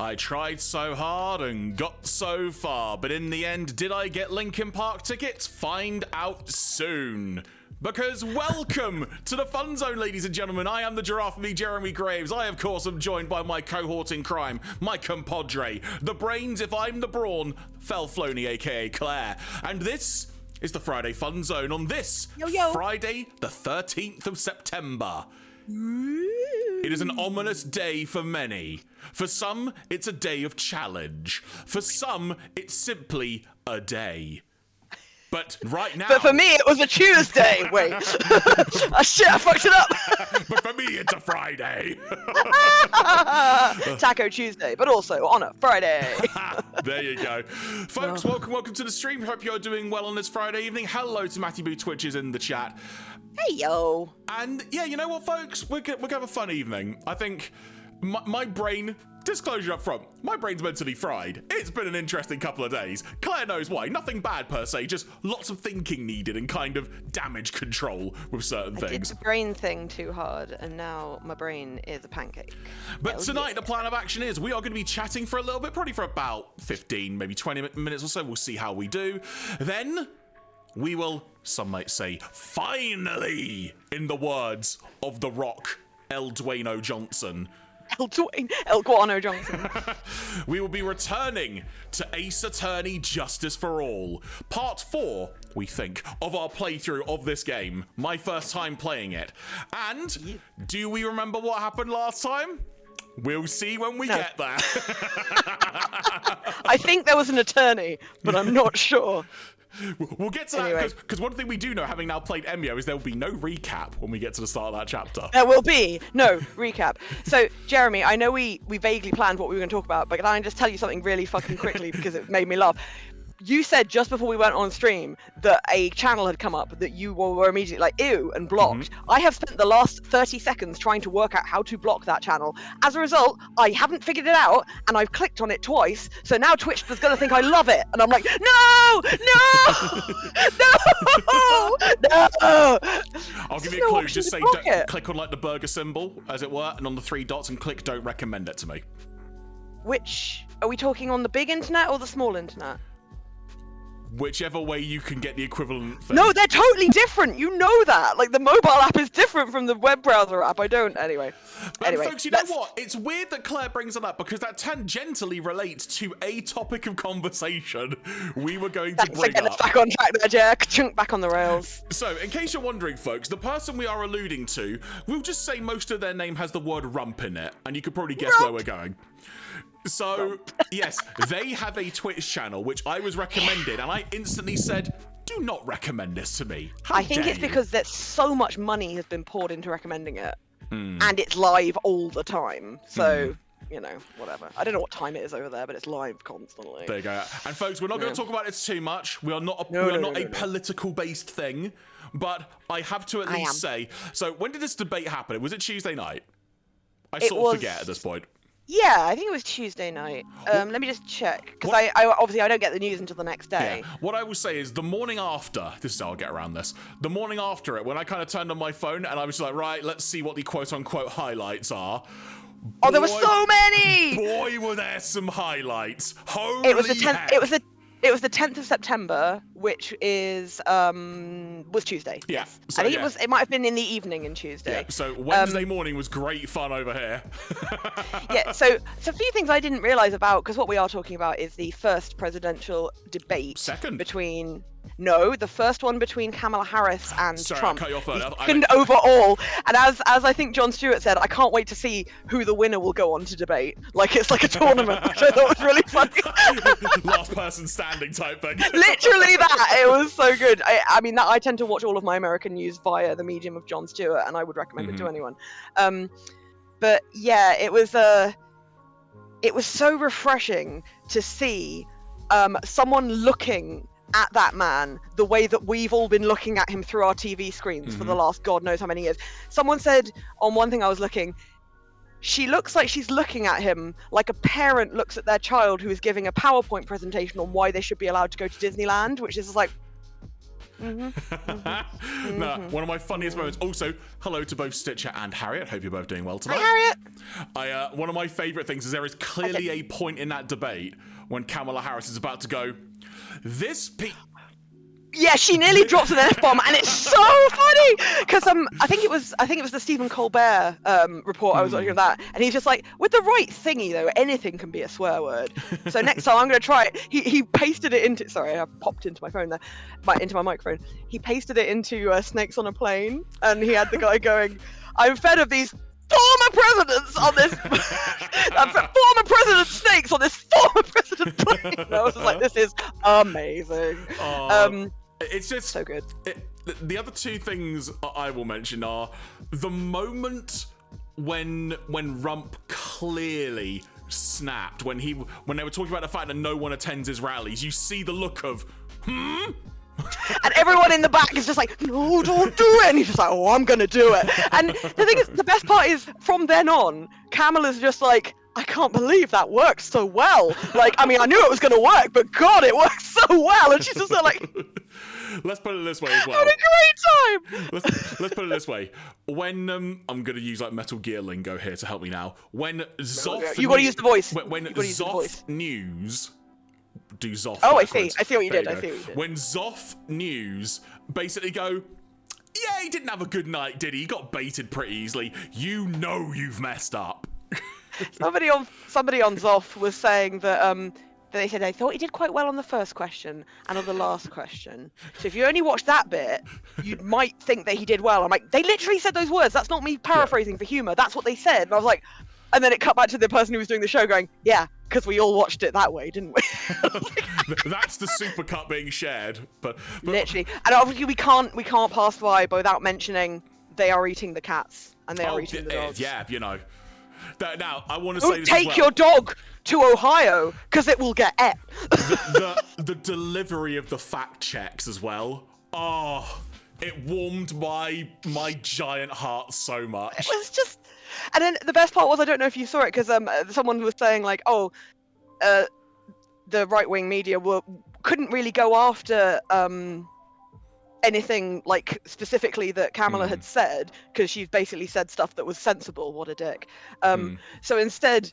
I tried so hard and got so far, but in the end, did I get Linkin Park tickets? Find out soon. Because welcome to the Fun Zone, ladies and gentlemen. I am the Jeraffemy, Jeremy Graves. I, of course, am joined by my cohort in crime, my compadre, the brains if I'm the brawn, Felflowne, aka Claire. And this is the Friday Fun Zone on this Friday, the 13th of September. It is an ominous day for many. For some, it's a day of challenge. For some, it's simply a day. But right now... But for me, it was a Tuesday. Wait. Shit, I fucked it up. But for me, it's a Friday. Taco Tuesday, but also on a Friday. There you go. Folks, welcome to the stream. Hope you're doing well on this Friday evening. Hello to Matty Boo Twitches in the chat. Hey, yo. And yeah, you know what, folks? We're going to have a fun evening. I think my brain... Disclosure up front, my brain's mentally fried. It's been an interesting couple of days. Claire knows why. Nothing bad per se, just lots of thinking needed and kind of damage control with certain things. I did the brain thing too hard, and now my brain is a pancake. But tonight, the plan of action is we are going to be chatting for a little bit, probably for about 15, maybe 20 minutes or so. We'll see how we do. Then we will, some might say, finally, in the words of The Rock, El Dwayno Johnson, El Guano Johnson. We will be returning to Ace Attorney Justice for All. Part 4, we think, of our playthrough of this game. My first time playing it. And do we remember what happened last time? We'll see when we get there. I think there was an attorney, but I'm not sure. We'll get to that, because one thing we do know, having now played Emio, is there will be no recap when we get to the start of that chapter. There will be no recap. So, Jeremy, I know we vaguely planned what we were going to talk about, but can I just tell you something really fucking quickly, because it made me laugh. You said just before we went on stream that a channel had come up that you were immediately like, ew, and blocked. I have spent the last 30 seconds trying to work out how to block that channel. As a result, I haven't figured it out, and I've clicked on it twice, so now Twitch is going to think I love it. And I'm like, no! I'll give you a clue. Just say, click on like the burger symbol, as it were, and on the 3 dots, and click don't recommend it to me. Which, are we talking on the big internet or the small internet? Whichever way you can get the equivalent thing. No, they're totally different. You know that. Like, the mobile app is different from the web browser app. I don't. Anyway, folks, you know what? It's weird that Claire brings it up because that tangentially relates to a topic of conversation we were going to bring up. Back on track there, Jack. Chunk back on the rails. So, in case you're wondering, folks, the person we are alluding to, we'll just say most of their name has the word rump in it, and you could probably guess where we're going. So, yes, they have a Twitch channel, which I was recommended, and I instantly said, do not recommend this to me. I think it's because there's so much money has been poured into recommending it, and it's live all the time. So, you know, whatever. I don't know what time it is over there, but it's live constantly. There you go. And folks, we're not going to talk about it too much. We are not a political-based thing, but I have to at least say, so when did this debate happen? Was it Tuesday night? I sort of forget at this point. Yeah, I think it was Tuesday night. Let me just check, because I obviously I don't get the news until the next day. Yeah. What I will say is the morning after, this is how I'll get around this, the morning after it, when I kind of turned on my phone and I was like, right, let's see what the quote-unquote highlights are. There were so many! Boy, were there some highlights. Holy heck. It was the 10th of September, which is was Tuesday. Yeah. Yes. So, I think it might have been in the evening in Tuesday. Yeah. So Wednesday morning was great fun over here. Yeah. So a few things I didn't realize about, because what we are talking about is the first presidential debate. The first one between Kamala Harris and Trump. Sorry, I cut you off earlier. Second overall, and as I think Jon Stewart said, I can't wait to see who the winner will go on to debate. Like it's like a tournament, which I thought was really funny. Last person standing type thing. Literally that. It was so good. I mean, I tend to watch all of my American news via the medium of Jon Stewart, and I would recommend it to anyone. But yeah, it was so refreshing to see someone looking at that man the way that we've all been looking at him through our TV screens for the last God knows how many years. Someone said on one thing I was looking, she looks like she's looking at him like a parent looks at their child who is giving a PowerPoint presentation on why they should be allowed to go to Disneyland, which is like, No, one of my funniest moments. Also, hello to both Stitcher and Harriet. Hope you're both doing well tonight. Hi, Harriet. One of my favourite things is there is clearly a point in that debate when Kamala Harris is about to go, Yeah, she nearly drops an F-bomb, and it's so funny because I think it was the Stephen Colbert report I was watching of that, and he's just like, with the right thingy though, anything can be a swear word. So next time I'm gonna try it. He pasted it into. Sorry, I popped into my phone there, into my microphone. He pasted it into Snakes on a Plane, and he had the guy going, "I'm fed of these former presidents on this former president snakes on this former president plane." And I was just like, this is amazing. It's just so good. The other two things I will mention are the moment when Rump clearly snapped when they were talking about the fact that no one attends his rallies. You see the look of and everyone in the back is just like, no, don't do it. And he's just like, oh, I'm gonna do it. And the thing is, the best part is from then on, Kamala's just like, I can't believe that worked so well. Like, I mean, I knew it was gonna work, but God, it worked so well. And she's just like, let's put it this way as well. Had a great time. Let's put it this way. When I'm gonna use like Metal Gear lingo here to help me now. When Zoff, you gotta use the voice. When Zoff News. Do Zoff. Oh, backwards. I see what you did. When Zoff News basically go, yeah, he didn't have a good night, did he? He got baited pretty easily. You know you've messed up. Somebody on Zoff was saying that they said they thought he did quite well on the first question and on the last question. So if you only watch that bit, you might think that he did well. I'm like, they literally said those words. That's not me paraphrasing for humour. That's what they said. And I was like, and then it cut back to the person who was doing the show going, yeah, because we all watched it that way, didn't we? That's the supercut being shared. But literally. And obviously we can't pass by without mentioning they are eating the cats and they are eating the dogs. Yeah, you know. Now, I want to say this take as well. your dog to Ohio, because it will get ate. The delivery of the fact checks as well. Oh, it warmed my giant heart so much. It was just... And then the best part was, I don't know if you saw it, because someone was saying, like, the right-wing media couldn't really go after anything, like, specifically that Kamala had said, because she's basically said stuff that was sensible. What a dick. So instead,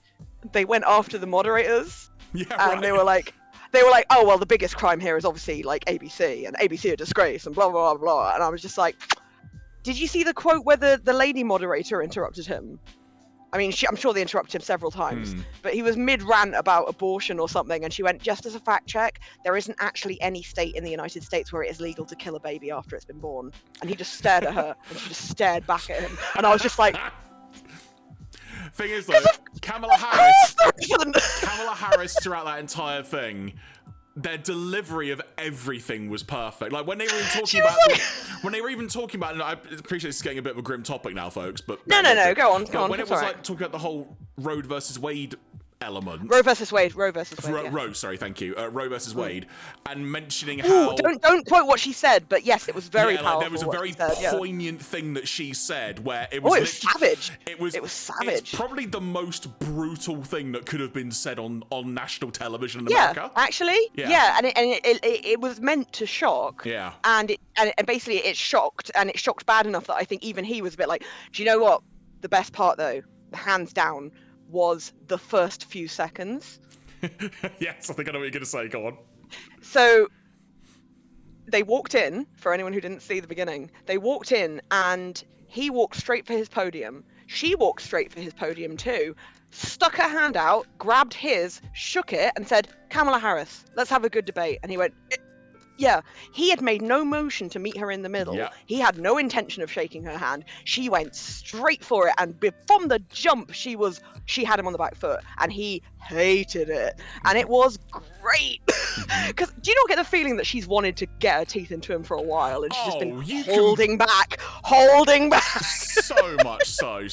they went after the moderators, and they were like, oh, well, the biggest crime here is obviously, like, ABC, and ABC a disgrace, and blah, blah, blah, blah. And I was just like... Did you see the quote where the lady moderator interrupted him? I mean, I'm sure they interrupted him several times, but he was mid-rant about abortion or something, and she went, just as a fact check, there isn't actually any state in the United States where it is legal to kill a baby after it's been born. And he just stared at her, and she just stared back at him. And I was just like... Thing is, though, Kamala Harris throughout that entire thing... Their delivery of everything was perfect. Like when they were even talking about, and I appreciate this is getting a bit of a grim topic now, folks. But no, go on. When it was like talking about the whole Roe versus Wade element. Roe versus Wade. Roe, sorry, thank you. Roe versus Wade, and mentioning how. Don't quote what she said, but yes, it was very powerful. There was a very poignant thing that she said where it was. Oh, it was savage. It was savage. It's probably the most brutal thing that could have been said on national television in America. Actually, and it was meant to shock. Yeah. And basically it shocked, and it shocked bad enough that I think even he was a bit like, do you know what? The best part though, hands down, was the first few seconds. Yes, I think I know what you're going to say. Go on. So they walked in, for anyone who didn't see the beginning, they walked in and he walked straight for his podium. She walked straight for his podium too, stuck her hand out, grabbed his, shook it and said, Kamala Harris, let's have a good debate. And he went, yeah. He had made no motion to meet her in the middle. Yeah. He had no intention of shaking her hand. She went straight for it, and from the jump, she had him on the back foot, and he hated it. And it was great. Because do you not get the feeling that she's wanted to get her teeth into him for a while, and she's just been holding back. So much so.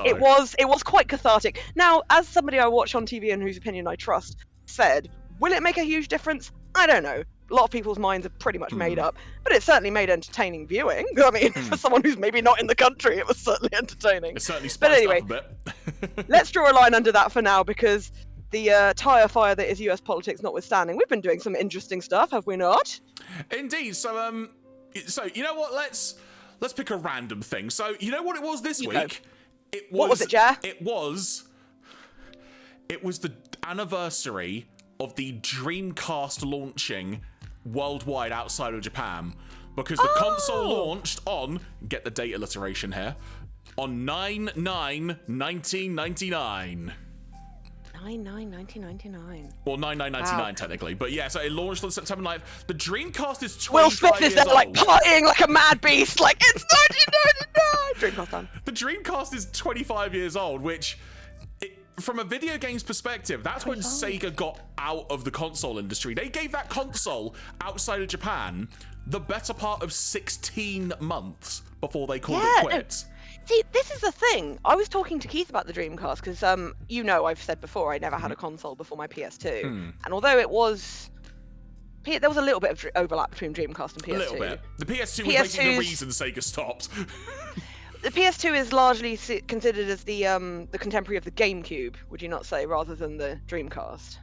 It was quite cathartic. Now, as somebody I watch on TV and whose opinion I trust said, will it make a huge difference? I don't know. A lot of people's minds are pretty much made up, but it certainly made entertaining viewing. I mean, for someone who's maybe not in the country, it was certainly entertaining. It certainly spiced up a bit. Let's draw a line under that for now, because the tire fire that is US politics notwithstanding, we've been doing some interesting stuff, have we not? Indeed. So you know what? Let's pick a random thing. So you know what it was this week? What was it, Jer? It was the anniversary of the Dreamcast launching worldwide outside of Japan, because the console launched on, get the date alliteration here, on 9/9/1999. 9/9/1999. Well, 9/9/1999 Wow. technically, but yeah, so it launched on September 9th. The Dreamcast is 25 Will Smith is years there, old. like, partying like a mad beast, like, it's 1999! Dreamcast time. The Dreamcast is 25 years old, which, from a video games perspective, that's when Sega got out of the console industry. They gave that console outside of Japan the better part of 16 months before they called it quits. See, this is the thing. I was talking to Keith about the Dreamcast because, I've said before, I never had a console before my PS2. And although there was a little bit of overlap between Dreamcast and PS2. A little bit. The PS2 was basically the reason Sega stopped. The PS2 is largely considered as the contemporary of the GameCube, would you not say, rather than the Dreamcast?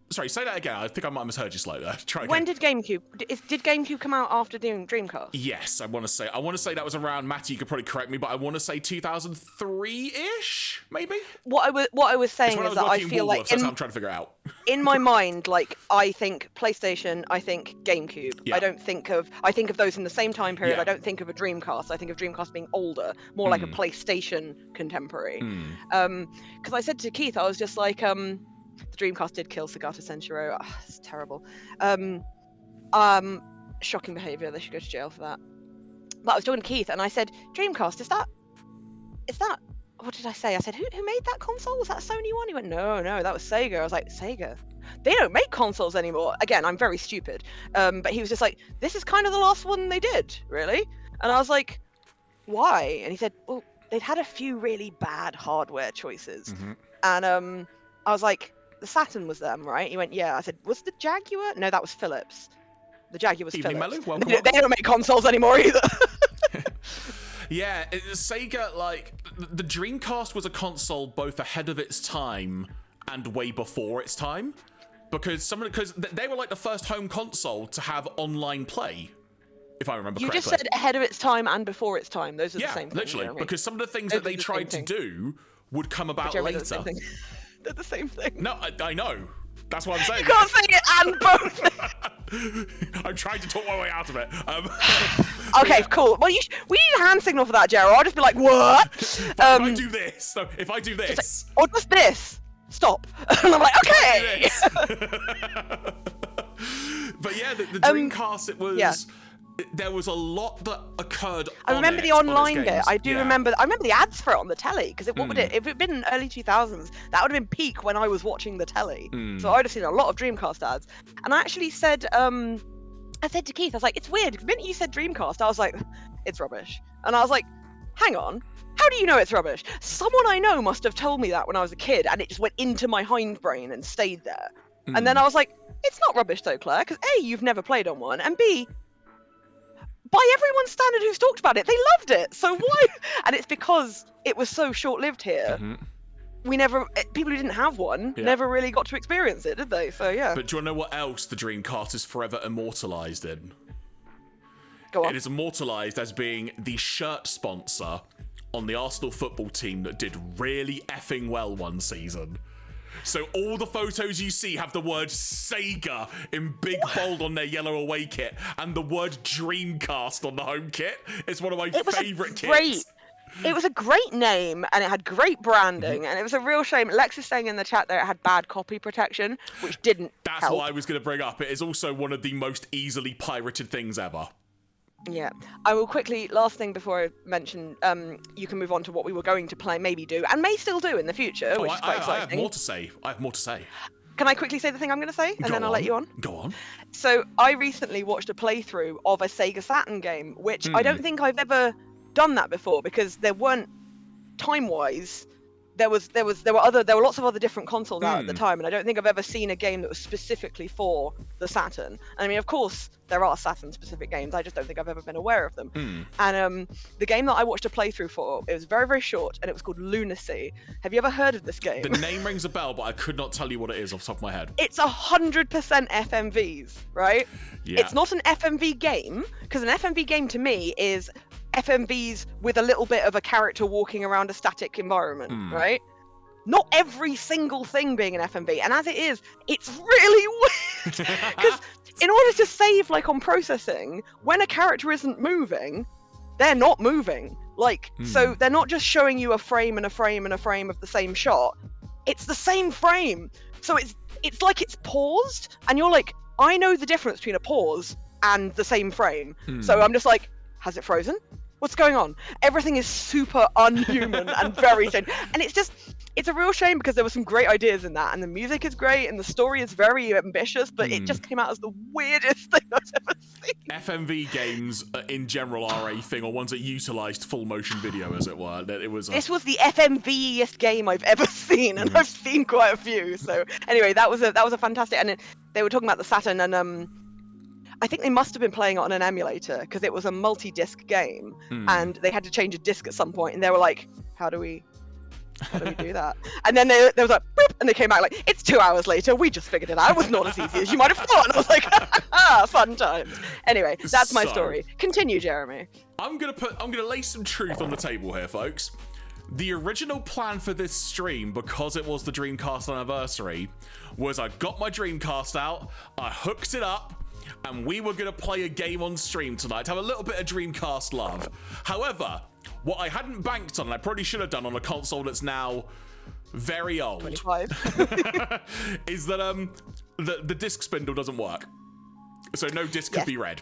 Sorry, say that again. I think I might have misheard you slightly there. Try again. When did GameCube come out after doing Dreamcast? Yes, I want to say that was around, Matty, you could probably correct me, but I want to say 2003-ish, maybe? What I was saying is that I feel like that's what I'm trying to figure out. In my mind, like, I think PlayStation, I think GameCube. Yeah. I think of those in the same time period. Yeah. I don't think of a Dreamcast. I think of Dreamcast being older, more like a PlayStation contemporary. Because I said to Keith, I was just like, the Dreamcast did kill Sagata Senshiro. It's terrible. Shocking behaviour. They should go to jail for that. But I was talking to Keith, and I said, Dreamcast, is that? What did I say? I said, who made that console? Was that a Sony one? He went, no, that was Sega. I was like, Sega? They don't make consoles anymore. Again, I'm very stupid. But he was just like, this is kind of the last one they did, really? And I was like, why? And he said, well, they'd had a few really bad hardware choices. And I was like, the Saturn was them, right? He went, yeah. I said, was the Jaguar? No, that was Philips. The Jaguar was Evening, Philips. Melu. Welcome. They don't make consoles anymore either. Yeah, Sega, like, the Dreamcast was a console both ahead of its time and way before its time, because they were like the first home console to have online play, if I remember correctly. You just said ahead of its time and before its time. Those are the same thing. Yeah, literally, you know what I mean? because some of the things that they tried to do would come about later. They're the same thing. No, I know. That's what I'm saying. You can't say it and both. I'm trying to talk my way out of it. Okay, cool. Well, we need a hand signal for that, Gerald. I'll just be like, what? If I do this, or just this, stop. And I'm like, okay. But yeah, the Dreamcast, it was. Yeah. There was a lot that occurred. I remember the online bit. I remember the ads for it on the telly, because what would it? If it had been in early 2000s, that would have been peak when I was watching the telly. So I'd have seen a lot of Dreamcast ads. And I actually said, I said to Keith, I was like, it's weird. The minute you said Dreamcast, I was like, it's rubbish. And I was like, hang on. How do you know it's rubbish? Someone I know must have told me that when I was a kid, and it just went into my hindbrain and stayed there. And then I was like, it's not rubbish though, Claire, because A, you've never played on one, and B, by everyone's standard who's talked about it, they loved it. So why? And it's because it was so short-lived here. People who didn't have one never really got to experience it, did they? So yeah. But do you want to know what else the Dreamcast is forever immortalized in? Go on. It is immortalized as being the shirt sponsor on the Arsenal football team that did really effing well one season. So all the photos you see have the word Sega in big bold on their yellow away kit, and the word Dreamcast on the home kit. It's one of my favourite kits. It was a great name, and it had great branding, and it was a real shame. Lex is saying in the chat that it had bad copy protection, which didn't That's help. what I was going to bring up. It is also one of the most easily pirated things ever. Yeah. I will quickly, last thing before I mention, you can move on to what we were going to play, maybe do, and may still do in the future, which is quite exciting. I have more to say. Can I quickly say the thing I'm going to say, and then I'll let you on? Go on. So I recently watched a playthrough of a Sega Saturn game, which I don't think I've ever done that before, because there weren't, time-wise, there were lots of other different consoles out at the time, and I don't think I've ever seen a game that was specifically for the Saturn. I mean, of course, there are Saturn-specific games. I just don't think I've ever been aware of them. And the game that I watched a playthrough for, it was very, very short, and it was called Lunacy. Have you ever heard of this game? The name rings a bell, but I could not tell you what it is off the top of my head. It's 100% FMVs, right? Yeah. It's not an FMV game, because an FMV game to me is FMVs with a little bit of a character walking around a static environment, right? Not every single thing being an FMV, and as it is, it's really weird. Because in order to save, like, on processing, when a character isn't moving, they're not moving. Like, so they're not just showing you a frame and a frame and a frame of the same shot. It's the same frame. So it's like it's paused, and you're like, I know the difference between a pause and the same frame. So I'm just like, has it frozen? What's going on? Everything is super unhuman and very strange. And it's a real shame because there were some great ideas in that, and the music is great, and the story is very ambitious, but it just came out as the weirdest thing I've ever seen. FMV games in general are a thing, or ones that utilised full motion video, as it were. This was the FMV-iest game I've ever seen, and I've seen quite a few. So anyway, that was a fantastic. And they were talking about the Saturn, and I think they must have been playing it on an emulator because it was a multi-disc game, and they had to change a disc at some point, and they were like, how do we do that? And then there was like, boop, and they came back like, it's 2 hours later, we just figured it out. It was not as easy as you might have thought. And I was like, fun times. Anyway, that's my story. Continue, Jeremy. I'm gonna lay some truth on the table here, folks. The original plan for this stream, because it was the Dreamcast anniversary, was I got my Dreamcast out, I hooked it up, and we were going to play a game on stream tonight to have a little bit of Dreamcast love. However, what I hadn't banked on, and I probably should have done on a console that's now very old, 25. is that the disc spindle doesn't work. So no disc could be read.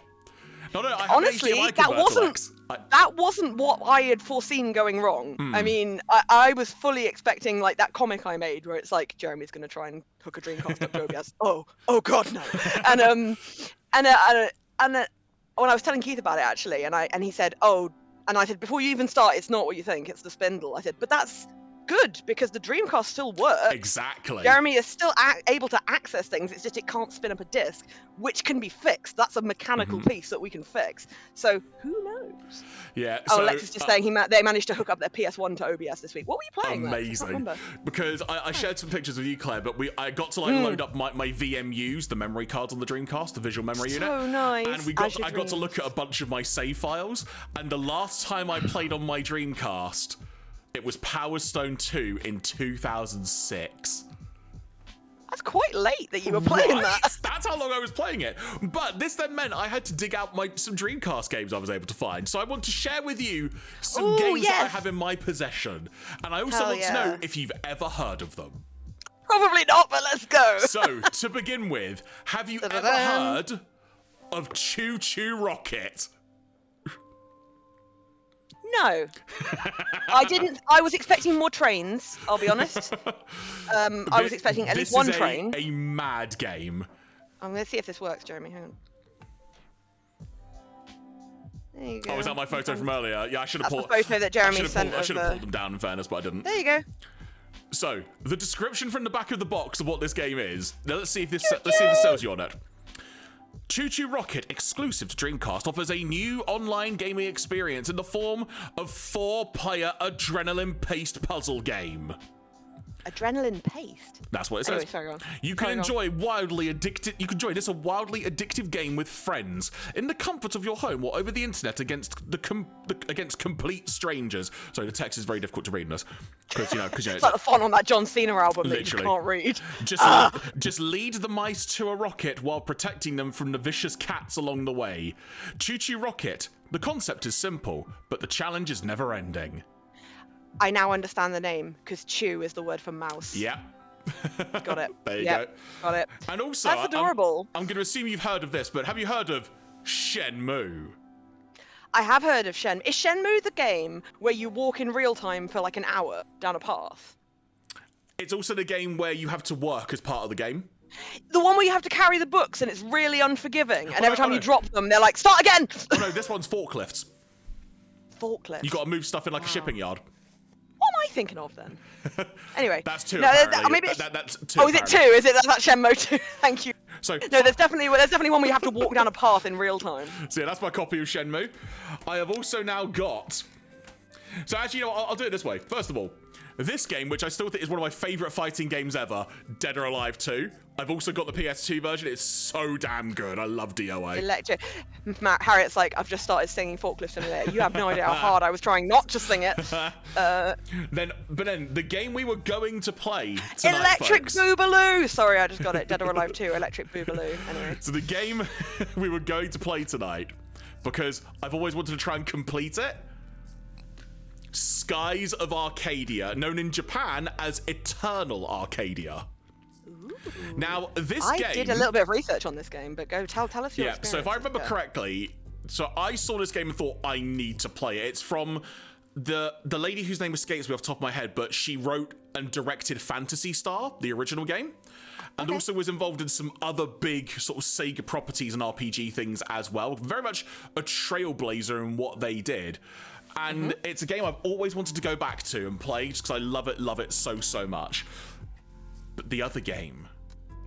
No, honestly, that wasn't what I had foreseen going wrong. I mean, I was fully expecting like that comic I made where it's like Jeremy's going to try and hook a Dreamcast up to OBS. Oh God, no. And when I was telling Keith about it actually, and he said, and I said, before you even start, it's not what you think, it's the spindle. I said, but that's good because the Dreamcast still works. Exactly. Jeremy is still able to access things. It's just it can't spin up a disc, which can be fixed. That's a mechanical piece that we can fix. So who knows? Yeah. Lex is just saying they managed to hook up their PS1 to OBS this week. What were you playing? Amazing. Because I shared some pictures with you, Claire, but I got to like load up my VMUs, the memory cards on the Dreamcast, the visual memory unit. So nice. And I got to look at a bunch of my save files. And the last time I played on my Dreamcast, it was Power Stone 2 in 2006. That's quite late that you were playing that. That's how long I was playing it. But this then meant I had to dig out some Dreamcast games I was able to find. So I want to share with you some games that I have in my possession. And I also want to know if you've ever heard of them. Probably not, but let's go. So, to begin with, have you ever heard of Choo Choo Rocket? No, I didn't. I was expecting more trains, I'll be honest. I was expecting at least one train. This is a mad game. I'm going to see if this works, Jeremy. Hang on. There you go. Oh, is that my photo from earlier? Yeah, I should have pulled. That's the photo that Jeremy sent over. I should have pulled them down, in fairness, but I didn't. There you go. So, the description from the back of the box of what this game is. Now, let's see if this sells you on it. Choo Choo Rocket, exclusive to Dreamcast, offers a new online gaming experience in the form of 4-player adrenaline-paced puzzle game. Adrenaline paste. That's what it says. Anyway, sorry, go on. You can enjoy wildly addictive. You can enjoy this a wildly addictive game with friends in the comfort of your home or over the internet against against complete strangers. Sorry, the text is very difficult to read in this because it's like the font on that John Cena album that you can't read. Just lead the mice to a rocket while protecting them from the vicious cats along the way. Choo Choo Rocket. The concept is simple, but the challenge is never ending. I now understand the name, because chew is the word for mouse. Yeah. Got it. There you go. Got it. And also, that's adorable. I'm going to assume you've heard of this, but have you heard of Shenmue? I have heard of Shenmue. Is Shenmue the game where you walk in real time for like an hour down a path? It's also the game where you have to work as part of the game. The one where you have to carry the books and it's really unforgiving, and every time you drop them, they're like, start again! Oh no, this one's forklifts. Forklifts? You got to move stuff in like a shipping yard. What am I thinking of then? Anyway. That's two. No, apparently. maybe That's two. Oh, is it two? Is it that's Shenmue 2? Thank you. So No, there's definitely one where you have to walk down a path in real time. So yeah, that's my copy of Shenmue. I have also now got. So actually, you know what? I'll do it this way. First of all, this game, which I still think is one of my favourite fighting games ever, Dead or Alive 2. I've also got the PS2 version. It's so damn good. I love DOA. Electric. Matt, Harriet's like, I've just started singing Forklift Simulator. You have no idea how hard I was trying not to sing it. But then the game we were going to play tonight, Electric folks. Boobaloo! Sorry, I just got it. Dead or Alive 2, Electric Boobaloo. Anyway. So the game we were going to play tonight, because I've always wanted to try and complete it, Skies of Arcadia, known in Japan as Eternal Arcadia. Ooh. Now, this game... I did a little bit of research on this game, but go tell us your experience. So if I remember correctly, so I saw this game and thought, I need to play it. It's from the lady whose name escapes me off the top of my head, but she wrote and directed Phantasy Star, the original game. And also was involved in some other big sort of Sega properties and RPG things as well. Very much a trailblazer in what they did. And it's a game I've always wanted to go back to and play just because I love it so much. But the other game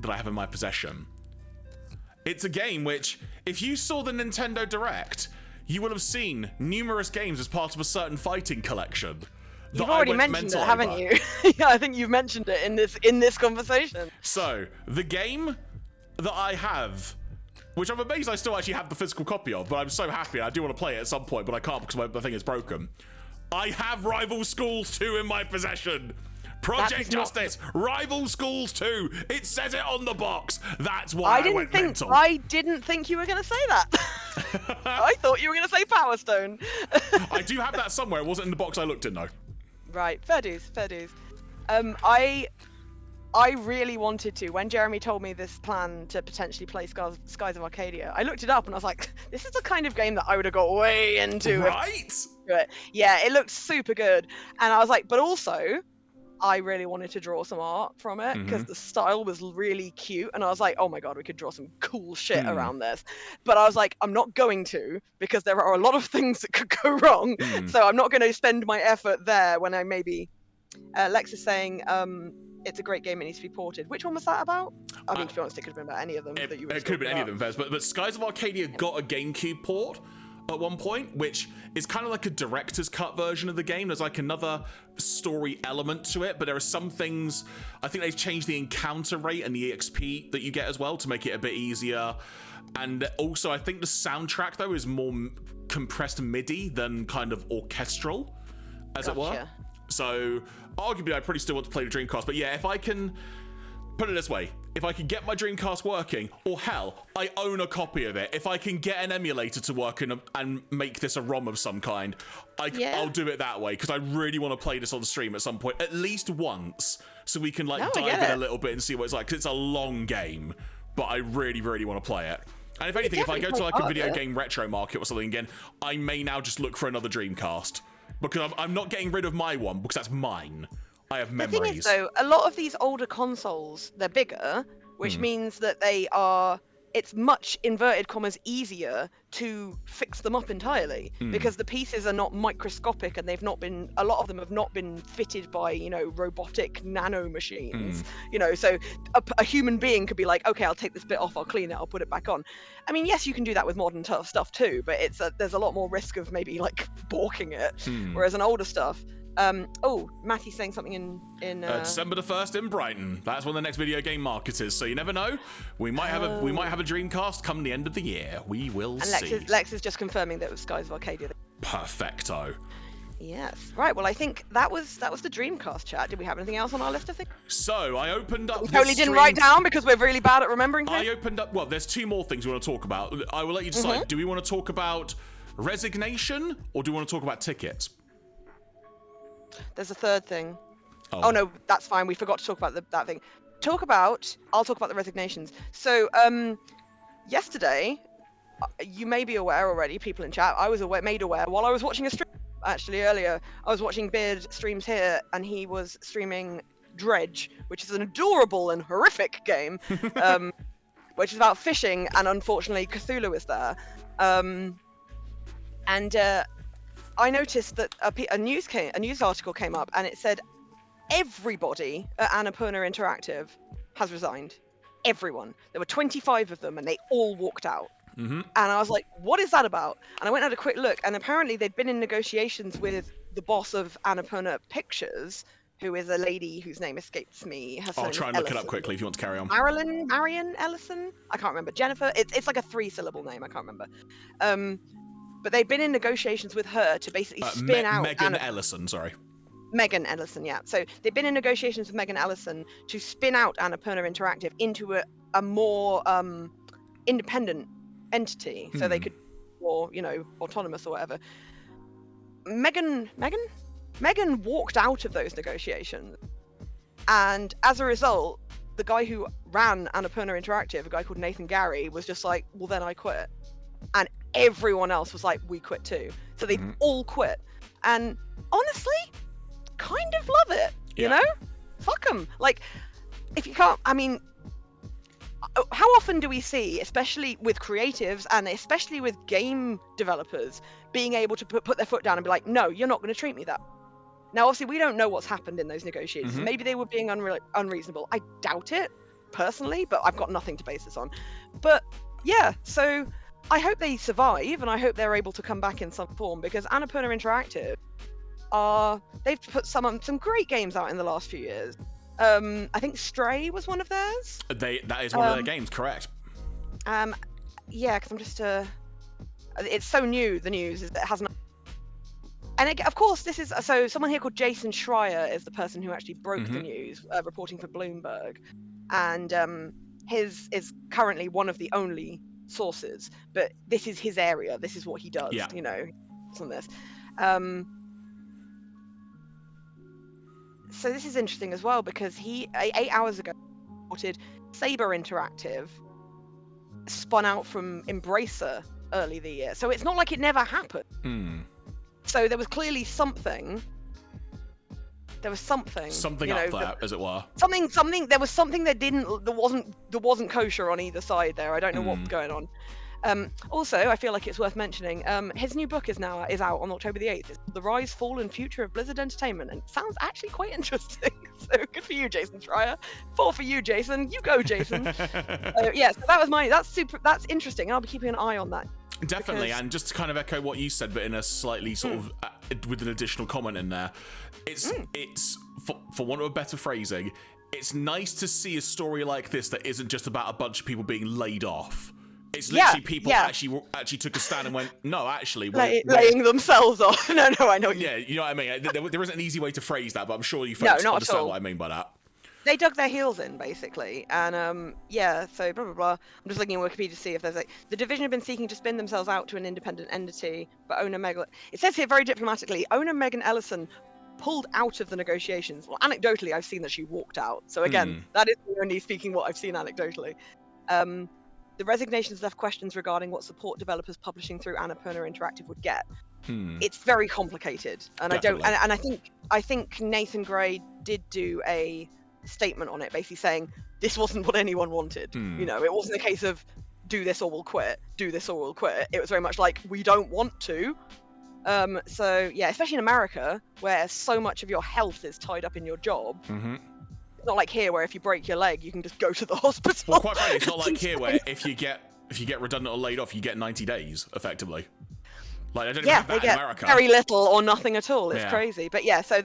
that I have in my possession, it's a game which, if you saw the Nintendo Direct, you will have seen numerous games as part of a certain fighting collection. You've already mentioned it, haven't you? Yeah, I think you've mentioned it in this conversation. So, the game that I have, which I'm amazed I still actually have the physical copy of, but I'm so happy. I do want to play it at some point, but I can't because my thing is broken. I have Rival Schools 2 in my possession. Project Justice, Rival Schools 2. It says it on the box. That's why I went mental. I didn't think you were going to say that. I thought you were going to say Power Stone. I do have that somewhere. It wasn't in the box I looked in, though. Right, fair dues. I really wanted to. When Jeremy told me this plan to potentially play Skies of Arcadia, I looked it up and I was like, this is the kind of game that I would have got way into. Right? Yeah, it looked super good. And I was like, but also, I really wanted to draw some art from it because the style was really cute. And I was like, oh my God, we could draw some cool shit around this. But I was like, I'm not going to because there are a lot of things that could go wrong. So I'm not going to spend my effort there when I maybe... Lex is saying it's a great game, it needs to be ported. Which one was that about? I mean, to be honest, it could have been about any of them. That you were it could have been any of them, Fez. But Skies of Arcadia got a GameCube port at one point, which is kind of like a director's cut version of the game. There's like another story element to it, but there are some things, I think they've changed the encounter rate and the EXP that you get as well to make it a bit easier. And also, I think the soundtrack, though, is more compressed MIDI than kind of orchestral, as it were. So, arguably, I probably still want to play the Dreamcast. But yeah, if I can... Put it this way, if I can get my Dreamcast working, or hell, I own a copy of it. If I can get an emulator to work and make this a ROM of some kind, I'll do it that way, because I really want to play this on stream at some point, at least once, so we can dive in a little bit and see what it's like, because it's a long game, but I really, really want to play it. And if anything, if I go to like a video game retro market or something again, I may now just look for another Dreamcast, because I'm not getting rid of my one, because that's mine. I have memories. The thing is, though, a lot of these older consoles, they're bigger, which means that it's much, inverted commas, easier to fix them up entirely because the pieces are not microscopic and a lot of them have not been fitted by, robotic nano machines, so a human being could be like, okay, I'll take this bit off, I'll clean it, I'll put it back on. I mean, yes, you can do that with modern stuff too, but there's a lot more risk of maybe like balking it, whereas an older stuff, Matthew's saying something in December the 1st in Brighton. That's when the next video game market is. So you never know. We might have a Dreamcast come the end of the year. We will see. Lex is just confirming that it was Skies of Arcadia. Perfecto. Yes. Right. Well, I think that was the Dreamcast chat. Did we have anything else on our list of things? So I opened up. We totally didn't write down because we're really bad at remembering things. I opened up. Well, there's two more things we want to talk about. I will let you decide. Do we want to talk about resignation or do we want to talk about tickets? There's a third thing. Oh no, that's fine. We forgot to talk about that thing. I'll talk about the resignations. So, yesterday, you may be aware already, people in chat, I was made aware while I was watching a stream, actually earlier. I was watching Beard streams here, and he was streaming Dredge, which is an adorable and horrific game, which is about fishing, and unfortunately Cthulhu is there. I noticed that a news article came up, and it said everybody at Annapurna Interactive has resigned. Everyone. There were 25 of them, and they all walked out. Mm-hmm. And I was like, what is that about? And I went and had a quick look, and apparently they'd been in negotiations with the boss of Annapurna Pictures, who is a lady whose name escapes me. I'll try and look it up quickly if you want to carry on. Marion Ellison? I can't remember. Jennifer? It's like a 3-syllable name. I can't remember. But they'd been in negotiations with her to basically spin out... Megan Ellison, sorry. Megan Ellison, yeah. So they've been in negotiations with Megan Ellison to spin out Annapurna Interactive into a more independent entity, so they could, or autonomous or whatever. Megan walked out of those negotiations, and as a result, the guy who ran Annapurna Interactive, a guy called Nathan Gary, was just like, well, then I quit. And everyone else was like, we quit too. So they all quit. And honestly, kind of love it, you know? Fuck them. Like, if you can't, I mean, how often do we see, especially with creatives and especially with game developers, being able to put their foot down and be like, no, you're not going to treat me that. Now, obviously, we don't know what's happened in those negotiations. Maybe they were being unreasonable. I doubt it, personally, but I've got nothing to base this on. But, yeah, so I hope they survive, and I hope they're able to come back in some form, because Annapurna Interactive they've put some great games out in the last few years. I think Stray was one of theirs. That is one of their games, correct? Yeah, because I'm just it's so new. The news is that it hasn't. And of course, this is so. Someone here called Jason Schreier is the person who actually broke the news, reporting for Bloomberg, and his is currently one of the only sources. But this is his area. This is what he does. Yeah. On this. So this is interesting as well, because he 8 hours ago reported Saber Interactive spun out from Embracer early the year. So it's not like it never happened. So there was clearly something. There was something. Something up there, as it were. Something. There was something that wasn't kosher on either side there. I don't know what was going on. Also, I feel like it's worth mentioning, his new book is out on October the 8th. It's The Rise, Fall, and Future of Blizzard Entertainment, and it sounds actually quite interesting. So good for you, Jason Schreier. 4 for you, Jason. You go, Jason. Yeah, so that was that's interesting, and I'll be keeping an eye on that. Definitely, and just to kind of echo what you said, but in a slightly sort of with an additional comment in there, it's for want of a better phrasing, it's nice to see a story like this that isn't just about a bunch of people being laid off. It's literally people actually took a stand and went, no, actually, laying themselves off. No, I know. Yeah, you know what I mean. There isn't an easy way to phrase that, but I'm sure you folks understand what I mean by that. They dug their heels in, basically, and so blah blah blah. I'm just looking at Wikipedia to see if there's the division have been seeking to spin themselves out to an independent entity, but owner Megan. It says here very diplomatically, owner Megan Ellison pulled out of the negotiations. Well, anecdotally, I've seen that she walked out. So again, that is only speaking what I've seen anecdotally. The resignations left questions regarding what support developers publishing through Annapurna Interactive would get. It's very complicated, and Definitely. I think Nathan Gray did do a statement on it, basically saying this wasn't what anyone wanted. It wasn't a case of do this or we'll quit, do this or we'll quit. It was very much like, we don't want to. So yeah, especially in America, where so much of your health is tied up in your job. It's not like here, where if you break your leg, you can just go to the hospital. Well, quite frankly, it's not like here, where if you get redundant or laid off, you get 90 days, effectively. Like, I don't even have that in America. Very little or nothing at all. It's crazy. But yeah, so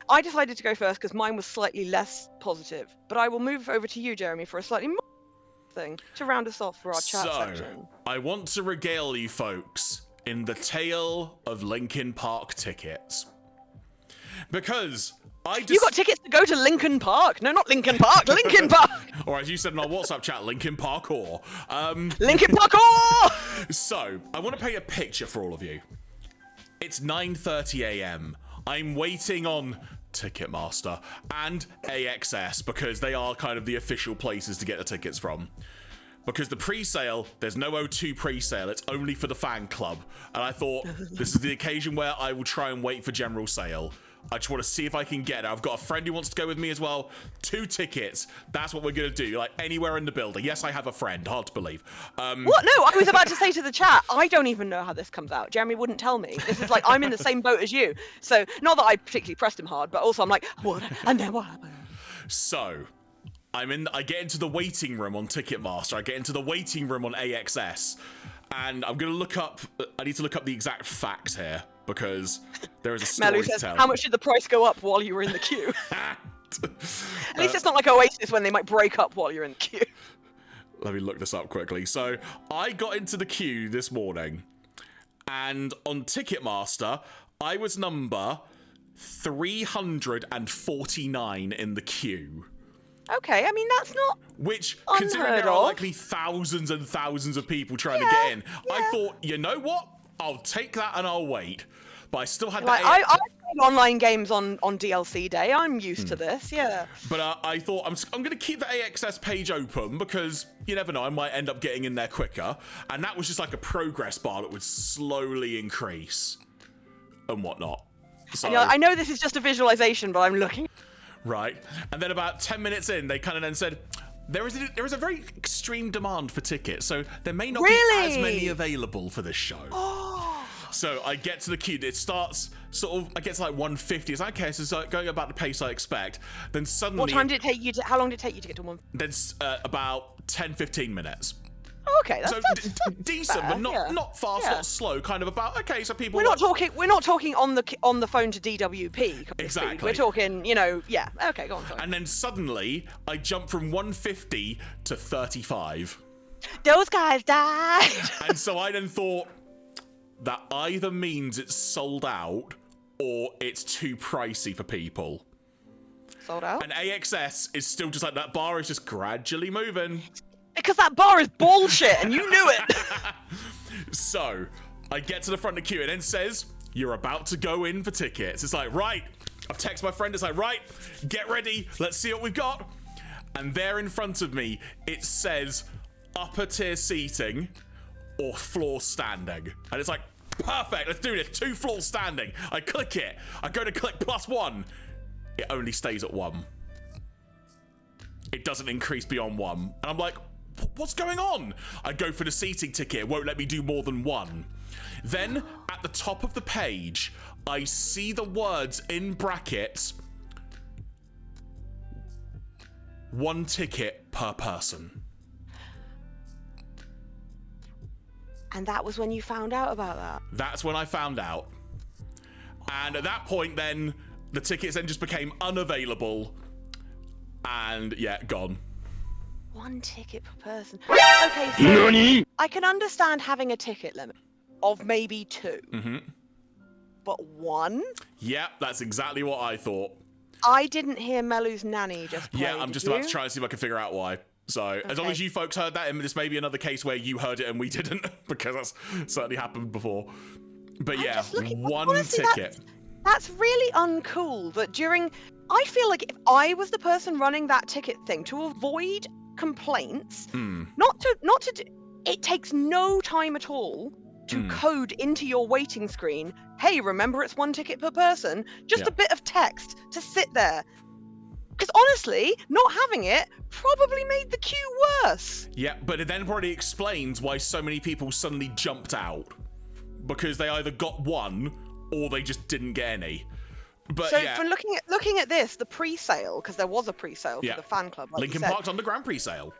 I decided to go first because mine was slightly less positive. But I will move over to you, Jeremy, for a slightly more thing to round us off for our chat section. I want to regale you folks in the tale of Linkin Park tickets. Because you got tickets to go to Linkin Park? No, not Linkin Park. Linkin Park. Or as you said in our WhatsApp chat, Linkin Parkour. Linkin Parkour. So I want to paint a picture for all of you. It's 9:30 a.m. I'm waiting on Ticketmaster and AXS because they are kind of the official places to get the tickets from. Because the pre-sale, there's no O2 pre-sale, it's only for the fan club. And I thought, this is the occasion where I will try and wait for general sale. I just want to see if I can get it. I've got a friend who wants to go with me as well. 2 tickets. That's what we're going to do. Like, anywhere in the building. Yes, I have a friend. Hard to believe. What? No, I was about to say to the chat, I don't even know how this comes out. Jeremy wouldn't tell me. This is like, I'm in the same boat as you. So, not that I particularly pressed him hard, but also I'm like, what? And then what happened? So, I get into the waiting room on Ticketmaster. I get into the waiting room on AXS. And I'm going to look up, I need to look up the exact facts here. Because there is a story Melu to says, tell. how much did the price go up while you were in the queue? At least it's not like Oasis when they might break up while you're in the queue. Let me look this up quickly. So, I got into the queue this morning. And on Ticketmaster, I was number 349 in the queue. Okay, I mean, that's not Which, unheard considering there are of. likely thousands and thousands of people trying to get in, I yeah. thought, you know what? I'll take that and I'll wait. But I still had like, that. I played online games on DLC day. I'm used to this, yeah. But I thought I'm going to keep the AXS page open because you never know, I might end up getting in there quicker. And that was just like a progress bar that would slowly increase and whatnot. So, I know this is just a visualization, but I'm looking. Right. And then about 10 minutes in, they kind of then said, there is a very extreme demand for tickets, so there may not be as many available for this show. So I get to the queue. It starts sort of, I get to like 150. It's like, okay, so it's like going about the pace I expect. Then suddenly... What time did it take you to, how long did it take you to get to one? Then about 10-15 minutes. Oh, okay, that's decent, fair, but not fast, not slow. Kind of about, okay, so people... We're not talking on the phone to DWP. Exactly. We're talking, yeah. Okay, go on. Sorry. And then suddenly, I jump from 150 to 35. Those guys died. And so I then thought, that either means it's sold out or it's too pricey for people. Sold out? And AXS is still just like, that bar is just gradually moving. Because that bar is bullshit and you knew it. So, I get to the front of the queue and it says, you're about to go in for tickets. It's like, right. I've texted my friend, it's like, right, get ready. Let's see what we've got. And there in front of me, it says upper tier seating or floor standing. And it's like, perfect, let's do this. 2 floors standing. I click it. I go to click +1. It only stays at 1. It doesn't increase beyond 1. And I'm like, what's going on? I go for the seating ticket. It won't let me do more than 1. Then, at the top of the page, I see the words in brackets, 1 ticket per person. And that was when you found out about that? That's when I found out. And at that point, then, the tickets then just became unavailable. And, yeah, gone. 1 ticket per person. Okay, so I can understand having a ticket limit of maybe 2. Mm-hmm. But 1? Yeah, that's exactly what I thought. I didn't hear Melu's nanny just play. Yeah, I'm just about to try and see if I can figure out why. So, as long Okay. as you folks heard that, and this may be another case where you heard it and we didn't, because that's certainly happened before. But I'm yeah, just looking- 1 honestly, ticket. That's really uncool that I feel like if I was the person running that ticket thing, to avoid complaints, it takes no time at all to code into your waiting screen, hey, remember it's 1 ticket per person, just a bit of text to sit there. Because honestly, not having it probably made the queue worse. Yeah, but it then probably explains why so many people suddenly jumped out. Because they either got 1 or they just didn't get any. But So yeah, for looking at this, the pre-sale, because there was a pre-sale for the fan club, like Linkin you said, Park's Underground pre-sale.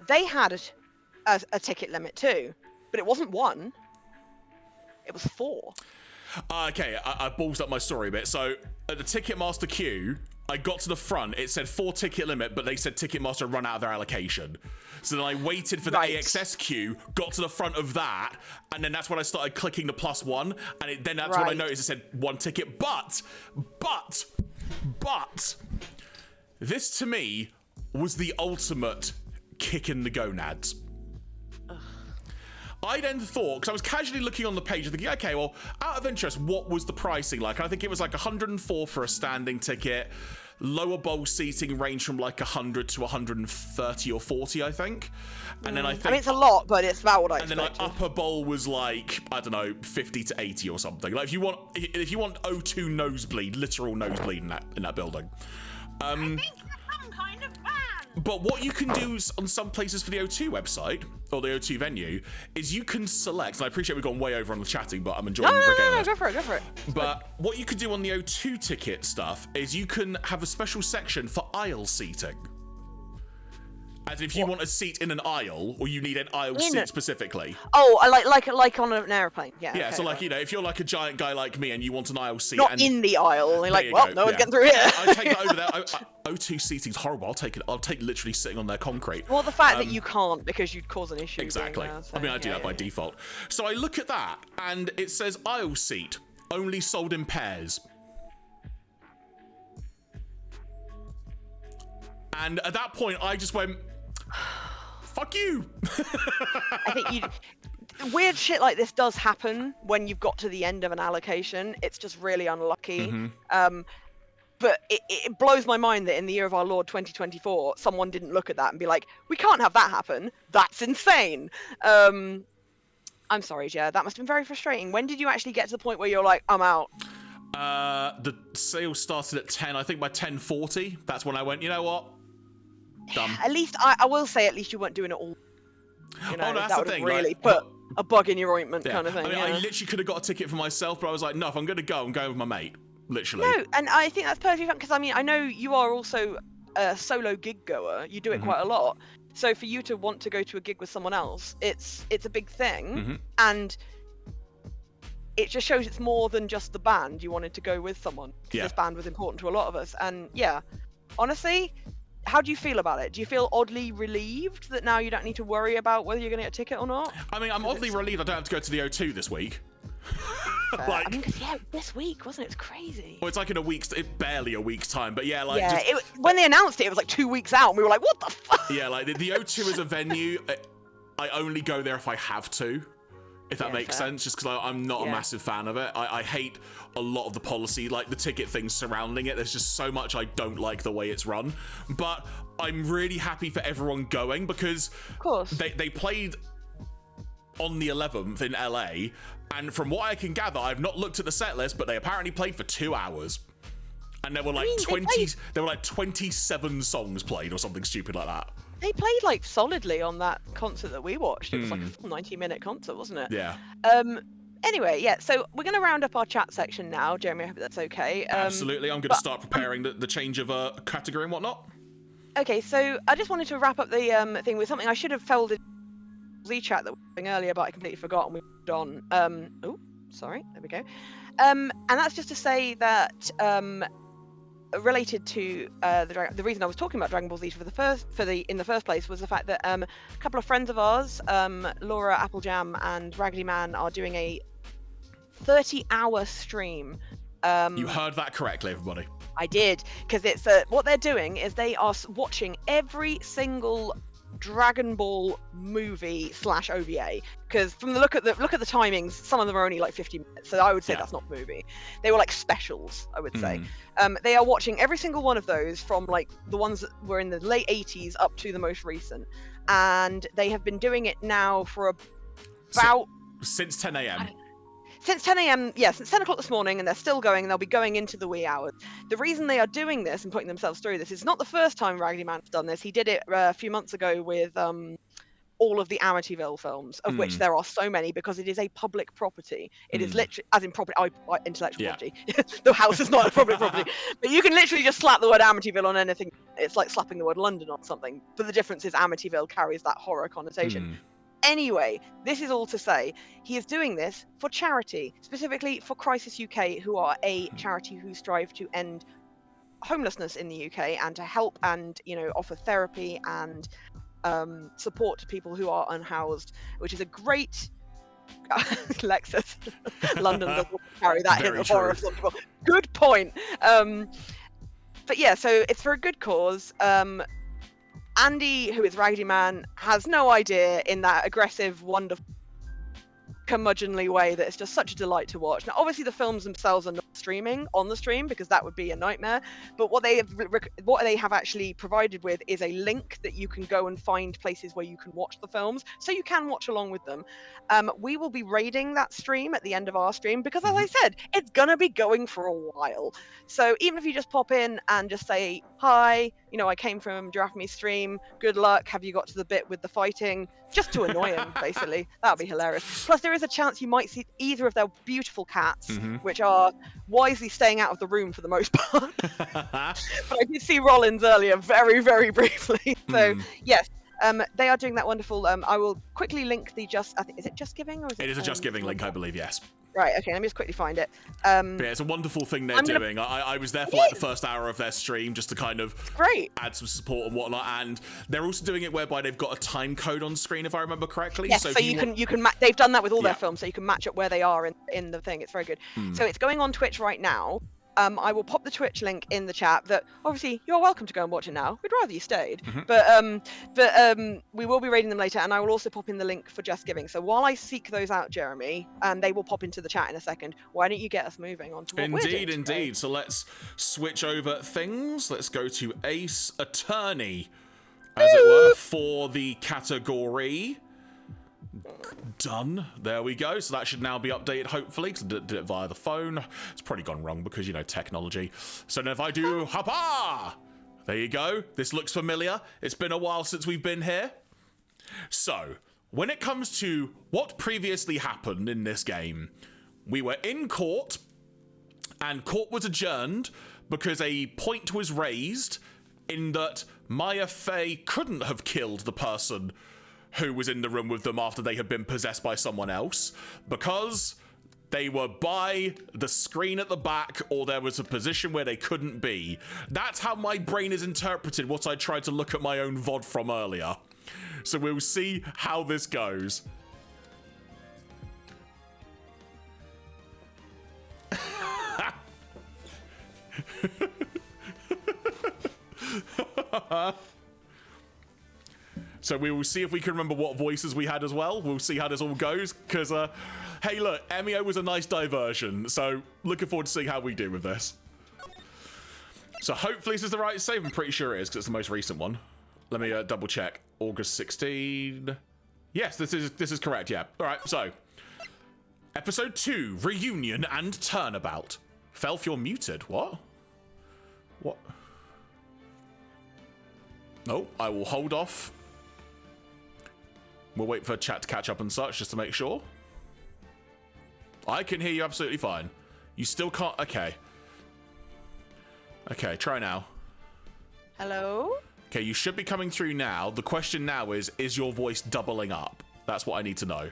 they had a ticket limit too, but it wasn't 1. It was 4. Okay, I ballsed up my story a bit. So at the Ticketmaster queue, I got to the front. It said 4 ticket limit, but they said Ticketmaster run out of their allocation. So then I waited for the AXS queue, got to the front of that, and then that's when I started clicking the +1, and then that's when I noticed it said 1 ticket. But this to me was the ultimate kick in the gonads. I then thought, because I was casually looking on the page and thinking, okay, well, out of interest, what was the pricing like? And I think it was like 104 for a standing ticket, lower bowl seating range from like 100 to 130 or 40, I think. And then I mean, it's a lot, but it's about what I expected. And then like upper bowl was like, I don't know, 50 to 80 or something. Like if you want O2 nosebleed, literal nosebleed in that building. I think you're some kind of fan. But what you can do on some places for the O2 website, or the O2 venue, is you can select, and I appreciate we've gone way over on the chatting, but I'm enjoying No, go for it. But what you can do on the O2 ticket stuff is you can have a special section for aisle seating. As if you want a seat in an aisle, or you need an aisle seat specifically. Oh, I like on an airplane. Yeah. Yeah. Okay, So like, you know, if you're like a giant guy like me and you want an aisle seat, not in the aisle. You're like, well, no one's getting through here. I take it over there. O2 seating's horrible. I'll take literally sitting on their concrete. Well, the fact that you can't because you'd cause an issue. Exactly. There, so, I mean, I do that by default. So I look at that, and it says aisle seat only sold in pairs. And at that point, I just went, fuck you. I think weird shit like this does happen when you've got to the end of an allocation. It's just really unlucky. But it blows my mind that in the year of our Lord 2024, someone didn't look at that and be like, we can't have that happen. That's insane. I'm sorry, Jer. That must have been very frustrating. When did you actually get to the point where you're like, I'm out? The sale started at 10. I think by 10:40, that's when I went, you know what? Done. At least, I will say, at least you weren't doing it all. You know, oh, no, that's that the thing. Really like, put a bug in your ointment kind of thing. I mean, I literally could have got a ticket for myself, but I was like, no, if I'm going to go, I'm going with my mate. Literally. No, and I think that's perfectly fine, because I mean, I know you are also a solo gig goer. You do it quite a lot. So for you to want to go to a gig with someone else, it's a big thing. And it just shows it's more than just the band. You wanted to go with someone. This band was important to a lot of us. And yeah, honestly, how do you feel about it? Do you feel oddly relieved that now you don't need to worry about whether you're going to get a ticket or not? I mean, I'm oddly relieved I don't have to go to the O2 this week. Like, I mean, 'cause, this week, wasn't it? It's crazy. Well, it's like in a week's, barely a week's time, but yeah, like. Yeah, when they announced it, it was like 2 weeks out, and we were like, what the fuck? Yeah, like the O2 as a venue, I only go there if I have to, if that makes sense, just because I'm not a massive fan of it. I hate a lot of the policy, like the ticket things surrounding it. There's just so much I don't like the way it's run. But I'm really happy for everyone going, because of course they played on the 11th in LA, and from what I can gather, I've not looked at the set list, but they apparently played for 2 hours. And there were like 27 songs played or something stupid like that. They played like solidly on that concert that we watched. It was like a full 90-minute concert, wasn't it? Yeah. Anyway, yeah, so we're going to round up our chat section now, Jeremy. I hope that's okay. Absolutely. I'm going to start preparing the change of category and whatnot. Okay, so I just wanted to wrap up the thing with something I should have folded the chat that we were doing earlier, but I completely forgot and we moved on. Oh, sorry. There we go. And that's just to say that related to the reason I was talking about Dragon Ball Z in the first place was the fact that a couple of friends of ours, Laura Applejam and Raggedy Man, are doing a 30-hour stream. You heard that correctly, everybody. I did, because it's what they're doing is they are watching every single Dragon Ball movie / OVA, because from the look at the timings, some of them are only like 50 minutes, so I would say that's not movie. They were like specials, I would say. They are watching every single one of those, from like the ones that were in the late 80s up to the most recent, and they have been doing it now for about since 10 a.m. Since 10 a.m., since 10 o'clock this morning, and they're still going, and they'll be going into the wee hours. The reason they are doing this and putting themselves through this is not the first time Raggedy Man's done this. He did it a few months ago with all of the Amityville films, of which there are so many, because it is a public property. It is literally, as in intellectual property. The house is not a public property. But you can literally just slap the word Amityville on anything. It's like slapping the word London on something. But the difference is Amityville carries that horror connotation. Anyway, this is all to say, he is doing this for charity, specifically for Crisis UK, who are a charity who strive to end homelessness in the UK and to help and, offer therapy and support to people who are unhoused, which is a great... Lexus. London doesn't carry that hint of horror. Good point. But yeah, so it's for a good cause. Andy, who is Raggedy Man, has no idea in that aggressive, wonderful curmudgeonly way that it's just such a delight to watch. Now, obviously, the films themselves are not streaming on the stream because that would be a nightmare. But what they have actually provided with is a link that you can go and find places where you can watch the films, so you can watch along with them. We will be raiding that stream at the end of our stream because, as I said, it's gonna be going for a while. So even if you just pop in and just say hi, you know, I came from Jeraffemy's stream. Good luck. Have you got to the bit with the fighting? Just to annoy him, basically. That would be hilarious. Plus, there is a chance you might see either of their beautiful cats, which are wisely staying out of the room for the most part. But I did see Rollins earlier, very, very briefly. So yes, they are doing that wonderful. I will quickly link the is it Just Giving or is it? It is a Just Giving link, I believe. Yes. Right, okay, let me just quickly find it. But yeah, it's a wonderful thing they're doing. I was there for like the first hour of their stream just to kind of add some support and whatnot. And they're also doing it whereby they've got a time code on screen, if I remember correctly. Yes, so you can they've done that with all their films, so you can match up where they are in the thing. It's very good. So it's going on Twitch right now. I will pop the Twitch link in the chat. That obviously you're welcome to go and watch it now. We'd rather you stayed, but we will be raiding them later, and I will also pop in the link for Just Giving. So while I seek those out, Jeremy, they will pop into the chat in a second. Why don't you get us moving on to what we're doing today? Indeed. So let's switch over things. Let's go to Ace Attorney, as it were, for the category. Done. There we go. So that should now be updated, hopefully, because I did it via the phone. It's probably gone wrong because, you know, technology. So now if I do hapa, there you go. This looks familiar. It's been a while since we've been here. So when it comes to what previously happened in this game, we were in court and court was adjourned because a point was raised in that Maya Fey couldn't have killed the person who was in the room with them after they had been possessed by someone else, because they were by the screen at the back or there was a position where they couldn't be. That's how my brain has interpreted what I tried to look at my own VOD from earlier. So we'll see how this goes. So we will see if we can remember what voices we had as well. We'll see how this all goes. Because, hey, look, Emio was a nice diversion. So looking forward to seeing how we do with this. So hopefully this is the right save. I'm pretty sure it is because it's the most recent one. Let me double check. August 16. Yes, this is correct. Yeah. All right. So episode 2, reunion and turnabout. Felf, you're muted. What? What? No, I will hold off. We'll wait for chat to catch up and such, just to make sure. I can hear you absolutely fine. You still can't... Okay. Okay, try now. Hello? Okay, you should be coming through now. The question now is your voice doubling up? That's what I need to know.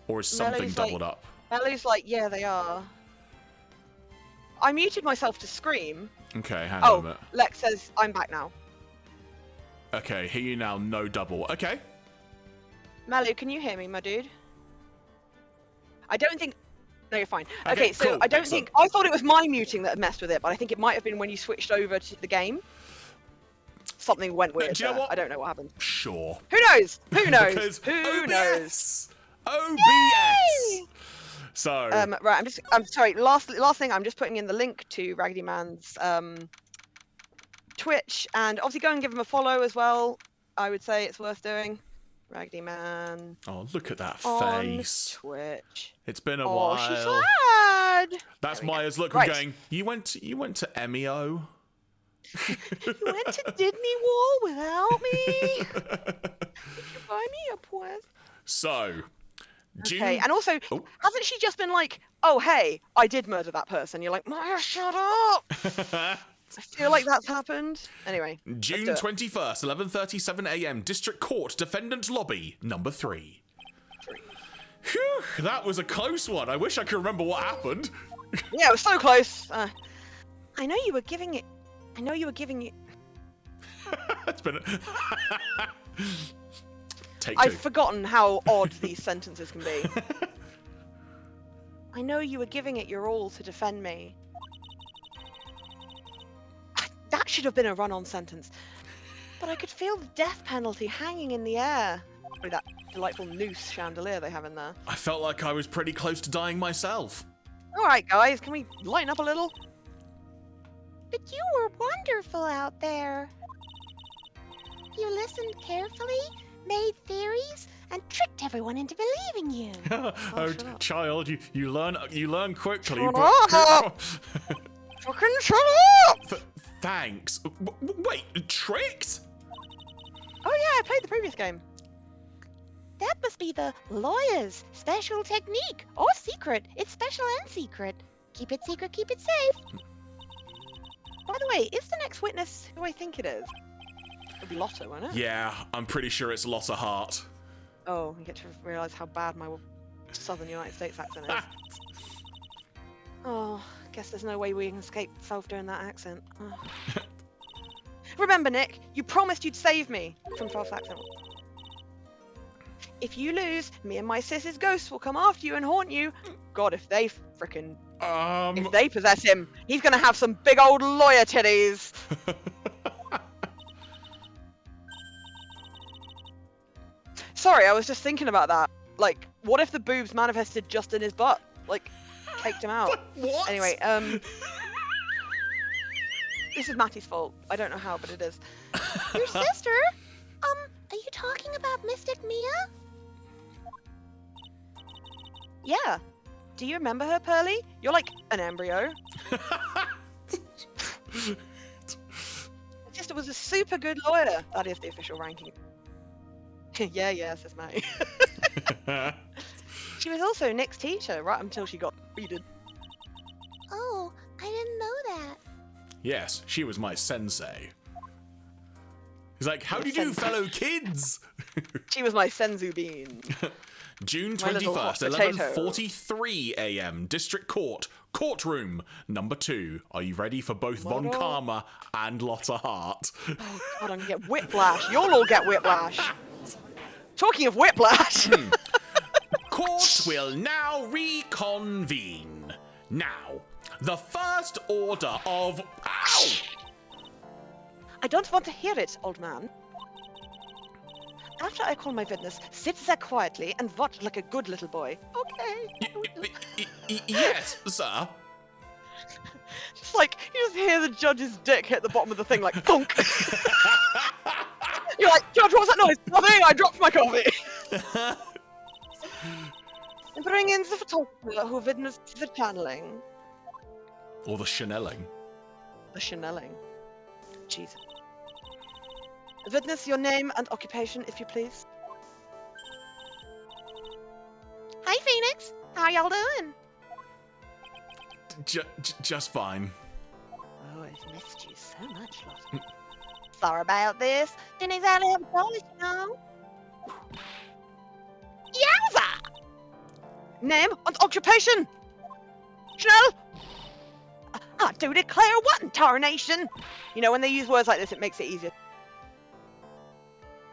Or is something doubled up? Ellie's like, yeah, they are. I muted myself to scream. Okay, hang on a minute. Lex says, I'm back now. Okay, hear you now, no double. Okay. Malu, can you hear me, my dude? I don't think... No, you're fine. Okay, so cool. I don't think... I thought it was my muting that had messed with it, but I think it might have been when you switched over to the game. Something went weird. Do you know what? I don't know what happened. Sure. Who knows? Who knows? Because Who knows? OBS! Yay! So... right, I'm sorry, last thing, I'm just putting in the link to Raggedy Man's Twitch, and obviously go and give him a follow as well. I would say it's worth doing. Raggedy Man. Oh, look at that on face. Twitch. It's been a while. She's sad. That's Maya's look. Right. Going, you went to Emio? You went to Disney World without me? Did you buy me a present? So, June... Okay, and also, hasn't she just been like, oh, hey, I did murder that person? You're like, Maya, shut up! I feel like that's happened. Anyway. June 21st, 11:37 a.m. District Court, Defendant Lobby, number 3. Whew, that was a close one. I wish I could remember what happened. Yeah, it was so close. I know you were giving it. It's been... Take 2. I've forgotten how odd these sentences can be. I know you were giving it your all to defend me. That should have been a run-on sentence. But I could feel the death penalty hanging in the air. delightful noose chandelier they have in there. I felt like I was pretty close to dying myself. All right, guys, can we lighten up a little? But you were wonderful out there. You listened carefully, made theories, and tricked everyone into believing you. Oh, child, you learn quickly. Shut but... up! Fucking shut up! Thanks. Wait, tricked? Oh yeah, I played the previous game. That must be the lawyer's special technique. Or secret. It's special and secret. Keep it secret, keep it safe. By the way, is the next witness who I think it is? It'll be Lotta, won't it? Yeah, I'm pretty sure it's Lotta Hart. Oh, you get to realise how bad my southern United States accent is. Oh, guess there's no way we can escape Felf doing that accent. Oh. Remember, Nick, you promised you'd save me from Felf's accent. If you lose, me and my sis's ghosts will come after you and haunt you. God, if they frickin' if they possess him, he's gonna have some big old lawyer titties. Sorry, I was just thinking about that. Like, what if the boobs manifested just in his butt? Like, caked him out. What? Anyway, this is Matty's fault. I don't know how, but it is. Your sister? Are you talking about Mystic Mia? Yeah. Do you remember her, Pearly? You're like an embryo. My sister was a super good lawyer. That is the official ranking. yeah, says Matty. She was also Nick's teacher, right until she got treated. Oh, I didn't know that. Yes, she was my sensei. He's like, how do you do, fellow kids? She was my senzu bean. June My little hot 21st, potato. 11:43 a.m. District Court, courtroom number 2. Are you ready for both Von Mother- Karma and Lotta Hart? Oh, God, I'm gonna get whiplash. You'll all get whiplash. Talking of whiplash. Court will now reconvene. Now, the first order of... Ow! I don't want to hear it, old man. After I call my witness, sit there quietly and watch like a good little boy. Okay. Yes, sir. It's like, you just hear the judge's dick hit the bottom of the thing like, thunk. You're like, Judge, what was that noise? Nothing, I dropped my coffee. And bring in the photographer who witnessed the channeling. Or the Channeling. The channeling. Jesus. Witness, your name and occupation, if you please. Hi, Phoenix. How y'all doing? Just fine. Oh, I've missed you so much, Lotta. Sorry about this. Didn't exactly have a choice, you know. Yowza! Name and occupation! Chanel! I do declare what in tarnation! You know, when they use words like this, it makes it easier.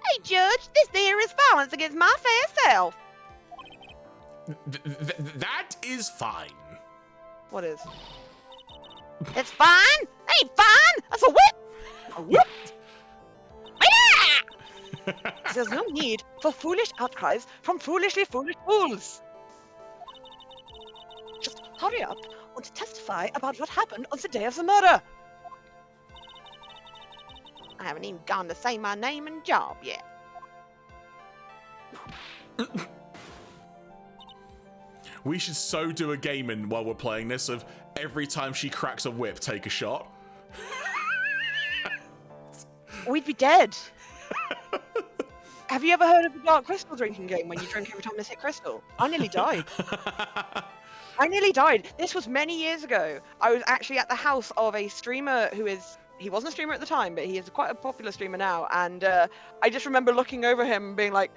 Hey, Judge, this there is violence against my fair self. That is fine. What is? It's fine. Ain't fine. That's a whip. A whoop! Yeah! There's no need for foolish outcries from foolishly foolish fools. Just hurry up and testify about what happened on the day of the murder. I haven't even gone to say my name and job yet. We should so do a gaming while we're playing this of every time she cracks a whip, take a shot. We'd be dead. Have you ever heard of the Dark Crystal drinking game when you drink every time they hit crystal? I nearly died. I nearly died. This was many years ago. I was actually at the house of a streamer who is... He wasn't a streamer at the time, but he is quite a popular streamer now. And I just remember looking over him and being like,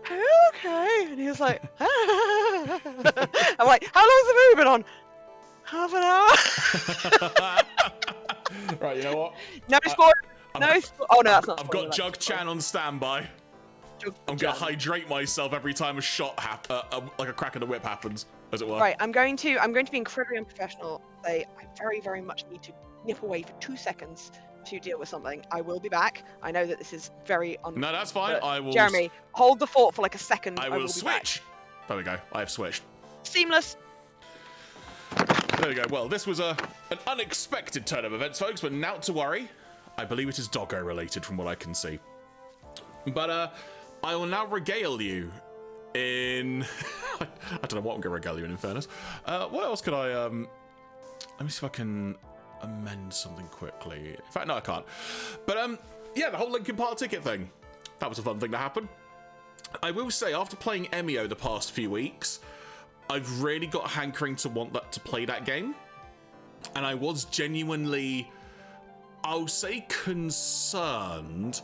"Are you okay?" And he was like, I'm like, "How long's the movie been on?" "Half an hour." Right, you know what? No spoil. Oh no, that's not. I've got Jug spoiler. Chan on standby. I'm gonna hydrate myself every time a shot like a crack in the whip happens, as it were. Right, I'm going to be incredibly unprofessional. I very, very much need to nip away for 2 seconds to deal with something. I will be back. I know that this is very No, that's fine. I will. Jeremy, hold the fort for like a second. I will will be switch. back. There we go. I have switched. Seamless. There we go. Well, this was an unexpected turn of events, folks, but not to worry. I believe it is doggo related from what I can see. But I will now regale you in... I don't know what I'm going to regale you in fairness. What else could I... Let me see if I can amend something quickly. In fact, no, I can't. But, yeah, the whole Linkin Park ticket thing. That was a fun thing to happen. I will say, after playing Emio the past few weeks, I've really got a hankering to want to play that game. And I was genuinely, I'll say, concerned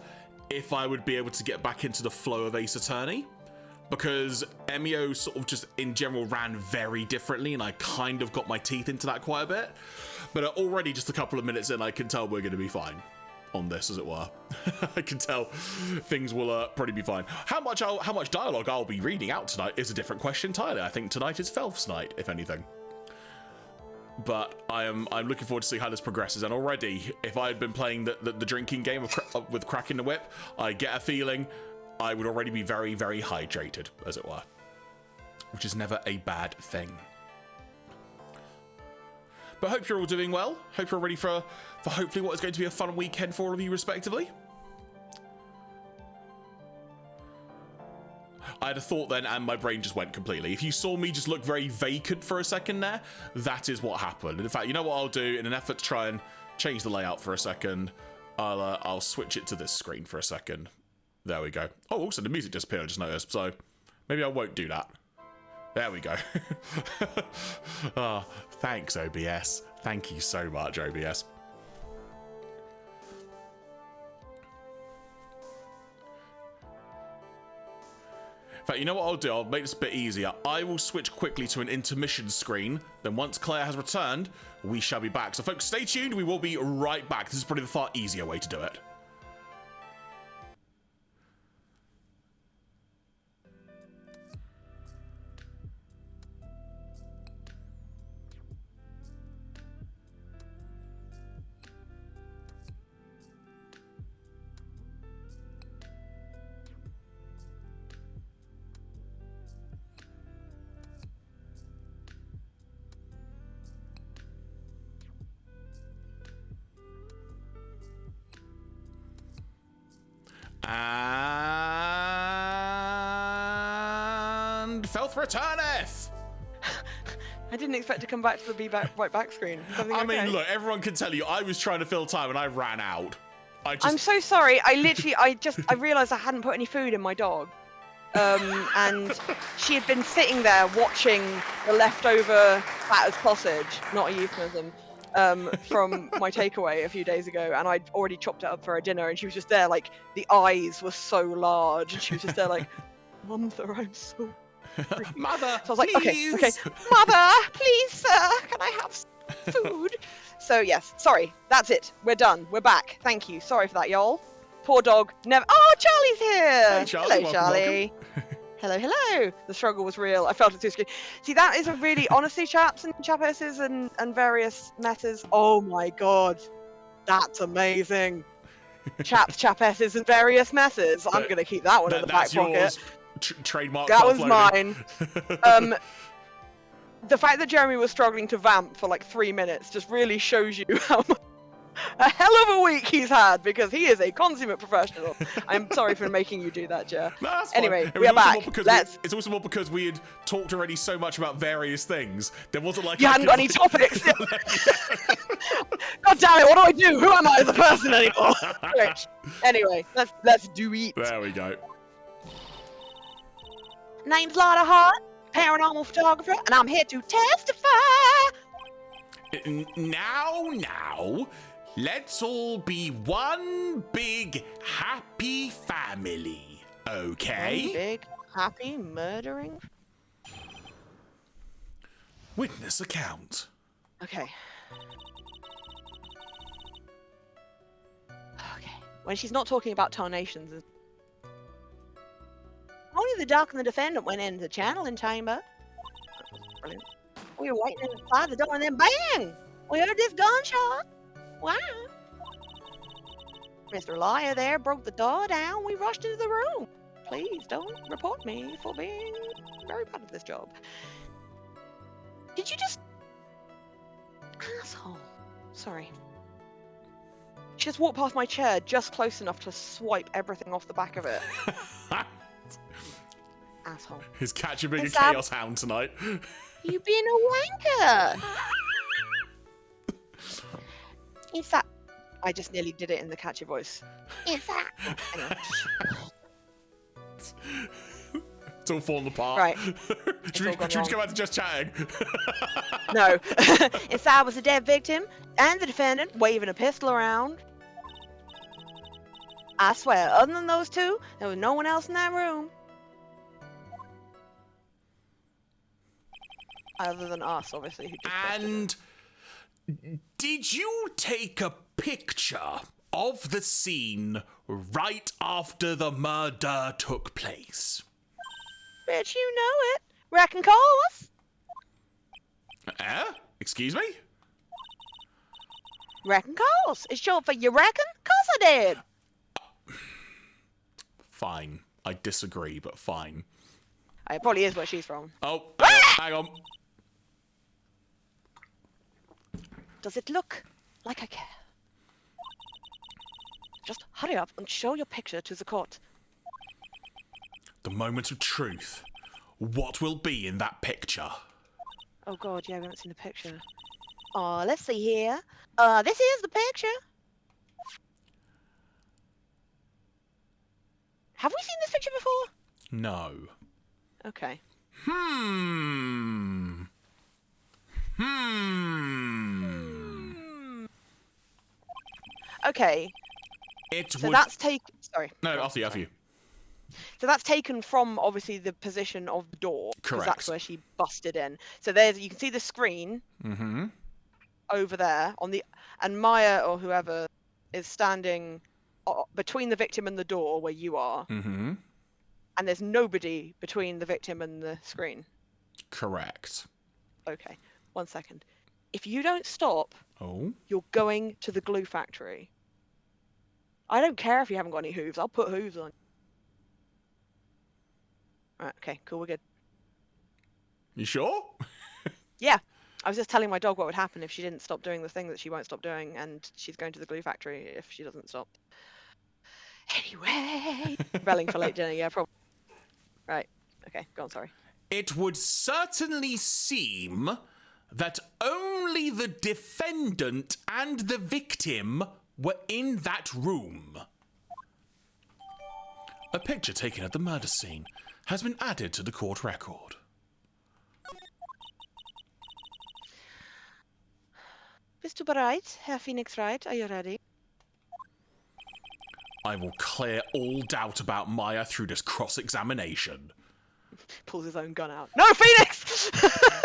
if I would be able to get back into the flow of Ace Attorney. Because Emio sort of just in general ran very differently, and I kind of got my teeth into that quite a bit. But already just a couple of minutes in, I can tell we're going to be fine on this, as it were. I can tell things will probably be fine. How much dialogue I'll be reading out tonight is a different question entirely. I think tonight is Felf's night, if anything. But I'm looking forward to see how this progresses. And already, if I had been playing the drinking game with cracking the whip, I get a feeling I would already be very, very hydrated, as it were. Which is never a bad thing. But hope you're all doing well. Hope you're ready for hopefully what is going to be a fun weekend for all of you, respectively. I had a thought then, and my brain just went completely. If you saw me just look very vacant for a second there, that is what happened. And in fact, you know what I'll do? In an effort to try and change the layout for a second, I'll switch it to this screen for a second. There we go. Oh, also the music disappeared, I just noticed. So maybe I won't do that. There we go. Oh, thanks, OBS. Thank you so much, OBS. In fact, you know what I'll do? I'll make this a bit easier. I will switch quickly to an intermission screen. Then once Claire has returned, we shall be back. So folks, stay tuned. We will be right back. This is probably the far easier way to do it. And Felf returneth. I didn't expect to come back to the right back screen. I mean, look, everyone can tell you I was trying to fill time and I ran out. I'm so sorry. I realised I hadn't put any food in my dog. And she had been sitting there watching the leftover fat as sausage, not a euphemism, from my takeaway a few days ago, and I'd already chopped it up for her dinner, and she was just there, like, the eyes were so large, and she was just there like, Mother, I'm so hungry. Mother, so I was like, please. okay, Mother, please, sir, can I have food? So yes, sorry, that's it, we're done, we're back, thank you, sorry for that, y'all. Poor dog, never. Oh, Charlie's here. Hey, Charlie. Hello, Welcome, Charlie. Hello, hello. The struggle was real. I felt it too scary. See, that is a really, honestly, chaps and chapesses and various messes. Oh my god, that's amazing. Chaps, chapesses, and various messes. I'm gonna keep that one in the back pocket. Trademark. That was mine. The fact that Jeremy was struggling to vamp for like 3 minutes just really shows you how much. A hell of a week he's had, because he is a consummate professional. I'm sorry for making you do that, Jer. No, that's fine. Anyway, we are back. It's also more because we had talked already so much about various things. There wasn't like you hadn't got any topics. God damn it! What do I do? Who am I as a person anymore? Rich. Anyway, let's do it. There we go. Name's Lotta Hart, paranormal photographer, and I'm here to testify. Now. Let's all be one big happy family, okay? One big happy murdering. Witness account. Okay. When she's not talking about tarnations. Only the doc and the defendant went into the channeling chamber. Brilliant. We were waiting inside the door and then bang! We heard this gunshot. Wow. Mr. Liar there broke the door down. We rushed into the room. Please don't report me for being very bad at this job. Did you just... Asshole. Sorry. She just walked past my chair just close enough to swipe everything off the back of it. Asshole. He's catching being a It's ab- chaos hound tonight. You being a wanker. Is that? I just nearly did it in the catchy voice. Is that? Anyway. It's all falling apart. Right. should we all gone just go wrong. back to just chatting? No. Inside was the dead victim and the defendant waving a pistol around. I swear, other than those two, there was no one else in that room. Other than us, obviously. Who just busted in. And did you take a picture of the scene right after the murder took place? Bitch, you know it. Reckon course. Excuse me? Reckon course. It's short for you reckon? Course I did. Fine. I disagree, but fine. It probably is where she's from. Oh, hang on. Does it look like I care? Just hurry up and show your picture to the court. The moment of truth. What will be in that picture? Oh god, yeah, we haven't seen the picture. Oh, let's see here. This is the picture. Have we seen this picture before? No. Okay. Okay, so that's sorry. No, after you. So that's taken from obviously the position of the door. 'Cause Correct. that's where she busted in. So you can see the screen over there and Maya or whoever is standing between the victim and the door where you are. And there's nobody between the victim and the screen. Correct. Okay, 1 second. If you don't stop, you're going to the glue factory. I don't care if you haven't got any hooves. I'll put hooves on. Right, okay, cool, we're good. You sure? Yeah, I was just telling my dog what would happen if she didn't stop doing the thing that she won't stop doing, and she's going to the glue factory if she doesn't stop. Anyway, belling for late dinner, yeah, probably. Right, okay, go on, sorry. It would certainly seem that only the defendant and the victim were in that room. A picture taken at the murder scene has been added to the court record. Mr. Bright, Herr Phoenix Wright, are you ready? I will clear all doubt about Maya through this cross-examination. Pulls his own gun out. No, Phoenix!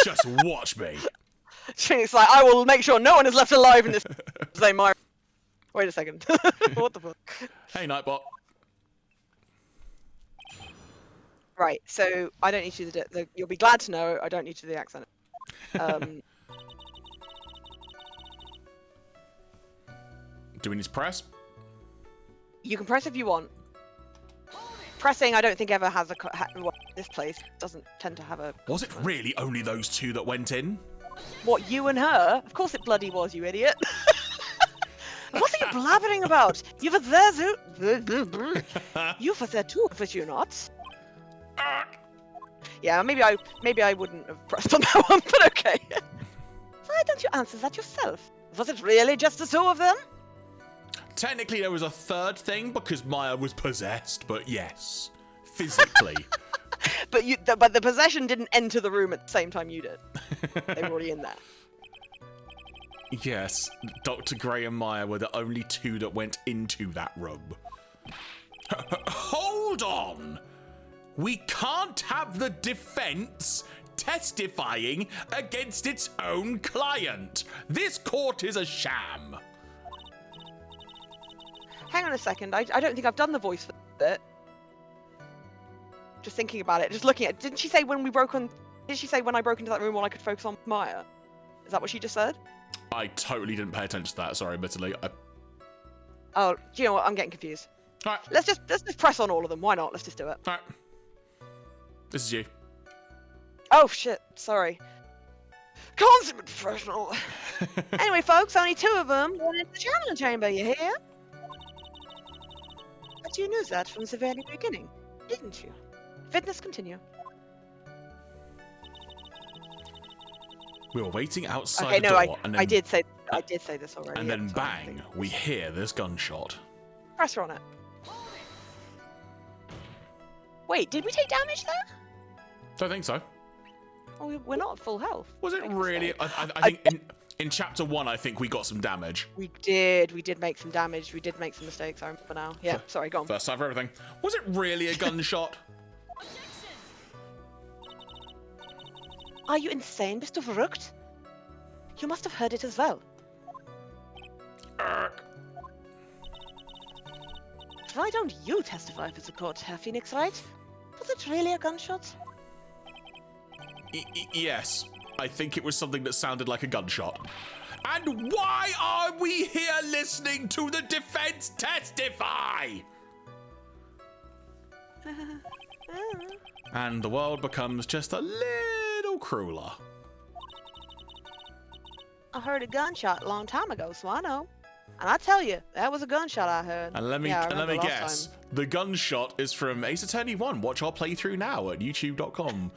Just watch me. Phoenix like, I will make sure no one is left alive in this. Say my. Wait a second. What the fuck? Hey, Nightbot. Right, so I don't need to do you'll be glad to know I don't need to do the accent. Do we need to press? You can press if you want. Pressing, I don't think ever has well, this place doesn't tend to have a. Was it really only those two that went in? What, you and her? Of course it bloody was, you idiot. What are you blabbering about? You were there too. You were there too, were you not? Yeah, maybe I wouldn't have pressed on that one, but okay. Why don't you answer that yourself? Was it really just the two of them? Technically, there was a third thing because Maya was possessed, but yes, physically. But the possession didn't enter the room at the same time you did. They were already in there. Yes, Dr. Gray and Maya were the only two that went into that room. Hold on! We can't have the defense testifying against its own client. This court is a sham. Hang on a second. I don't think I've done the voice for it. Just thinking about it. Just looking at it. Didn't she say when I broke into that room all I could focus on Maya? Is that what she just said? I totally didn't pay attention to that. Sorry, admittedly. Oh, do you know what? I'm getting confused. All right. Let's just press on all of them. Why not? Let's just do it. All right. This is you. Oh shit! Sorry. Consummate professional. Anyway, folks, only 2 of them went into the challenge chamber. You hear? But you knew that from the very beginning, didn't you? Fitness continue. We were waiting outside Okay, the no, door, and then, I did say this already. and yeah, then sorry, bang, we hear this gunshot. Pressure on it. Wait, did we take damage there? Don't think so. Oh, we're not at full health. Was it Make a really? mistake. I think in chapter 1, I think we got some damage. We did make some damage. We did make some mistakes. I remember now. Yeah, sorry, go on. First time for everything. Was it really a gunshot? Are you insane, Mr. Verrückt? You must have heard it as well. Why don't you testify for the court, Herr Phoenix, right? Was it really a gunshot? Yes, I think it was something that sounded like a gunshot. And why are we here listening to the defense testify? And the world becomes just a little crueler. I heard a gunshot a long time ago, so I know. And I tell you, that was a gunshot I heard. And let me Yeah, I remember last guess, time. the gunshot is from Ace Attorney 1. Watch our playthrough now at youtube.com.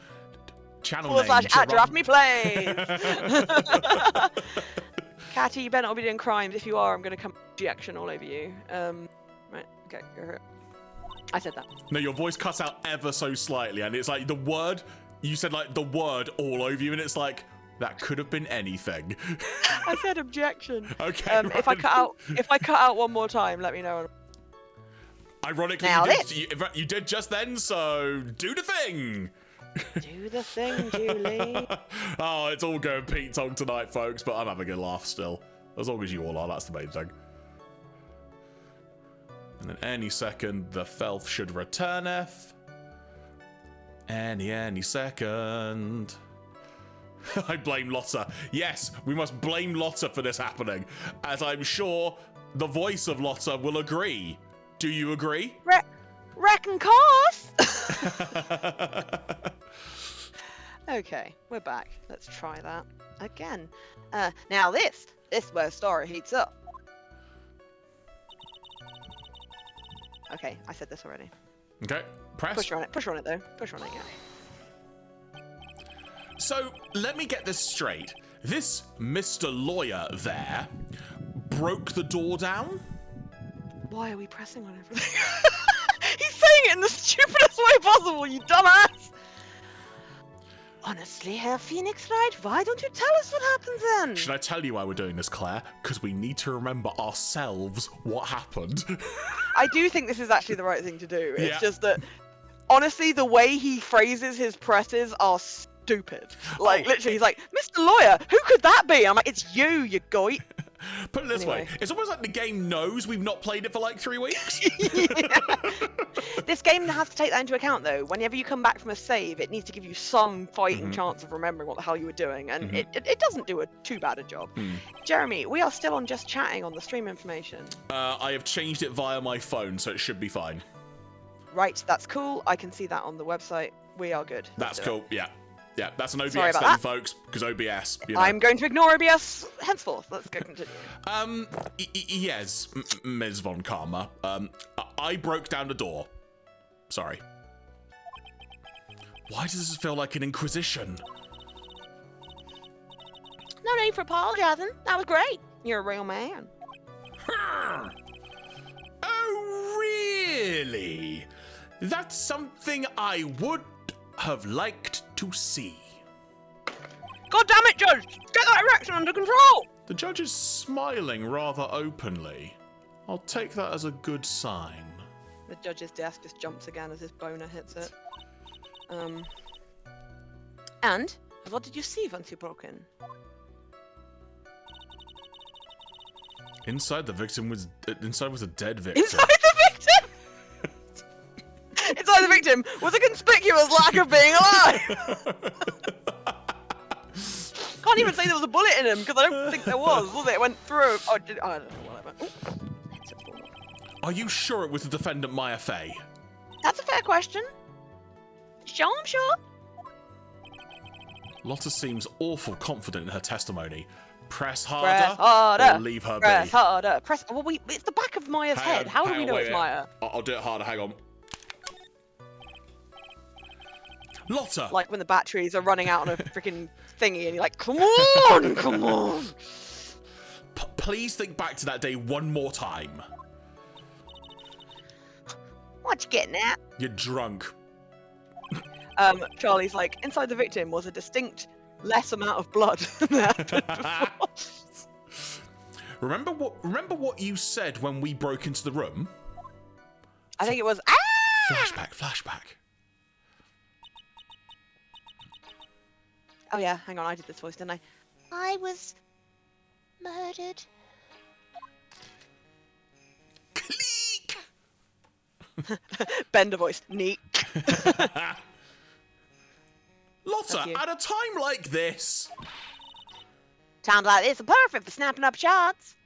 Channel name. / Jeraffemy plays. Catty, you better not be doing crimes. If you are, I'm going to come objection all over you. Right, okay, go for it. I said that. No, your voice cuts out ever so slightly, and it's like the word, you said like the word all over you, and it's like, that could have been anything. I said objection. Okay. If I cut out one more time, let me know. Ironically, Now you did just then, so do the thing. Do the thing, Julie. Oh, it's all going Pete Tong tonight, folks, but I'm having a laugh still. As long as you all are, that's the main thing. And then any second, the Felf should returneth. Any second. I blame Lotta. Yes, we must blame Lotta for this happening, as I'm sure the voice of Lotta will agree. Do you agree? Reckon course. Okay, we're back. Let's try that again. Now this where the story heats up. Okay, I said this already. Okay, press. Push on it though. Push on it, yeah. So, let me get this straight. This Mr. Lawyer there broke the door down? Why are we pressing on everything? He's saying it in the stupidest way possible, you dumbass! Honestly, Herr Phoenix, right? Why don't you tell us what happens then? Should I tell you why we're doing this, Claire? Because we need to remember ourselves what happened. I do think this is actually the right thing to do. It's Yeah. just that, honestly, the way he phrases his presses are stupid. Like, literally, he's like, Mr. Lawyer, who could that be? I'm like, it's you goit. Put it this way, Anyway. it's almost like the game knows we've not played it for like 3 weeks. This game has to take that into account, though. Whenever you come back from a save, it needs to give you some fighting chance of remembering what the hell you were doing, and it doesn't do too bad a job. Jeremy, we are still on just chatting on the stream information. I have changed it via my phone, so it should be fine. Right, that's cool. I can see that on the website. We are good. That's Let's do cool, yeah. Yeah, that's an OBS Sorry thing, about that. folks, because OBS, you it. know. I'm going to ignore OBS henceforth. Let's go continue. Yes, Ms. Von Karma. I broke down the door. Sorry. Why does this feel like an inquisition? No need for apologizing. That was great. You're a real man. Oh, really? That's something I would have liked to see. God damn it, Judge! Get that erection under control! The judge is smiling rather openly. I'll take that as a good sign. The judge's desk just jumps again as his boner hits it. And what did you see once you broke in? Inside was a dead victim. Inside the victim! Inside the victim was a conspicuous lack of being alive! God can't even say there was a bullet in him because I don't think there was it? It went through. Oh, I don't know, whatever. Ooh. Are you sure it was the defendant Maya Fey? That's a fair question. Sure, I'm sure. Lotta seems awful confident in her testimony. Press harder, Press harder. or leave her Press be. harder. Press. Well, it's the back of Maya's head. How do we know it's Maya? I'll do it harder. Hang on. Lotta. Like when the batteries are running out on a freaking thingy, and you're like, "Come on, come on." Please think back to that day one more time. What you getting at? You're drunk. Charlie's like, inside the victim was a distinct less amount of blood than there had been before. Remember what you said when we broke into the room? I think it was Flashback. Oh yeah, hang on, I did this voice, didn't I? I was murdered. Click. Bender voice, neat. Lotta, Thank you. at a time like this. Times like this are perfect for snapping up shots.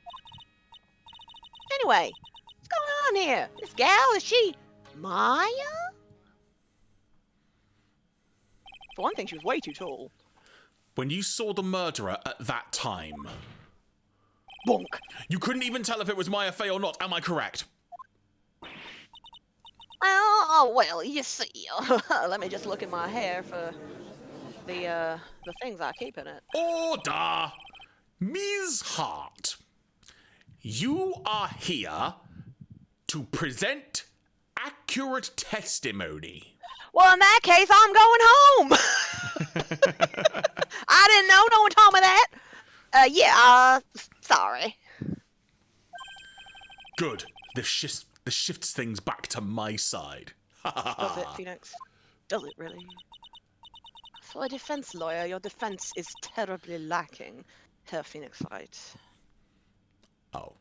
Anyway, what's going on here? This gal, is she Maya? For one thing, she was way too tall. When you saw the murderer at that time, Bonk. you couldn't even tell if it was Maya Fey or not, am I correct? Oh, well, you see. Let me just look in my hair for the things I keep in it. Order! Ms. Hart, you are here to present accurate testimony. Well, in that case, I'm going home. I didn't know. No one told me that. Sorry. Good. This shifts things back to my side. Does it, Phoenix? Does it really? For a defense lawyer, your defense is terribly lacking, Herr Phoenix Wright. Oh.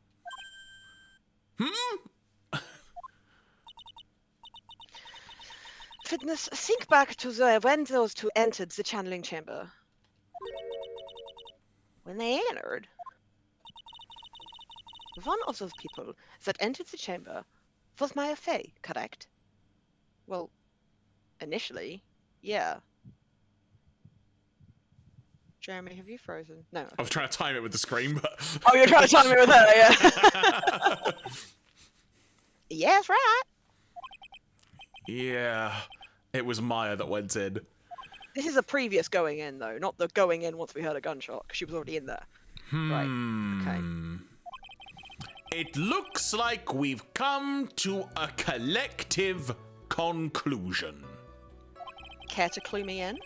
Fitness, think back to when those two entered the channeling chamber. When they entered, one of those people that entered the chamber was Maya Fey, correct? Well, initially, yeah. Jeremy, have you frozen? No. I was trying to time it with the screen, but... Oh, you're trying to time me with her, yeah. Yes, right. Yeah, it was Maya that went in. This is a previous going in, though, not the going in once we heard a gunshot, because she was already in there. Right, okay. It looks like we've come to a collective conclusion. Care to clue me in?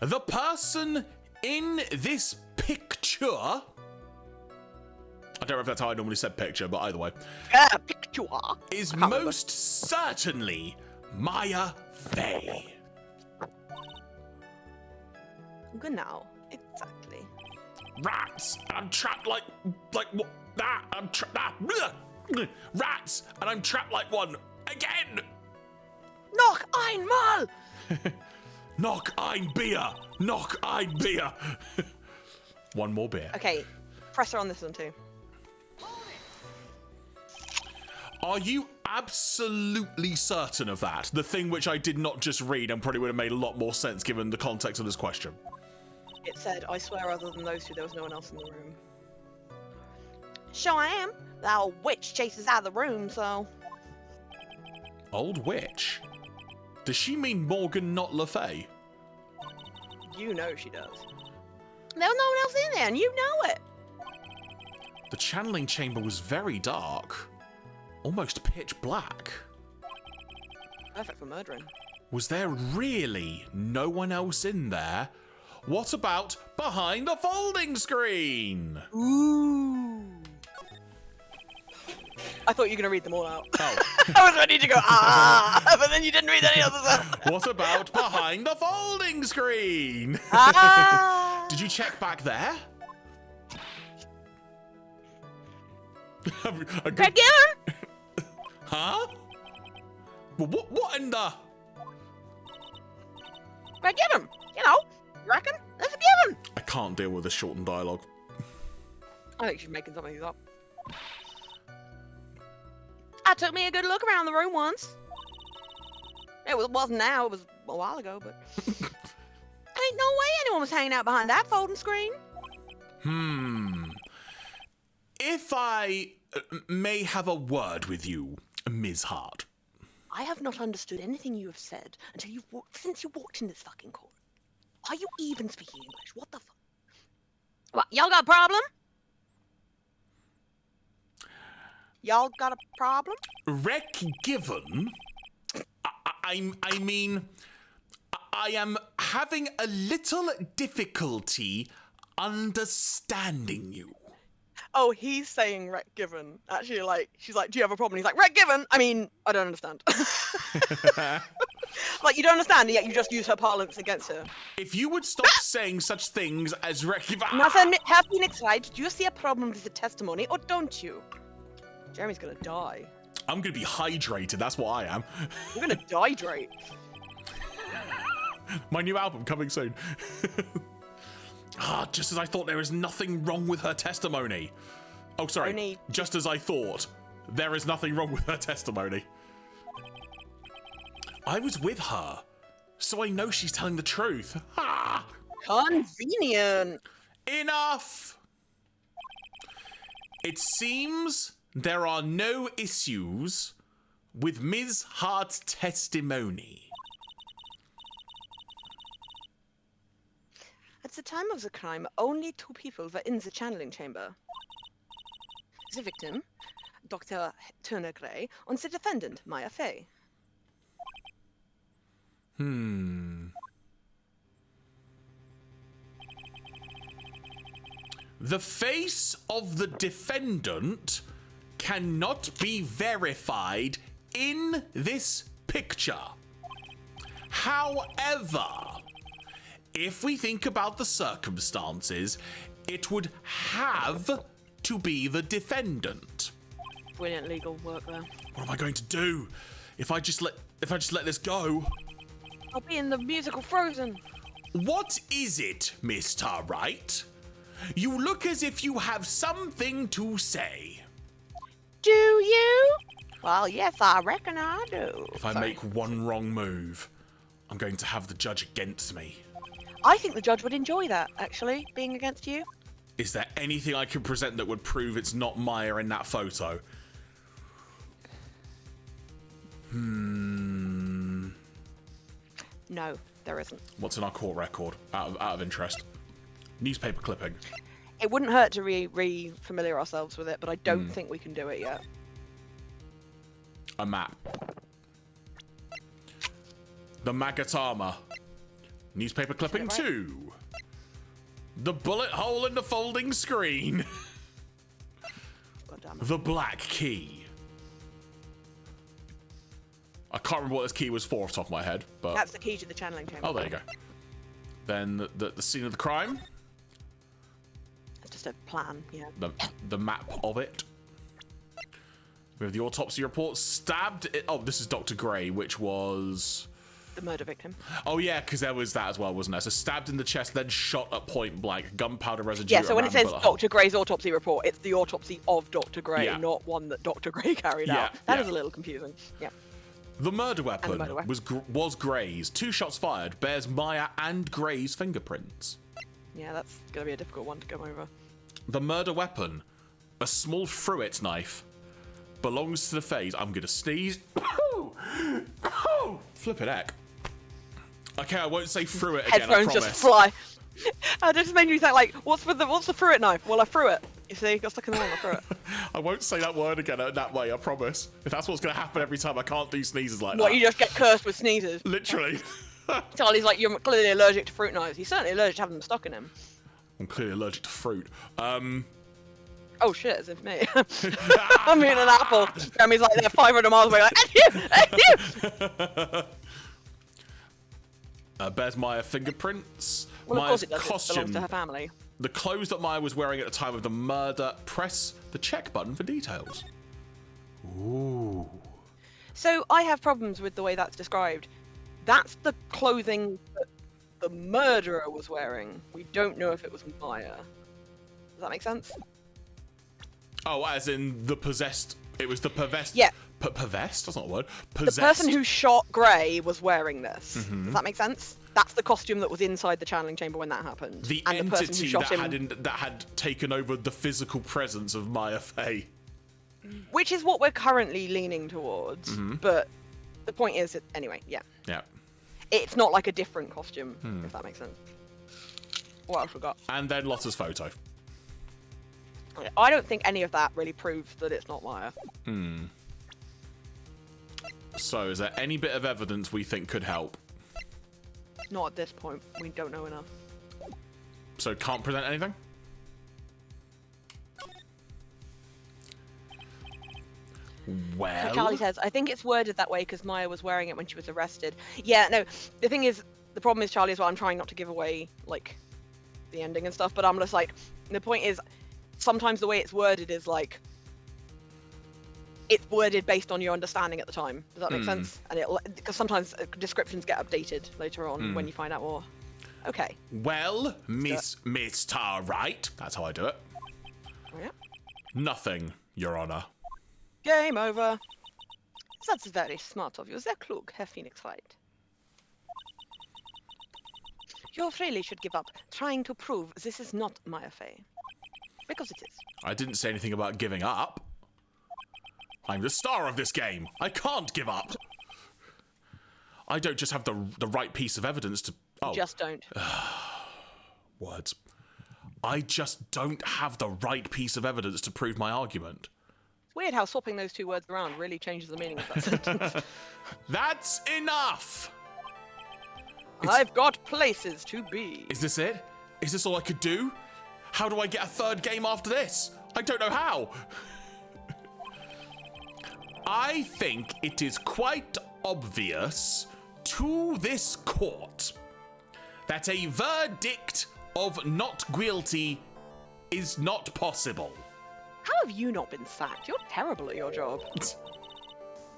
The person in this picture... I don't know if that's how I normally said picture, but either way. Picture. Is most certainly Maya Fey. Good now. Exactly. Rats! I'm trapped like what? I'm trapped. Rats! And I'm trapped like one again. Noch einmal! Noch ein Bier! Noch ein Bier! One more beer. Okay, press her on this one too. Are you absolutely certain of that? The thing which I did not just read and probably would have made a lot more sense given the context of this question. It said, I swear other than those two, there was no one else in the room. Sure I am. That old witch chases out of the room, so... Old witch? Does she mean Morgan, not Le Fay? You know she does. There was no one else in there, and you know it! The channeling chamber was very dark. Almost pitch black. Perfect for murdering. Was there really no one else in there? What about behind the folding screen? Ooh. I thought you were going to read them all out. Oh. I was ready to go, but then you didn't read any others out. What about behind the folding screen? Did you check back there? Greg Giller? Huh? What in the... Greg Giller, you know, reckon? There's a given! I can't deal with the shortened dialogue. I think she's making some of these up. I took me a good look around the room once. Wasn't now, it was a while ago, but... Ain't no way anyone was hanging out behind that folding screen. If I may have a word with you, Ms. Hart. I have not understood anything you have said until since you walked in this fucking court. Are you even speaking English? What the fuck? What, y'all got a problem? Y'all got a problem? Rec given, I mean, I am having a little difficulty understanding you. Oh, he's saying Rec given. Actually, like, she's like, do you have a problem? He's like, Rec given? I mean, I don't understand. Like, you don't understand, yet you just use her parlance against her. If you would stop saying such things as rec given... Nothing has been excited. Do you see a problem with the testimony, or don't you? Jeremy's gonna die. I'm gonna be hydrated, that's what I am. You're gonna dehydrate. My new album coming soon. Just as I thought, there is nothing wrong with her testimony. Oh, sorry. Just as I thought, there is nothing wrong with her testimony. I was with her, so I know she's telling the truth. Convenient. Enough! It seems there are no issues with Ms. Hart's testimony. At the time of the crime, only 2 people were in the channeling chamber. The victim, Dr. Turner Gray, and the defendant, Maya Fey. The face of the defendant cannot be verified in this picture. However, if we think about the circumstances, it would have to be the defendant. Brilliant legal work there. What am I going to do if I just let this go? I'll be in the musical Frozen. What is it, Mr. Wright? You look as if you have something to say. Do you? Well, yes, I reckon I do. If I make one wrong move, I'm going to have the judge against me. I think the judge would enjoy that, actually, being against you. Is there anything I can present that would prove it's not Maya in that photo? No, there isn't. What's in our court record, out of interest? Newspaper clipping. It wouldn't hurt to re-familiar ourselves with it, but I don't think we can do it yet. A map. The Magatama. Newspaper clipping 2. The bullet hole in the folding screen. God damn it. The black key. I can't remember what this key was for off the top of my head, but... That's the key to the channeling chamber. Oh, there you go. Then the scene of the crime. It's just a plan, yeah. The map of it. We have the autopsy report. Stabbed... Oh, this is Dr. Gray, which was... The murder victim. Oh, yeah, because there was that as well, wasn't there? So stabbed in the chest, then shot at point blank. Gunpowder residue. Yeah, so when it says bullet hole. Dr. Gray's autopsy report, it's the autopsy of Dr. Gray, Yeah. not one that Dr. Gray carried out. That is a little confusing. Yeah. The murder weapon, And the murder weapon. was Gray's. 2 shots fired. Bears Maya and Gray's fingerprints. Yeah, that's going to be a difficult one to come over. The murder weapon, a small fruit knife, belongs to the phase. I'm going to sneeze. Flippin' heck. Okay, I won't say through it again, I Headphones promise. just fly. That just made me think, like, what's the fruit knife? Well, I threw it. You see, got stuck in the wall, I threw it. I won't say that word again that way, I promise. If that's what's going to happen every time, I can't do sneezes like What, that. you just get cursed with sneezes? Literally. Charlie's like, you're clearly allergic to fruit knives. He's certainly allergic to having them stuck in him. I'm clearly allergic to fruit. Oh shit, as if me. I'm eating an apple. Jeremy's like, they're 500 miles away, like, and you! Bears Maya fingerprints. Well, of Maya's course it does. It costume. belongs to her family. The clothes that Maya was wearing at the time of the murder. Press the check button for details. Ooh. So I have problems with the way that's described. That's the clothing that the murderer was wearing. We don't know if it was Maya. Does that make sense? Oh, as in the possessed. It was the possessed. Yeah. Possessed? That's not a word. The Possessed. person who shot Gray was wearing this. Mhm. Does that make sense? That's the costume that was inside the channeling chamber when that happened. The and the person who entity shot that him, that had taken over the physical presence of Maya Fey. which is what we're currently leaning towards. Mhm. But the point is, anyway, yeah, Yeah. it's not like a different costume, if that makes sense. What else we got? And then Lotta's photo. I don't think any of that really proves that it's not Maya. So, is there any bit of evidence we think could help? Not at this point. We don't know enough. So, can't present anything? Well... Charlie says, I think it's worded that way because Maya was wearing it when she was arrested. Yeah, no, the thing is, the problem is, Charlie, as well, I'm trying not to give away, like, the ending and stuff, but I'm just like, the point is, sometimes the way it's worded is like, it's worded based on your understanding at the time. Does that make sense? And because sometimes descriptions get updated later on when you find out more. Okay. Well, Mr. Right, that's how I do it. Oh, yeah. Nothing, Your Honor. Game over. That's very smart of you. Sehr klug, Herr Phoenix Wright. You really should give up trying to prove this is not Maya Fey. Because it is. I didn't say anything about giving up. I'm the star of this game. I can't give up. I don't just have the right piece of evidence to... Oh, Just don't. words. I just don't have the right piece of evidence to prove my argument. It's weird how swapping those two words around really changes the meaning of that sentence. That's enough! I've got places to be. Is this it? Is this all I could do? How do I get a third game after this? I don't know how. I think it is quite obvious to this court that a verdict of not guilty is not possible. How have you not been sacked? You're terrible at your job.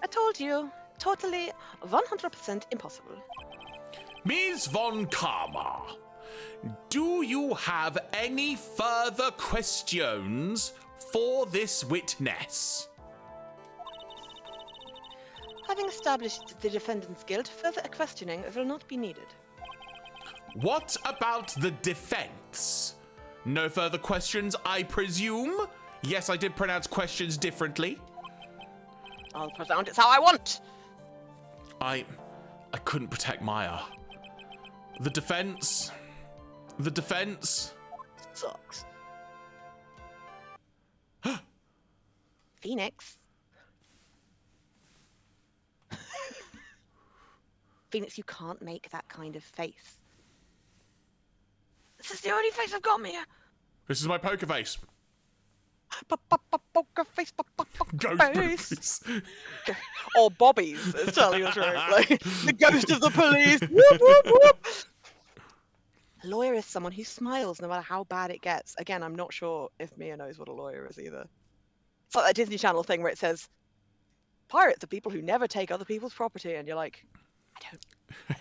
I told you. Totally 100% impossible. Ms. Von Karma, do you have any further questions for this witness? Having established the defendant's guilt, further questioning will not be needed. What about the defense? No further questions, I presume? Yes, I did pronounce questions differently. I'll pronounce it how I want. I couldn't protect Maya. The defense Sucks. Phoenix. Phoenix, you can't make that kind of face. This is the only face I've got, Mia. This is my poker face. Poker face, poker Ghost face. movies. Or Bobby's, as Charlie was right. Like, the ghost of the police. Whoop, whoop, whoop. A lawyer is someone who smiles no matter how bad it gets. Again, I'm not sure if Mia knows what a lawyer is either. It's like that Disney Channel thing where it says, pirates are people who never take other people's property, and you're like, I don't.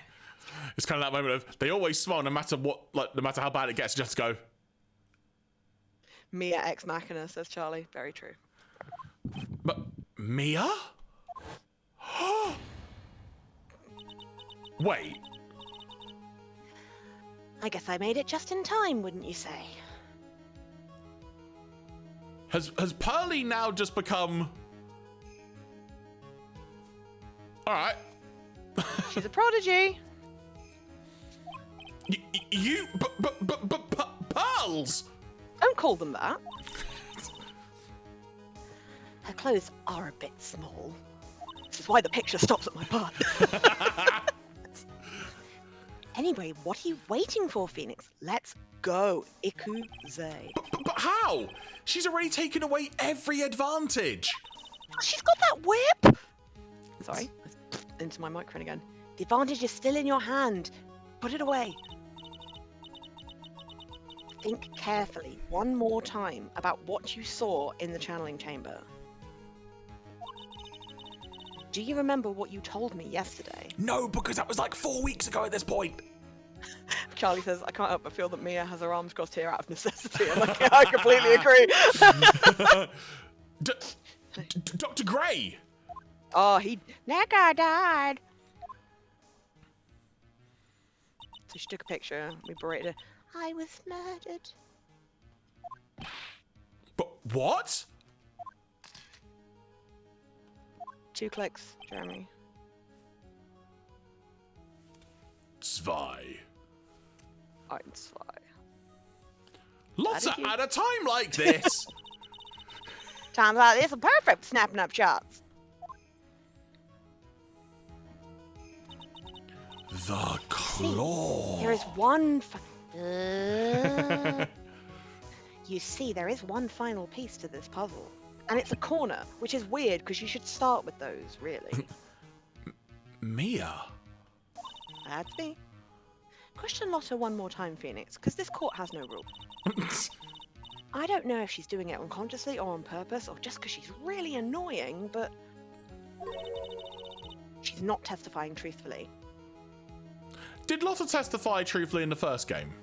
It's kind of that moment of they always smile no matter what, like no matter how bad it gets. Just go. Mia ex machina, says Charlie. Very true. But Mia? Wait. I guess I made it just in time, wouldn't you say? Has Pearly now just become? All right. She's a prodigy. But Pearls. Don't call them that. Her clothes are a bit small. This is why the picture stops at my butt. Anyway, what are you waiting for, Phoenix? Let's go. Ikuze. But how? She's already taken away every advantage. She's got that whip. Sorry, into my microphone again. The advantage is still in your hand. Put it away. Think carefully one more time about what you saw in the channeling chamber. Do you remember what you told me yesterday? No, because that was like 4 weeks ago at this point. Charlie says, I can't help but feel that Mia has her arms crossed here out of necessity. I'm like, yeah, I completely agree. Dr. Gray! Oh, That guy died. So she took a picture, we berated her. I was murdered. But what? 2 clicks, Jeremy. Zwei. Ein, zwei. Lots Thank you. at a time like this. Times like this are perfect for snapping up shots. The claw. There is one. You see, there is one final piece to this puzzle. And it's a corner, which is weird because you should start with those, really. Mia. That's me. Question Lotta one more time, Phoenix, because this court has no rule. I don't know if she's doing it unconsciously or on purpose, or just because she's really annoying, but she's not testifying truthfully. Did Lotta testify truthfully in the first game?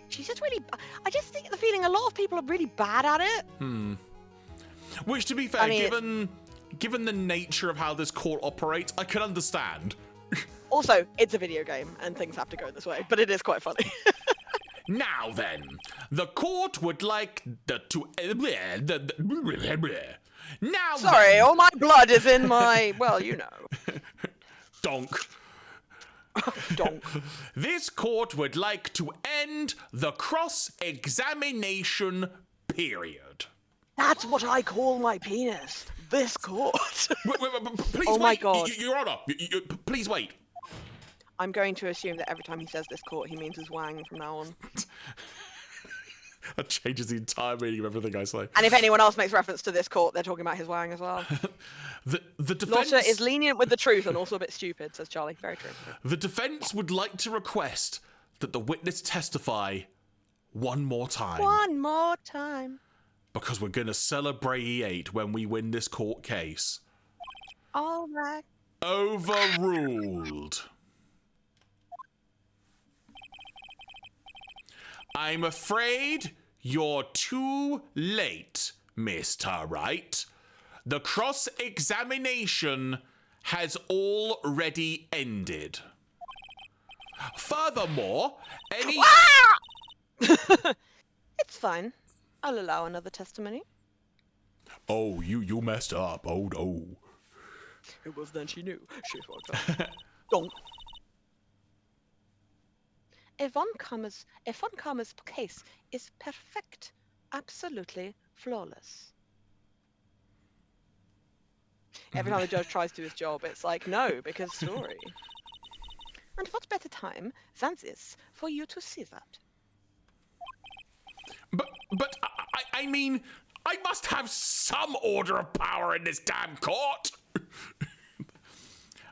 She's just really. I just think the feeling a lot of people are really bad at it. Which, to be fair, I mean, given the nature of how this court operates, I can understand. Also, it's a video game, and things have to go this way, but it is quite funny. Now then, the court would like now. Sorry, then, all my blood is in my. Well, you know. donk. Donk. This court would like to end the cross-examination period. That's what I call my penis. This court. Wait, please Oh wait. my God. Your Honor, please wait. I'm going to assume that every time he says this court, he means his wang from now on. That changes the entire meaning of everything I say. And if anyone else makes reference to this court, they're talking about his wang as well. The defense Lotta is lenient with the truth and also a bit stupid, says Charlie. Very true. The defense would like to request that the witness testify one more time. One more time. Because we're going to celebrate when we win this court case. All right. Overruled. I'm afraid you're too late, Mr. Wright. The cross-examination has already ended. Furthermore, any... It's fine. I'll allow another testimony. Oh, you messed up. Oh, no. It was then she knew. She fucked up. Donk. Yvonne Karma's case is perfect. Absolutely flawless. Every time the judge tries to do his job, it's like, no, because story. And what better time than this for you to see that? But I mean, I must have some order of power in this damn court.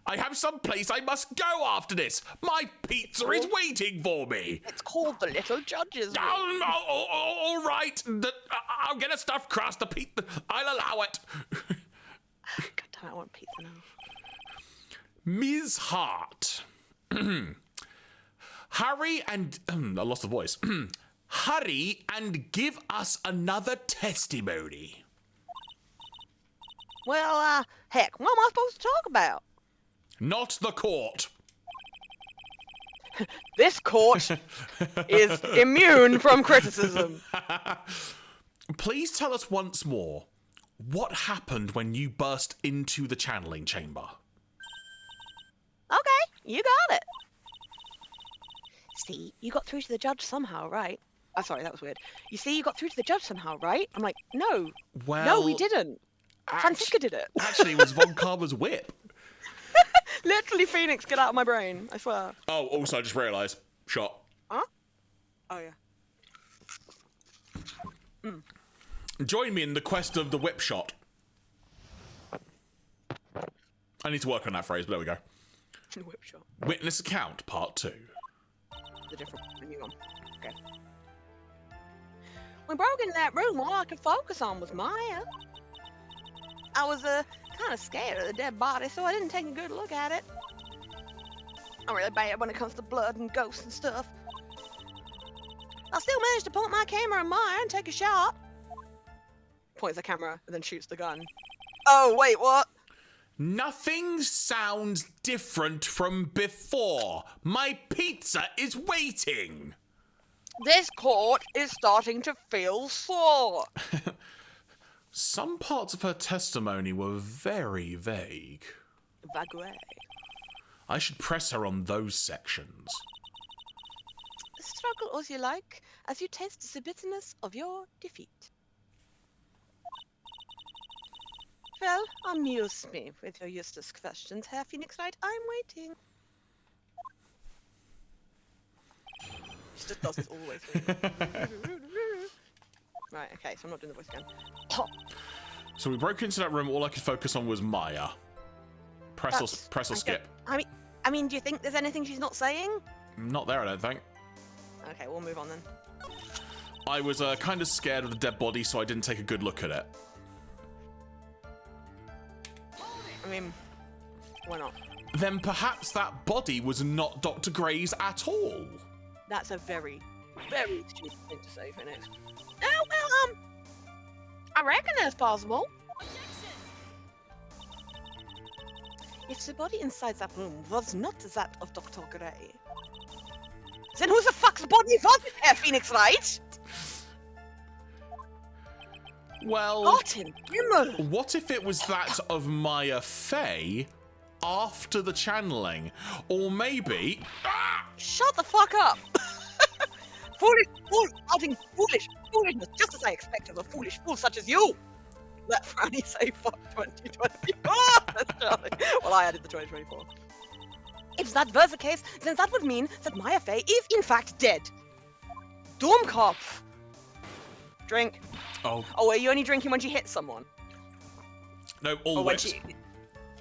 I have some place I must go after this. My pizza is waiting for me. It's called the Little Judge's Room. All right. I'll get a stuffed crust. The pizza. I'll allow it. God damn it, I want pizza now. Ms. Hart. Hurry and... I lost the voice. Hurry and give us another testimony. Well, heck, what am I supposed to talk about? Not the court. This court is immune from criticism. Please tell us once more, what happened when you burst into the channeling chamber? Okay, you got it. See, you got through to the judge somehow, right? Oh, sorry, that was weird. You see, you got through to the judge somehow, right? I'm like, no. Well, No, we didn't. Francisca did it. Actually, it was Von Karma's whip. Literally, Phoenix, get out of my brain. I swear. Oh, also, I just realised. Shot. Huh? Oh, yeah. Join me in the quest of the whip shot. I need to work on that phrase, but there we go. Whip shot. Witness account, part 2. The different menu on. Okay. We broke into that room. All I could focus on was Maya. I was kind of scared of the dead body, so I didn't take a good look at it. I'm really bad when it comes to blood and ghosts and stuff. I still managed to point my camera in mine and take a shot. Points the camera and then shoots the gun. Oh, wait, what? Nothing sounds different from before. My pizza is waiting. This court is starting to feel sore. Some parts of her testimony were very vague. Vague. I should press her on those sections. Struggle as you like, as you taste the bitterness of your defeat. Well, amuse me with your useless questions, Herr Phoenix Wright. I'm waiting. She just does this all the way through. Right, okay, so I'm not doing the voice again. So we broke into that room. All I could focus on was Maya. Press or skip. I mean, do you think there's anything she's not saying? Not there, I don't think. Okay, we'll move on then. I was kind of scared of the dead body, so I didn't take a good look at it. I mean, why not? Then perhaps that body was not Dr. Gray's at all. That's a very, very stupid thing to say, Phoenix. Oh, well, I reckon that's possible. If the body inside that room was not that of Dr. Gray, then who the fuck's body was it, Herr Phoenix Wright? Well, Gott in Himmel! what if it was that of Maya Fey after the channeling? Or maybe... Shut the fuck up! Foolishness, just as I expect of a foolish fool such as you! Let Franny say fuck 2024! That's Charlie. Well, I added the 2024. If that were the case, then that would mean that Maya Fey is in fact dead. Dummkopf! Drink. Oh, Oh, are you only drinking when she hits someone? no, all Or when whips. she...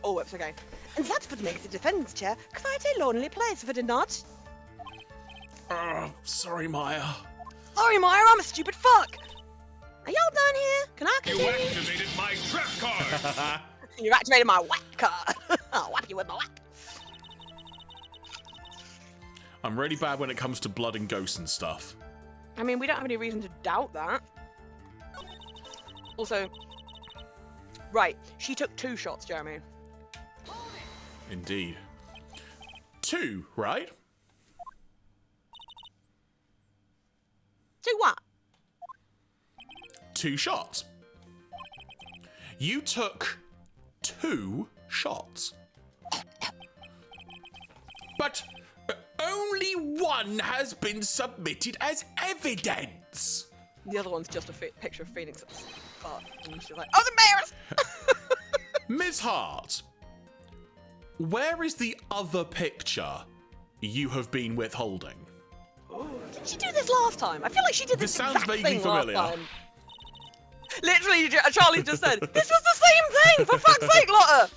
All whips, okay. And that would make the defendant's chair quite a lonely place, would it not? Sorry, Maya. Sorry, Maya, I'm a stupid fuck! Are y'all done here? Can I continue? You activated my trap card! You activated my whack card. I'll whack you with my whack. I'm really bad when it comes to blood and ghosts and stuff. I mean, we don't have any reason to doubt that. Also, right, she took 2 shots, Jeremy. Indeed. 2, right? 2 what? 2 shots. You took 2 shots. But only one has been submitted as evidence. The other one's just a picture of Phoenix's butt. And she's like, oh, the mayor's! Ms. Hart, where is the other picture you have been withholding? Did she do this last time? I feel like she did This this sounds exact vaguely thing familiar. last time. Literally, Charlie just said, this was the same thing, for fuck's sake, Lotta!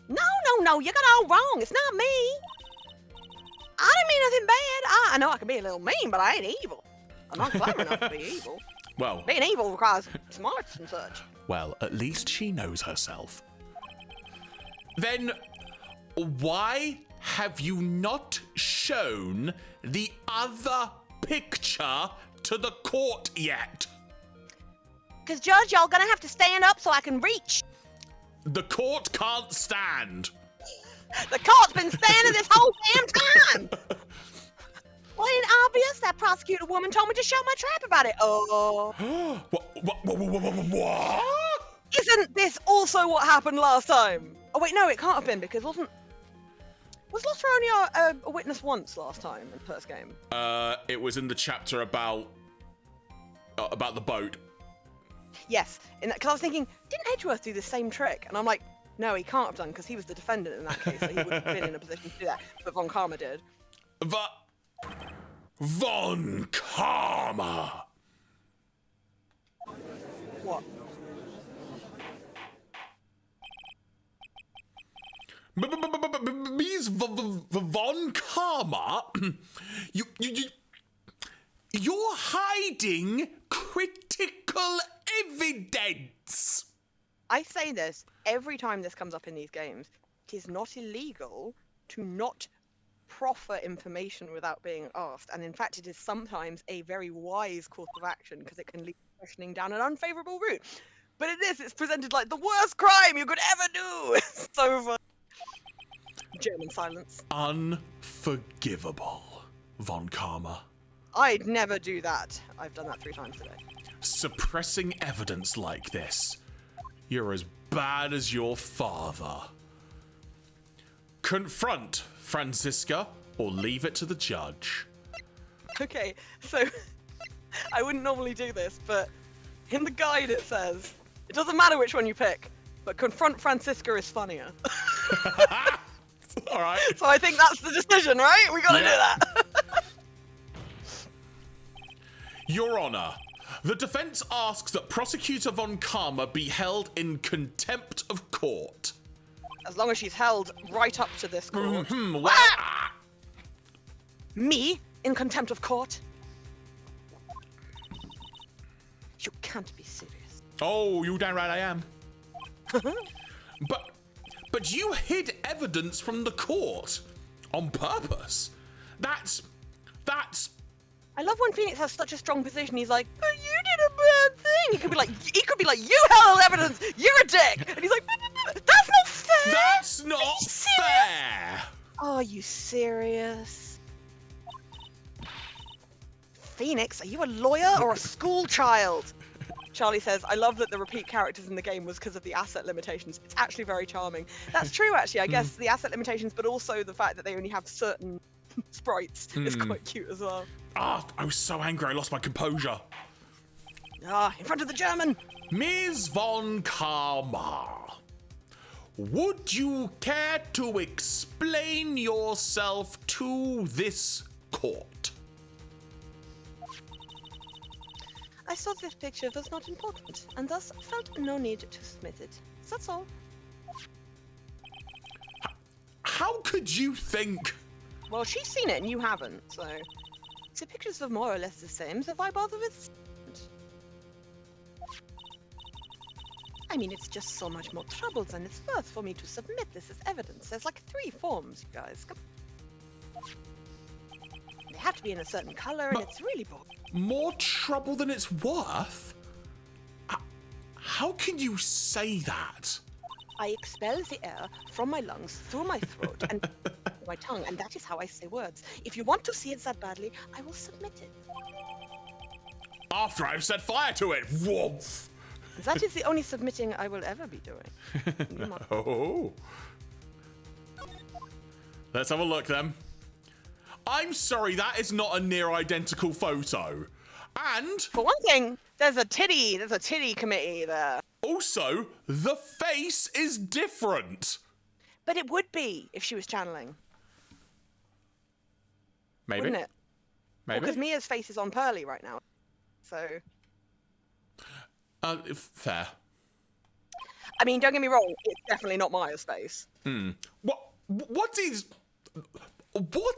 No, you got it all wrong. It's not me. I didn't mean nothing bad. I know I can be a little mean, but I ain't evil. I'm not clever enough to be evil. Well, Being evil requires smarts and such. well, at least she knows herself. Then why have you not shown the other picture to the court yet? Because, Judge, y'all gonna have to stand up so I can reach. The court can't stand. The court's been standing this whole damn time. Well, it ain't obvious. That prosecutor woman told me to show my trap about it. Oh. What? Isn't this also what happened last time? Oh, wait, no, it can't have been because Was Lothra only a witness once last time in the first game? It was in the chapter about the boat. Yes, because I was thinking, didn't Edgeworth do the same trick? And I'm like, no, he can't have done because he was the defendant in that case, so he wouldn't have been in a position to do that. But Von Karma did. Von Karma. What? Ms. Von Karma, you're hiding critical evidence. I say this every time this comes up in these games. It is not illegal to not proffer information without being asked, and in fact, it is sometimes a very wise course of action because it can lead questioning down an unfavorable route. But in this, it's presented like the worst crime you could ever do. It's so fun. German silence. Unforgivable, Von Karma. I'd never do that. I've done that 3 times today. Suppressing evidence like this. You're as bad as your father. Confront Franziska or leave it to the judge. Okay, so I wouldn't normally do this, but in the guide it says, it doesn't matter which one you pick, but confront Franziska is funnier. All right. So I think that's the decision, right? We gotta do that. Your Honor, the defense asks that Prosecutor Von Karma be held in contempt of court. As long as she's held right up to this court. Me? In contempt of court? You can't be serious. Oh, you damn right I am. But you hid evidence from the court on purpose. That's. I love when Phoenix has such a strong position. He's like, but you did a bad thing. He could be like, you held evidence. You're a dick. And he's like, that's not fair. That's not fair. Are you serious? Phoenix, are you a lawyer or a school child? Charlie says, I love that the repeat characters in the game was because of the asset limitations. It's actually very charming. That's true, actually. I guess the asset limitations, but also the fact that they only have certain sprites is quite cute as well. Ah, I was so angry I lost my composure. Ah, in front of the German. Ms. Von Karma, would you care to explain yourself to this court? I thought this picture was not important, and thus felt no need to submit it. That's all. How could you think? Well, she's seen it and you haven't, so... The pictures are more or less the same, so why bother with... I mean, it's just so much more trouble than it's worth for me to submit this as evidence. There's like 3 forms, you guys. They have to be in a certain color, and it's really boring. More trouble than it's worth? How can you say that? I expel the air from my lungs through my throat and my tongue, and that is how I say words. If you want to see it that badly, I will submit it. After I've set fire to it. Woof. That is the only submitting I will ever be doing. Oh. Let's have a look then. I'm sorry, that is not a near identical photo. And For one thing, there's a titty committee there. also, the face is different. But it would be if she was channeling, Maybe. wouldn't it? Maybe. Because Mia's face is on Pearly right now. So, Fair. I mean, don't get me wrong, it's definitely not Maya's face. What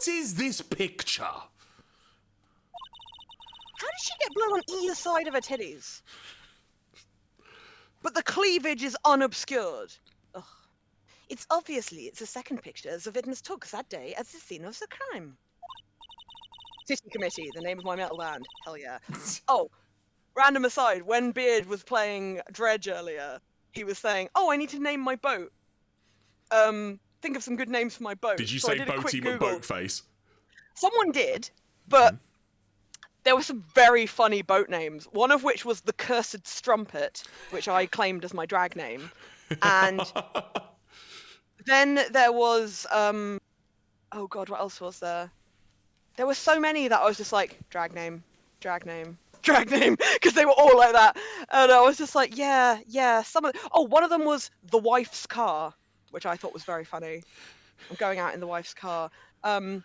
is this picture? How does she get blood on either side of her titties? But the cleavage is unobscured. Ugh. It's a second picture the witness took that day at the scene of the crime. City Committee, the name of my metal band. Hell yeah. Oh, random aside, when Beard was playing Dredge earlier, he was saying, oh, I need to name my boat. Think of some good names for my boat. Did you So I say did a quick Boaty Google. McBoatface? Someone did, but there were some very funny boat names. One of which was the Cursed Strumpet, which I claimed as my drag name. And then there was, oh god, what else was there? There were so many that I was just like, drag name, because they were all like that. And I was just like, yeah, one of them was The Wife's Car, which I thought was very funny. I'm going out in the wife's car. One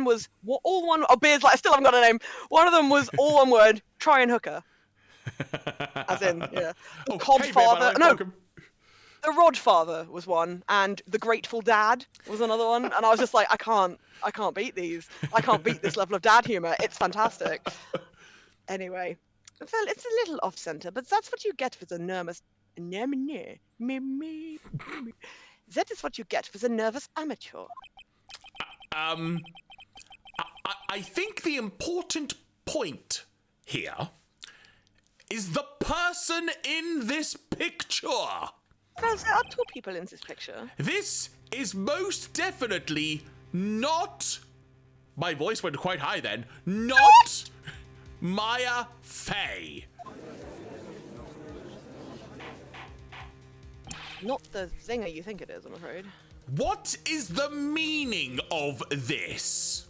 was Beard's like, I still haven't got a name. One of them was all one word, try and hooker. As in, yeah. The Codfather, the Rodfather was one, and the Grateful Dad was another one. And I was just like, I can't beat these. I can't beat this level of dad humor. It's fantastic. Anyway, well, it's a little off-center, but that's what you get with a nervous. That is what you get with a nervous amateur. I think the important point here is the person in this picture. Guys, there are two people in this picture. This is most definitely not... My voice went quite high then. Not Maya Fey. Not the zinger you think it is, I'm afraid. What is the meaning of this?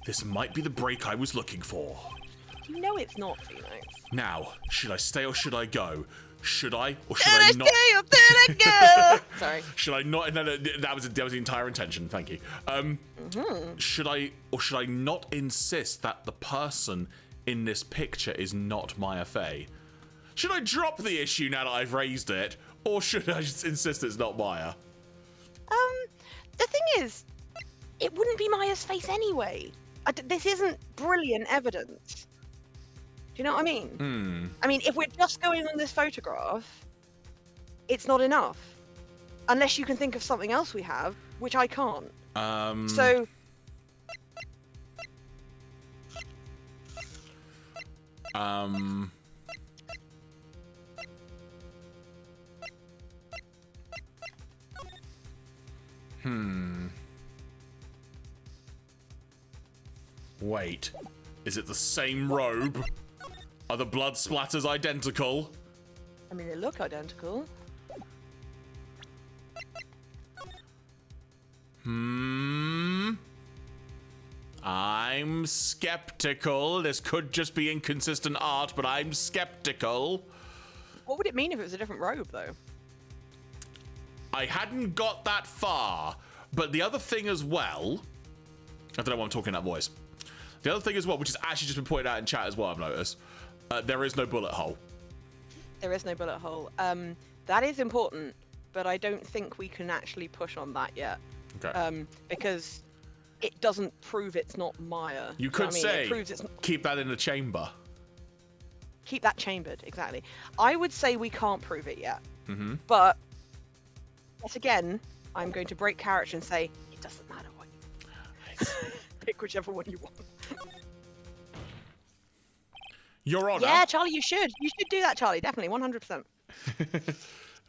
This might be the break I was looking for. You know it's not, Phoenix. Now, should I stay or should I go? Should I or should I not? Sorry. Should I not? No, that was the entire intention. Thank you. Should I or should I not insist that the person in this picture is not Maya Fey? Should I drop the issue now that I've raised it, or should I just insist it's not Maya? The thing is, it wouldn't be Maya's face anyway. This isn't brilliant evidence. Do you know what I mean? I mean, if we're just going on this photograph, it's not enough. Unless you can think of something else we have, which I can't. So... Wait, is it the same robe? Are the blood splatters identical? I mean, they look identical. I'm skeptical. This could just be inconsistent art, but I'm skeptical. What would it mean if it was a different robe, though? I hadn't got that far, but the other thing as well... I don't know why I'm talking in that voice. The other thing as well, which has actually just been pointed out in chat as well, I've noticed, there is no bullet hole. There is no bullet hole. That is important, but I don't think we can actually push on that yet. Okay. Because it doesn't prove it's not Maya. You could say, it proves it's keep that in the chamber. Keep that chambered, exactly. I would say we can't prove it yet. But, yet again, I'm going to break character and say, it doesn't matter what you pick whichever one you want. Your Honor. Yeah, Charlie, you should. You should do that, Charlie. Definitely, 100%.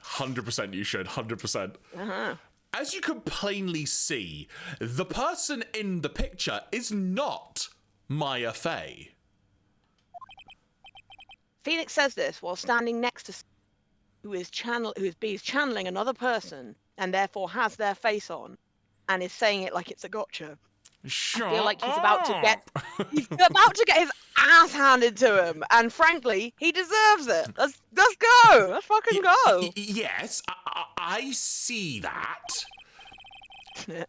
100% you should, 100%. As you can plainly see, the person in the picture is not Maya Fey. Phoenix says this while standing next to who is channeling another person and therefore has their face on and is saying it like it's a gotcha. Sure. I feel like he's about to get his ass handed to him, and frankly, he deserves it. Let's go. Let's fucking go. Yes, I see that.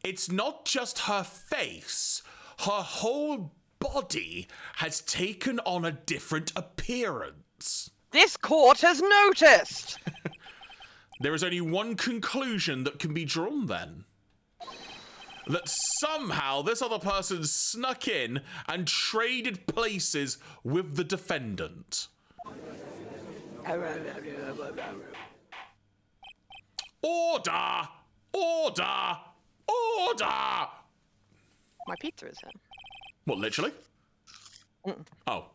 It's not just her face. Her whole body has taken on a different appearance. This court has noticed. There is only one conclusion that can be drawn then. That somehow this other person snuck in and traded places with the defendant. Order! Order! Order! My pizza is here. What, literally? Oh.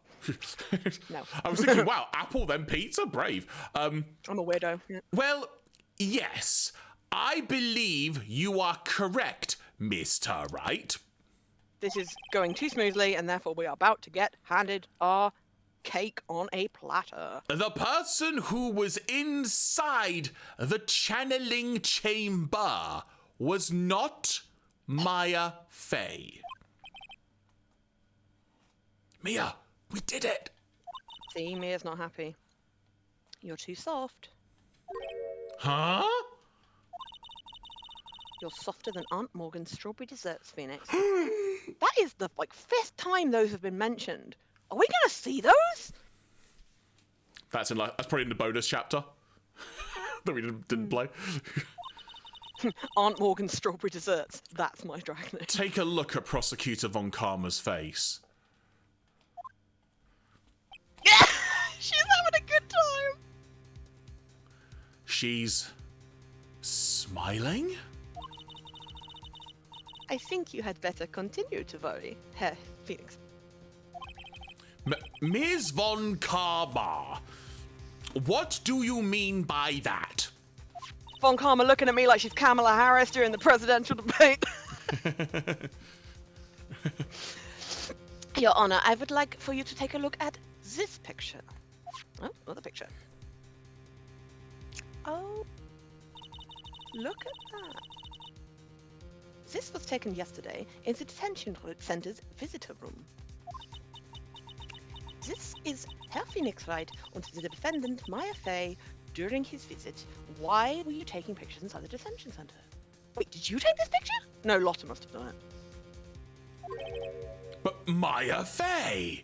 No. I was thinking, wow, apple then pizza? Brave. I'm a weirdo. Yeah. Well, yes. I believe you are correct, Mr. Right. This is going too smoothly, and therefore we are about to get handed our cake on a platter. The person who was inside the channeling chamber was not Maya Fey. Mia, we did it! See, Mia's not happy. You're too soft. Huh? You're softer than Aunt Morgan's strawberry desserts, Phoenix. That is the, fifth time those have been mentioned. Are we gonna see those? That's probably in the bonus chapter that we didn't play. Aunt Morgan's strawberry desserts. That's my drag name. Take a look at Prosecutor Von Karma's face. Yeah! She's having a good time! She's smiling? I think you had better continue to worry, Herr Phoenix. Ms. von Karma, what do you mean by that? Von Karma looking at me like she's Kamala Harris during the presidential debate. Your Honor, I would like for you to take a look at this picture. Oh, another picture. Oh, look at that. This was taken yesterday in the detention center's visitor room. This is Herr Phoenix Wright and the defendant Maya Fey during his visit. Why were you taking pictures inside the detention center? Wait, did you take this picture? No, Lotta must have done it. But Maya Fey!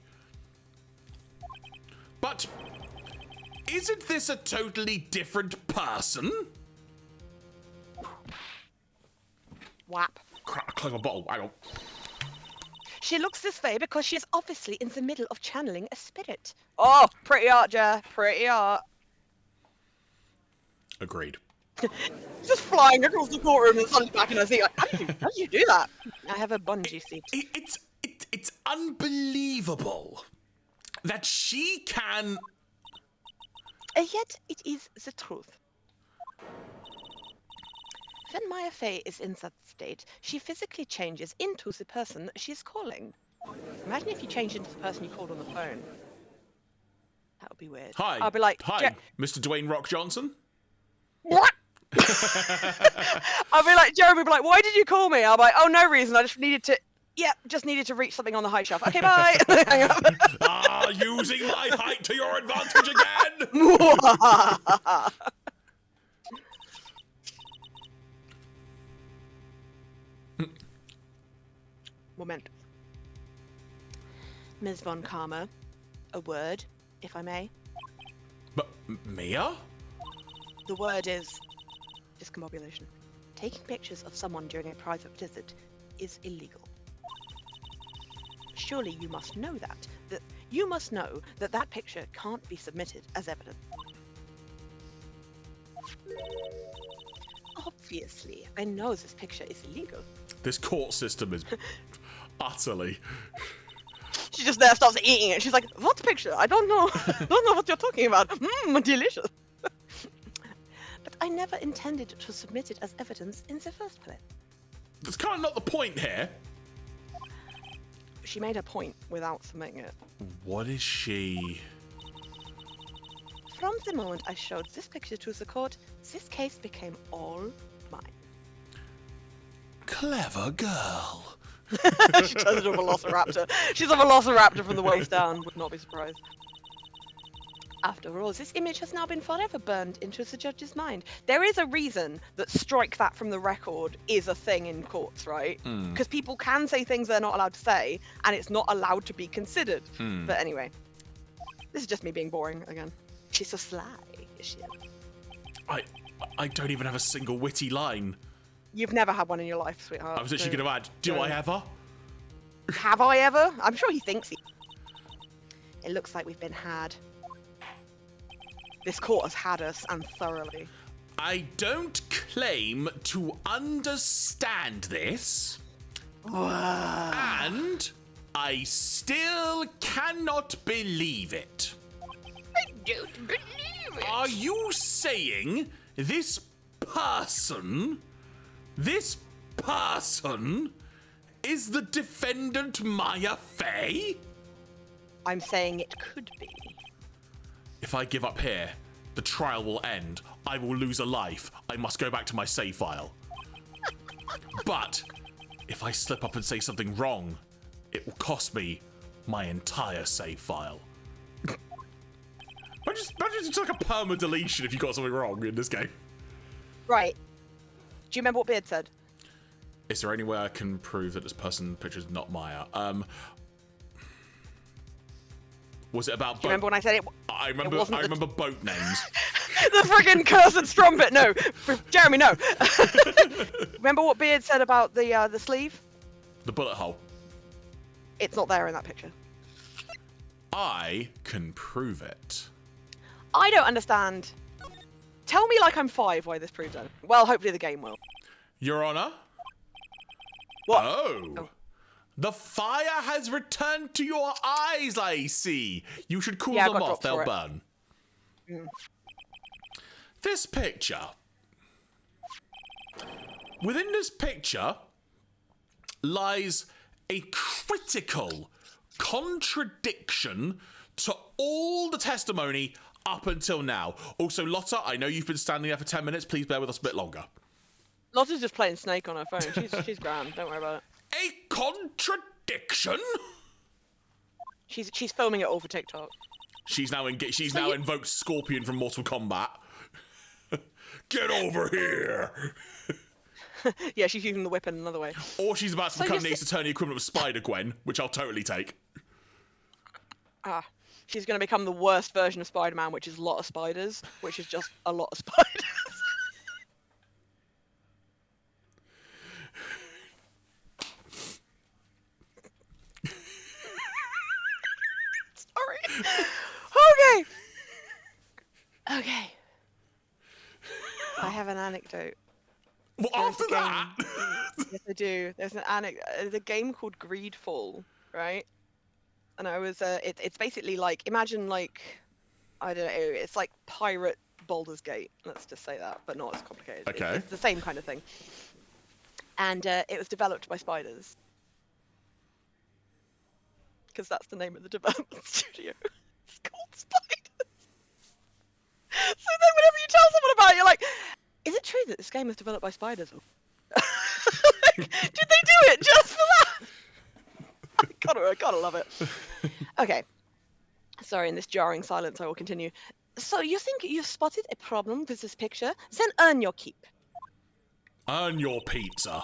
But isn't this a totally different person? Whap. Close my bottle. Hang on. She looks this way because she is obviously in the middle of channeling a spirit. Oh, pretty art, Jer. Pretty art. Agreed. Just flying across the courtroom and suddenly back in her seat. Like, how did you do that? I have a bungee seat. It's unbelievable that she can. Yet it is the truth. When Maya Fey is in that state, she physically changes into the person she is calling. Imagine if you changed into the person you called on the phone. That would be weird. Hi. I'll be like, hi, Mr. Dwayne Rock Johnson. What? I'll be like, Jeremy will be like, why did you call me? I'll be like, oh, no reason. I just needed to reach something on the high shelf. Okay, bye. Hang up. Using my height to your advantage again. Moment. Ms. von Karma, a word, if I may. But Mia? The word is discombobulation. Taking pictures of someone during a private visit is illegal. Surely you must know that. You must know that that picture can't be submitted as evidence. Obviously, I know this picture is illegal. This court system is utterly. She just there starts eating it. She's like, what picture? I don't know. Don't know what you're talking about. Delicious. But I never intended to submit it as evidence in the first place. That's kind of not the point here. She made a point without submitting it. What is she? From the moment I showed this picture to the court, this case became all mine. Clever girl. She turns into a velociraptor. She's a velociraptor from the waist down. Would not be surprised. After all, this image has now been forever burned into the judge's mind. There is a reason that strike that from the record is a thing in courts, right? Because people can say things they're not allowed to say, and it's not allowed to be considered. But anyway, this is just me being boring again. She's so sly, is she? I don't even have a single witty line. You've never had one in your life, sweetheart. I was literally going to add, do I ever? Have I ever? I'm sure he thinks he... It looks like we've been had. This court has had us, and thoroughly. I don't claim to understand this. And I still cannot believe it. I don't believe it. Are you saying this person is the defendant Maya Fey? I'm saying it could be. If I give up here, the trial will end. I will lose a life. I must go back to my save file. But if I slip up and say something wrong, it will cost me my entire save file. Imagine it's like a perma deletion if you got something wrong in this game. Right. Do you remember what Beard said? Is there any way I can prove that this person picture is not Maya? Was it about? Do you remember when I said it? I remember boat names. The friggin' cursed strumpet. No, Jeremy, no. Remember what Beard said about the sleeve? The bullet hole. It's not there in that picture. I can prove it. I don't understand. Tell me like I'm 5 why this proves that. Well, hopefully the game will. Your Honor? What? Oh. The fire has returned to your eyes, I see. You should cool Yeah, I them got off, dropped they'll for it. burn. Mm. This picture. Within this picture lies a critical contradiction to all the testimony up until now. Also, Lotta, I know you've been standing there for 10 minutes. Please bear with us a bit longer. Lotta's just playing Snake on her phone. She's grand. Don't worry about it. A contradiction? She's filming it all for TikTok. She's now invoked Scorpion from Mortal Kombat. Get over here! Yeah, she's using the whip in another way. Or she's about to So become you the Ace Attorney equivalent of Spider-Gwen, which I'll totally take. Ah, she's going to become the worst version of Spider-Man, which is a lot of spiders, which is just a lot of spiders. Sorry. Okay. I have an anecdote. Well, after There's a that... Yes, I do. There's a game called Greedfall, right? And I was it's basically like, imagine like, I don't know, it's like pirate Baldur's Gate. Let's just say that, but not as complicated. Okay. It's the same kind of thing. And it was developed by spiders. Because that's the name of the development studio. It's called Spiders. So then whenever you tell someone about it, you're like, is it true that this game was developed by spiders? Did they do it just for that? I gotta love it. Okay. Sorry, in this jarring silence, I will continue. So you think you've spotted a problem with this picture? Then earn your keep. Earn your pizza.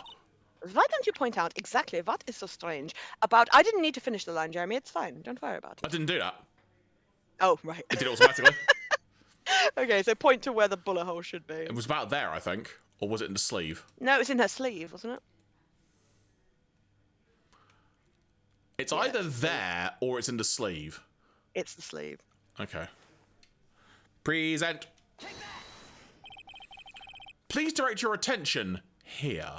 Why don't you point out exactly what is so strange about... I didn't need to finish the line, Jeremy. It's fine. Don't worry about I it. didn't do that. Oh, right. It did it automatically. Okay, so point to where the bullet hole should be. It was about there, I think. Or was it in the sleeve? No, it was in her sleeve, wasn't it? It's Yeah, either it's the sleeve. there or it's in the sleeve. It's the sleeve. Okay. Present. Please direct your attention here.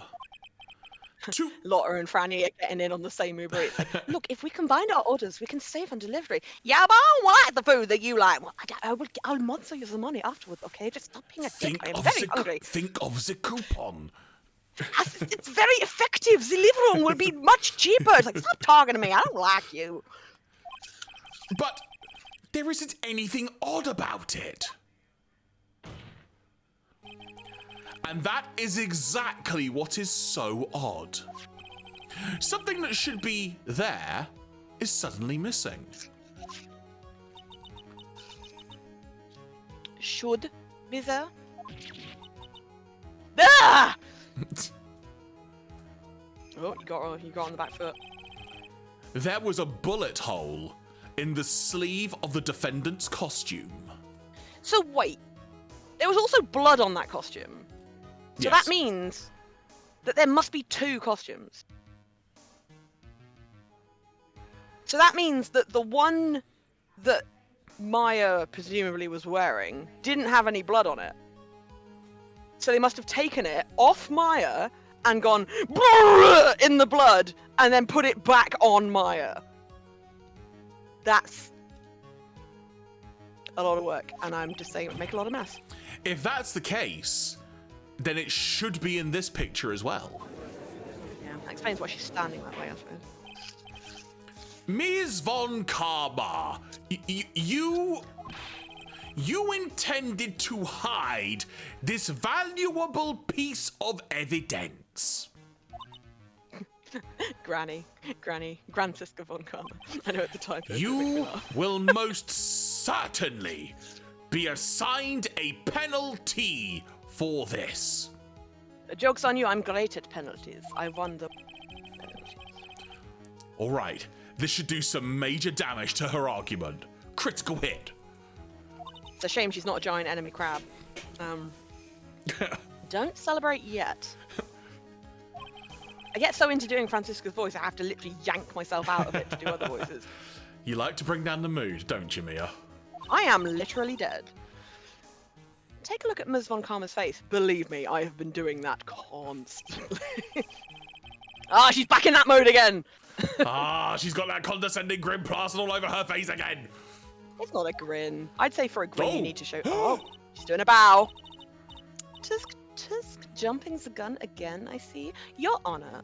To Lotta and Franny are getting in on the same Uber Eats. Like, look, if we combine our orders, we can save on delivery. Yeah, but I don't like the food that you like. Well, I'll monster you the money afterwards, okay? Just stop being a dick. I am very hungry. think of the coupon. It's very effective. The living room will be much cheaper. It's like, stop talking to me. I don't like you. But there isn't anything odd about it. And that is exactly what is so odd. Something that should be there is suddenly missing. Should be there. Ah! Oh, you got on the back foot. There was a bullet hole in the sleeve of the defendant's costume. So wait, there was also blood on that costume. So Yes. that means that there must be two costumes. So that means that the one that Maya presumably was wearing didn't have any blood on it. So they must have taken it off Maya and gone "Brrr" in the blood and then put it back on Maya. That's a lot of work, and I'm just saying it would make a lot of mess. If that's the case, then it should be in this picture as well. Yeah, that explains why she's standing that way, I suppose. Ms. von Karma, you intended to hide this valuable piece of evidence. Granny, Franziska von Karma. I know at the time. You will most certainly be assigned a penalty for this. Joke's on you, I'm great at penalties. I won the penalties. All right, this should do some major damage to her argument. Critical hit. It's a shame she's not a giant enemy crab. Don't celebrate yet. I get so into doing Franziska's voice, I have to literally yank myself out of it to do other voices. You like to bring down the mood, don't you, Mia? I am literally dead. Take a look at Ms. von Karma's face. Believe me, I have been doing that constantly. Ah, she's back in that mode again. She's got that condescending grin plastered all over her face again. It's not a grin. I'd say for a grin you Oh. need to show. Oh, she's doing a bow. Tusk, jumping the gun again. I see. Your Honor.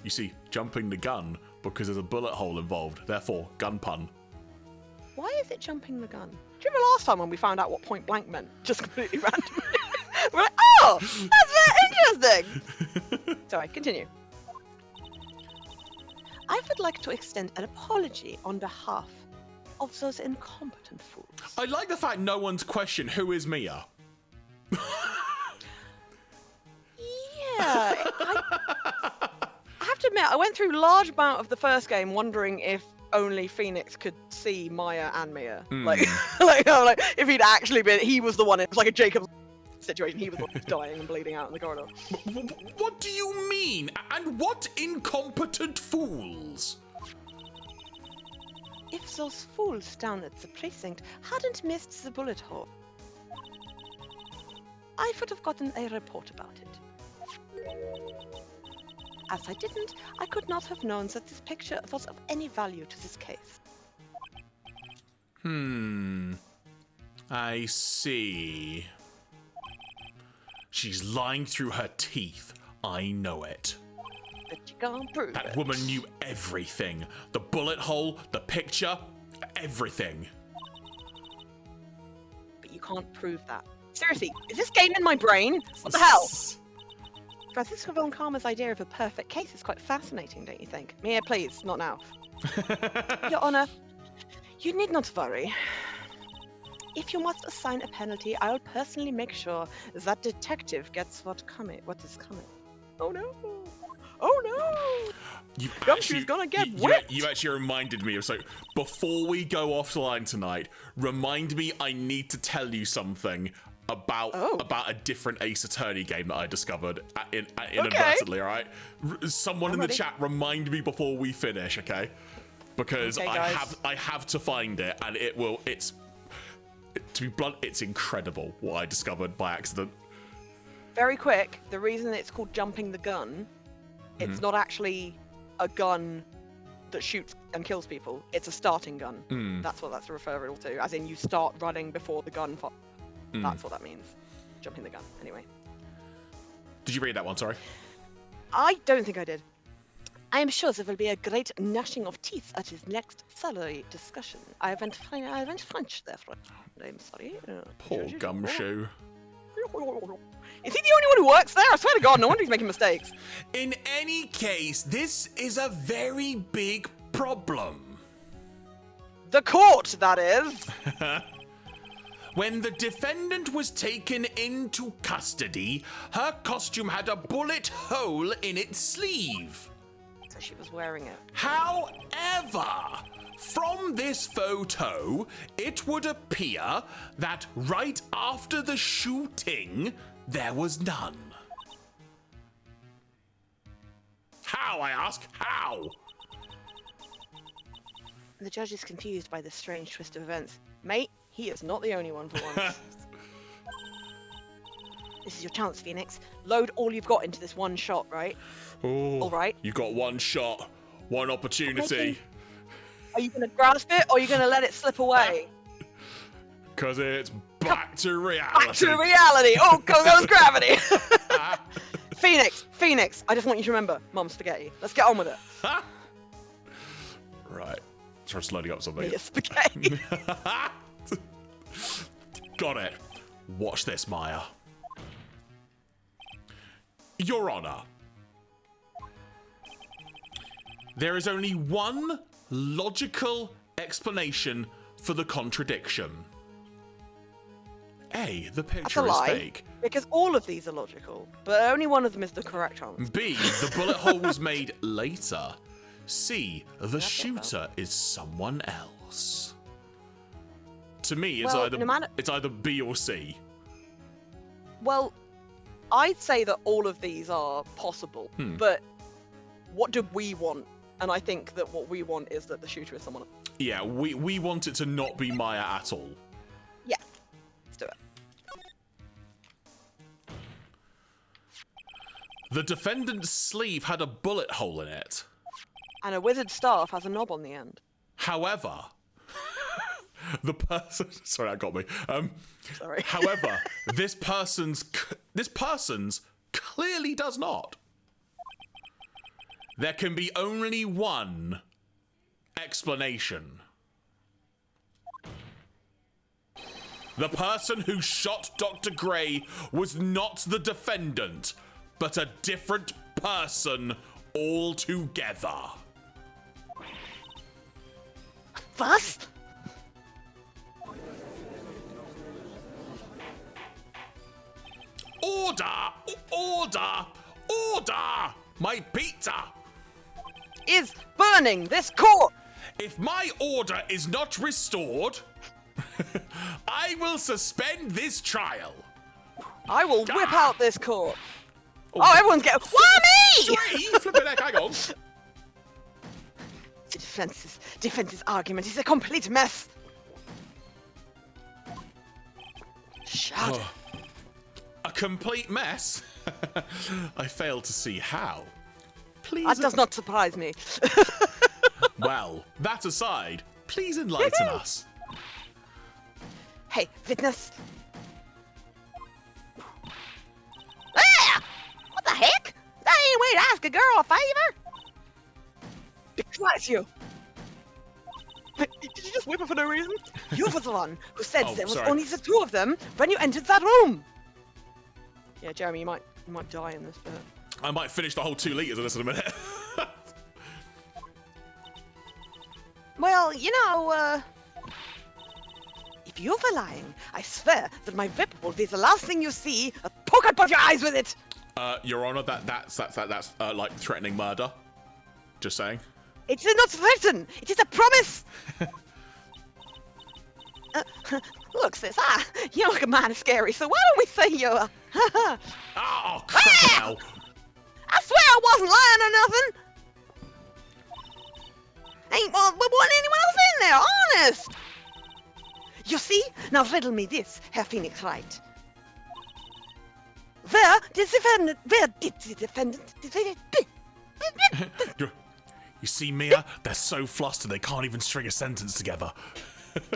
You see, jumping the gun because there's a bullet hole involved. Therefore, gun pun. Why is it jumping the gun? Do you remember last time when we found out what point blank meant? Just completely random. We're like, oh, that's very interesting. Sorry, continue. I would like to extend an apology on behalf of those incompetent fools. I like the fact no one's questioned who is Mia. Yeah, I have to admit, I went through large amount of the first game wondering if only Phoenix could see Maya and Mia. Like, if he'd actually been, he was the one. It was like a Jacob situation. He was the one who was dying and bleeding out in the corridor. What do you mean? And what incompetent fools? If those fools down at the precinct hadn't missed the bullet hole, I would have gotten a report about it. As I didn't, I could not have known that this picture was of any value to this case. I see. She's lying through her teeth. I know it. But you can't prove That it. woman knew everything. The bullet hole, the picture, everything. But you can't prove that. Seriously, is this game in my brain? What the hell? Francisco von Karma's idea of a perfect case is quite fascinating, don't you think? Mia, please, not now. Your Honor, you need not worry. If you must assign a penalty, I will personally make sure that detective gets what is coming. Oh no! Oh no! Gumshoe's gonna get whipped! You actually reminded me of so. Before we go offline tonight, remind me I need to tell you something about a different Ace Attorney game that I discovered inadvertently. All right, someone in the chat remind me before we finish, okay? Because Okay, I have to find it, and it's to be blunt, it's incredible what I discovered by accident. Very quick, the reason it's called jumping the gun, it's not actually a gun that shoots and kills people. It's a starting gun. That's what that's referring to, as in you start running before the gun fires. That's what that means. Jumping the gun. Anyway. Did you read that one? Sorry. I don't think I did. I am sure there will be a great gnashing of teeth at his next salary discussion. I went French there for I'm sorry. Poor Gumshoe. Is he the only one who works there? I swear to God, no wonder he's making mistakes. In any case, this is a very big problem. The court, that is. When the defendant was taken into custody, her costume had a bullet hole in its sleeve. So she was wearing it. However, from this photo, it would appear that right after the shooting, there was none. How, I ask? How? The judge is confused by this strange twist of events. Mate, he is not the only one for once. This is your chance, Phoenix. Load all you've got into this one shot, right? Oh, All right. You got one shot, one opportunity. Are you going to grasp it, or are you going to let it slip away? Because it's back to reality. Back to reality! Oh, goes gravity! Phoenix, I just want you to remember, Mum spaghetti. Let's get on with it. Right. Just loading up something. It's spaghetti. Got it. Watch this, Maya. Your Honor. There is only one logical explanation for the contradiction. A, the That's a picture is lie. fake. Because all of these are logical, but only one of them is the correct answer. B, the bullet hole was made later. C, the shooter is someone else. To me, it's Well, it's either B or C. Well, I'd say that all of these are possible, but what do we want? And I think that what we want is that the shooter is someone else. Yeah, we want it to not be Maya at all. Yeah, let's do it. The defendant's sleeve had a bullet hole in it. And a wizard staff has a knob on the end. However, the person... Sorry, that got me. Sorry. However, this person's clearly does not. There can be only one explanation. The person who shot Dr. Gray was not the defendant, but a different person altogether. Was? Order! Order! Order! My pizza! Is burning this court! If my order is not restored, I will suspend this trial. I will whip Ah. out this court. Oh, everyone's getting. Why me? Three! Flipping heck, hang on. The defense's argument is a complete mess. Shut. Oh. A complete mess? I fail to see how. Please. That does not surprise me. Well, that aside, please enlighten us. Hey, witness. Ah! What the heck? That ain't a way to ask a girl a favor. Because you. Did you just whip her for no reason? You were the one who said Oh, there was sorry. only the two of them when you entered that room. Yeah, Jeremy, you might die in this bit. I might finish the whole 2 liters of this in a minute. Well, you know, if you were lying, I swear that my whip will be the last thing you see. I'll poke out both your eyes with it. Your Honor, that's like threatening murder. Just saying. It is not threaten. It is a promise. Look, sis, you look man scary, so why don't we say you're... Oh, crap now. I swear I wasn't lying or nothing. Ain't want anyone else in there, honest. You see? Now riddle me this, Herr Phoenix Wright. Where did the defendant... You see, Mia? They're so flustered they can't even string a sentence together.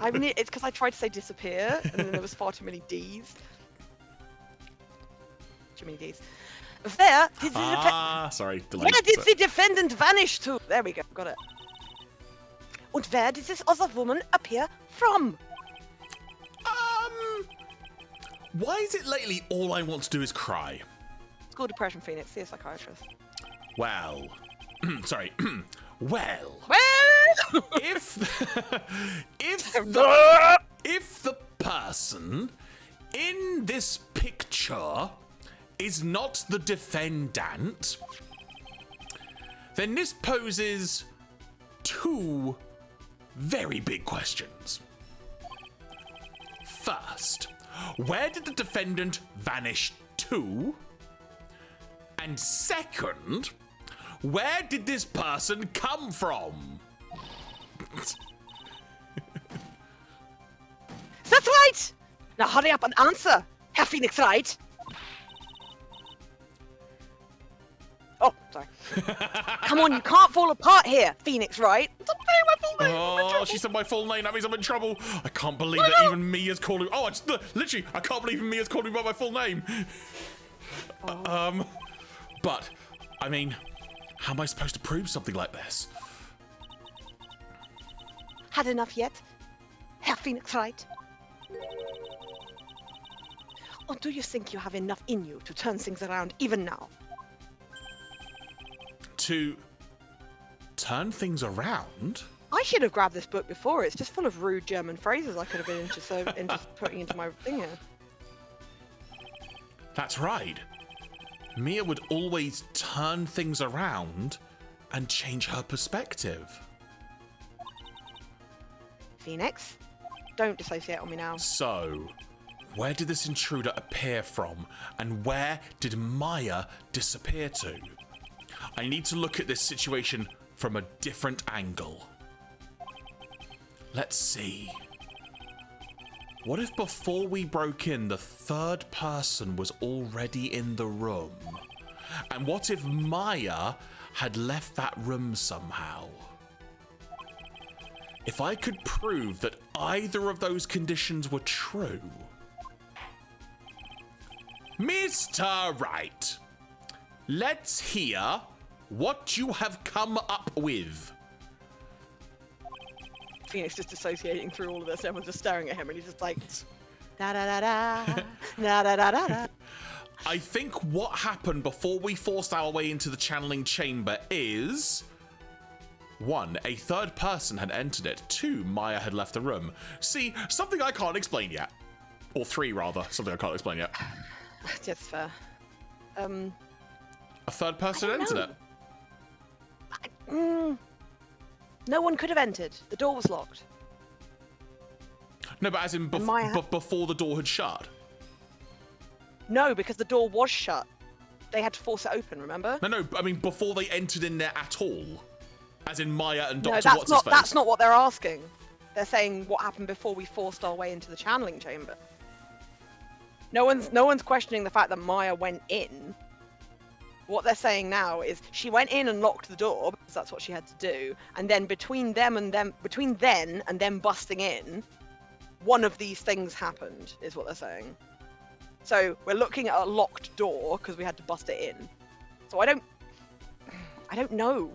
I mean, it's because I tried to say disappear, and then there was far too many D's. Too many D's. Where did the Sorry, delay. Where did the defendant vanish to? There we go, got it. And where did this other woman appear from? Why is it lately all I want to do is cry? School depression, Phoenix. See a psychiatrist. Well, sorry. Well, if the person in this picture is not the defendant, then this poses 2 very big questions. First, where did the defendant vanish to? And second, where did this person come from? That's right! Now hurry up and answer, Herr Phoenix Wright. Oh, sorry. Come on, you can't fall apart here, Phoenix Wright. Stop saying my full name. Oh, she said my full name. That means I'm in trouble. I can't believe that even Mia's calling. Oh, it's literally. I can't believe Mia's calling me by my full name. But I mean, how am I supposed to prove something like this? Had enough yet, Herr Phoenix Wright? Or do you think you have enough in you to turn things around even now? To turn things around? I should have grabbed this book before. It's just full of rude German phrases I could have been into putting into my thing here. That's right. Mia would always turn things around and change her perspective. Phoenix, don't dissociate on me now. So, where did this intruder appear from, and where did Maya disappear to? I need to look at this situation from a different angle. Let's see. What if before we broke in, the third person was already in the room? And what if Maya had left that room somehow? If I could prove that either of those conditions were true... Mr. Wright, let's hear what you have come up with. Phoenix just dissociating through all of this, and everyone's just staring at him, and he's just like, da da da da, da da da da da. I think what happened before we forced our way into the channeling chamber is... 1, a third person had entered it. 2, Maya had left the room. C, something I can't explain yet. Or 3, rather, something I can't explain yet. That's fair. A third person entered it. No one could have entered. The door was locked. No, but as in before the door had shut. No, because the door was shut. They had to force it open, remember? No, I mean before they entered in there at all. As in Maya and Dr. No, What's-His-Face. that's not what they're asking. They're saying what happened before we forced our way into the channeling chamber. No one's questioning the fact that Maya went in. What they're saying now is she went in and locked the door because that's what she had to do, and then between then and them busting in, one of these things happened, is what they're saying. So we're looking at a locked door because we had to bust it in. So I don't know.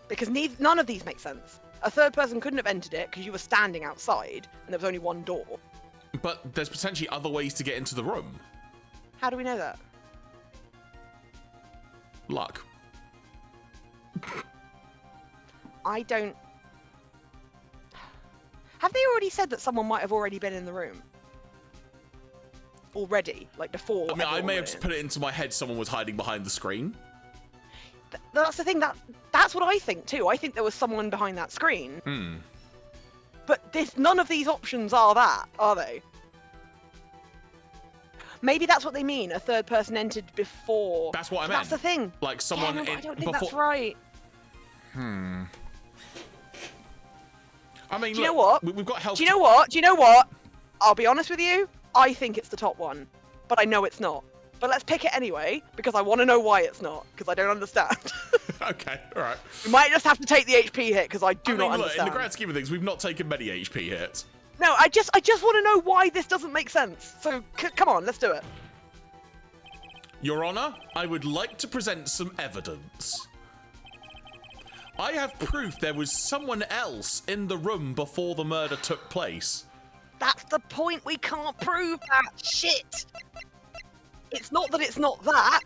Because none of these make sense. A third person couldn't have entered it because you were standing outside and there was only one door. But there's potentially other ways to get into the room. How do we know that? Luck. I don't... Have they already said that someone might have already been in the room? Already? Like before? I mean, I may have went just in? put it into my head someone was hiding behind the screen. That's the thing, that's what I think too. I think there was someone behind that screen. But none of these options are that, are they? Maybe that's what they mean. A third person entered before. That's what I meant. That's the thing. Like someone I don't think before... that's right. I mean, Do you know what? We've got health... Do you know what? Do you know what? I'll be honest with you. I think it's the top one, but I know it's not. But let's pick it anyway, because I want to know why it's not, because I don't understand. Okay, all right. We might just have to take the HP hit, because I do not Look, understand. in the grand scheme of things, we've not taken many HP hits. No, I just want to know why this doesn't make sense. So, come on, let's do it. Your Honor, I would like to present some evidence. I have proof there was someone else in the room before the murder took place. That's the point. We can't prove that shit. It's not that it's not that.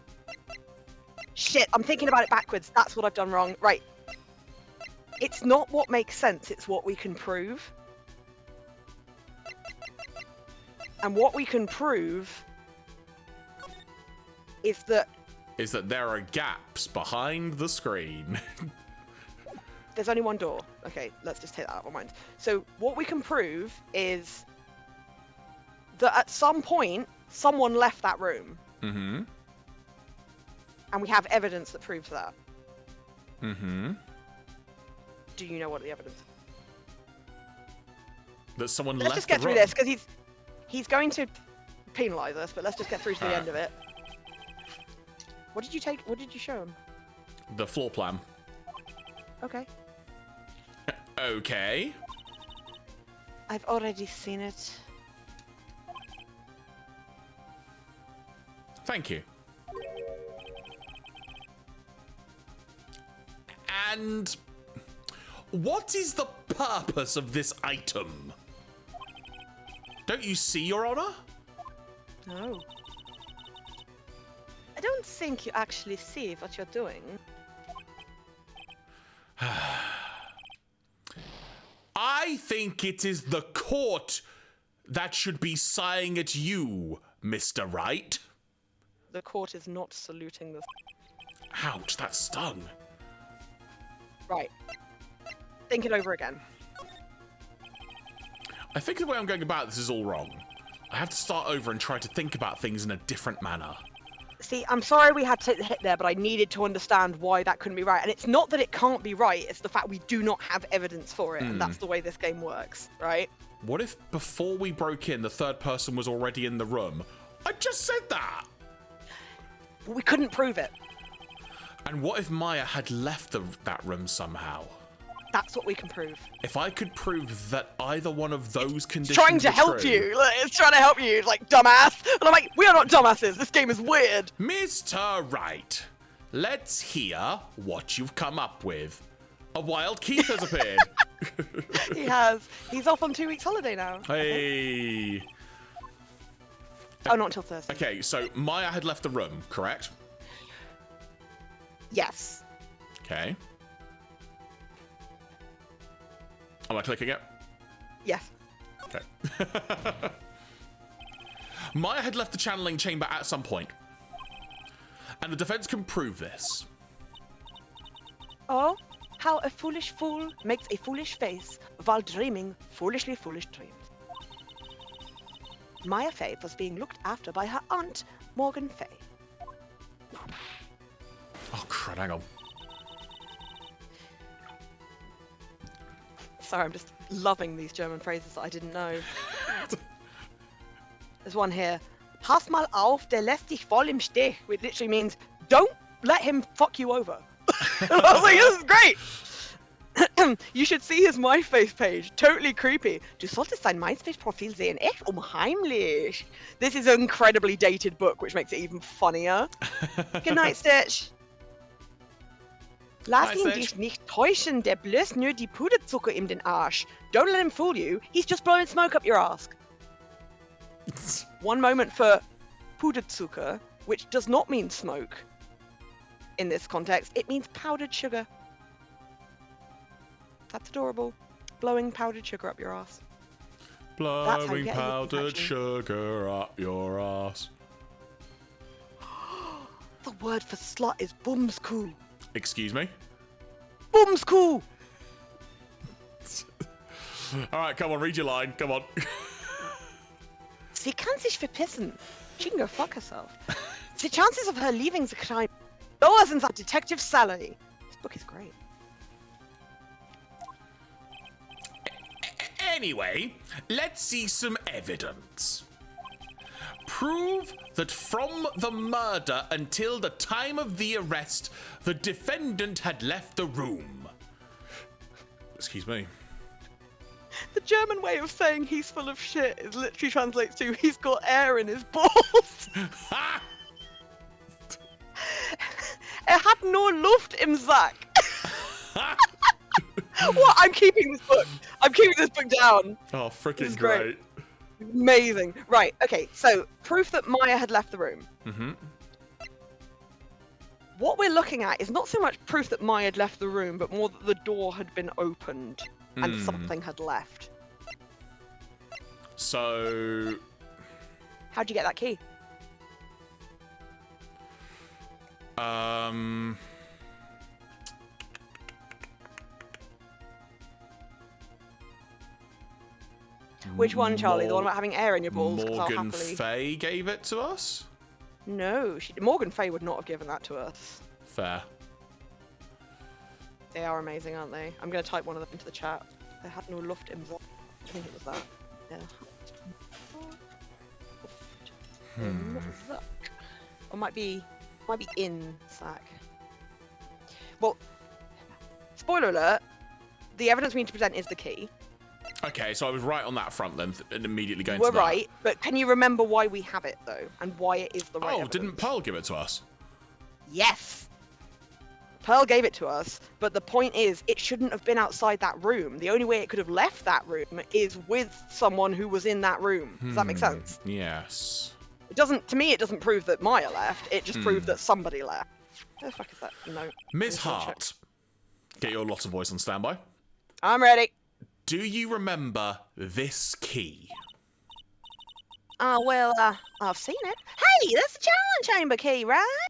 Shit, I'm thinking about it backwards. That's what I've done wrong. Right. It's not what makes sense. It's what we can prove. And what we can prove is that there are gaps behind the screen. there's only one door. Okay, let's just take that out of our minds. So what we can prove is that at some point, someone left that room. Mm-hmm. And we have evidence that proves that. Mm-hmm. Do you know what the evidence is? That someone Let's left just get the through room. this, because he's going to penalise us, but let's just get through to the end of it. What did you take? What did you show him? The floor plan. Okay. Okay. I've already seen it. Thank you. And what is the purpose of this item? Don't you see, Your Honor? No. I don't think you actually see what you're doing. I think it is the court that should be sighing at you, Mr. Wright. The court is not saluting this. Ouch, that stung. Right. Think it over again. I think the way I'm going about this is all wrong. I have to start over and try to think about things in a different manner. See, I'm sorry we had to take the hit there, but I needed to understand why that couldn't be right. And it's not that it can't be right, it's the fact we do not have evidence for it, and that's the way this game works, right? What if before we broke in, the third person was already in the room? I just said that! We couldn't prove it. And what if Maya had left that room somehow? That's what we can prove. If I could prove that either one of those conditions Trying to were help true, you. Like, it's trying to help you, like, dumbass. And I'm like, we are not dumbasses. This game is weird. Mr. Wright, let's hear what you've come up with. A wild Keith has appeared. He has. He's off on 2 weeks holiday now. Hey. Oh, not until Thursday. Okay, so Maya had left the room, correct? Yes. Okay. Am I clicking it? Yes. Okay. Maya had left the channeling chamber at some point. And the defense can prove this. Oh, how a foolish fool makes a foolish face while dreaming foolishly foolish dreams. Maya Fay was being looked after by her aunt, Morgan Fay. Oh, crap, hang on. Sorry, I'm just loving these German phrases that I didn't know. There's one here. Pass mal auf, der lässt dich voll im Stich, which literally means, don't let him fuck you over. And I was like, this is great. You should see his MySpace page. Totally creepy. Du solltest sein MySpace-Profil sehen. Echt unheimlich. This is an incredibly dated book, which makes it even funnier. Good night, Stitch. Lass ihn dich nicht täuschen, der blößt nur die Puderzucker in den Arsch. Don't let him fool you, he's just blowing smoke up your ass. One moment for Puderzucker, which does not mean smoke in this context, it means powdered sugar. That's adorable. Blowing powdered sugar up your ass. Blowing powdered sugar up your ass. The word for slut is bumskoo. Excuse me? Bumskoo! Alright, come on, read your line. Come on. Sie kann sich verpissen. She can go fuck herself. The chances of her leaving the crime lower than that detective's salary. This book is great. Anyway, let's see some evidence. Prove that from the murder until the time of the arrest, the defendant had left the room. Excuse me. The German way of saying he's full of shit is literally translates to he's got air in his balls. Hat nur Luft im Sack. What? I'm keeping this book. I'm keeping this book down. Oh, freaking great. Amazing. Right, okay, so proof that Maya had left the room. Mm-hmm. What we're looking at is not so much proof that Maya had left the room, but more that the door had been opened and something had left. So... How'd you get that key? Which one, Charlie? The one about having air in your balls? Morgan Fay gave it to us? No, Morgan Fay would not have given that to us. Fair. They are amazing, aren't they? I'm going to type one of them into the chat. They had no Luft im Sack. I think it was that. Yeah. Or might be in sack. Well, spoiler alert, the evidence we need to present is the key. Okay, so I was right on that front then, and immediately going to We're that. right, but can you remember why we have it, though? And why it is the right evidence? Didn't Pearl give it to us? Yes! Pearl gave it to us, but the point is, it shouldn't have been outside that room. The only way it could have left that room is with someone who was in that room. Does that make sense? Yes. It doesn't, to me, it doesn't prove that Maya left. It just proved that somebody left. Where the fuck is that note? Ms. Hart, get your Lotta voice on standby. I'm ready. Do you remember this key? Well, I've seen it. Hey, that's the challenge chamber key, right?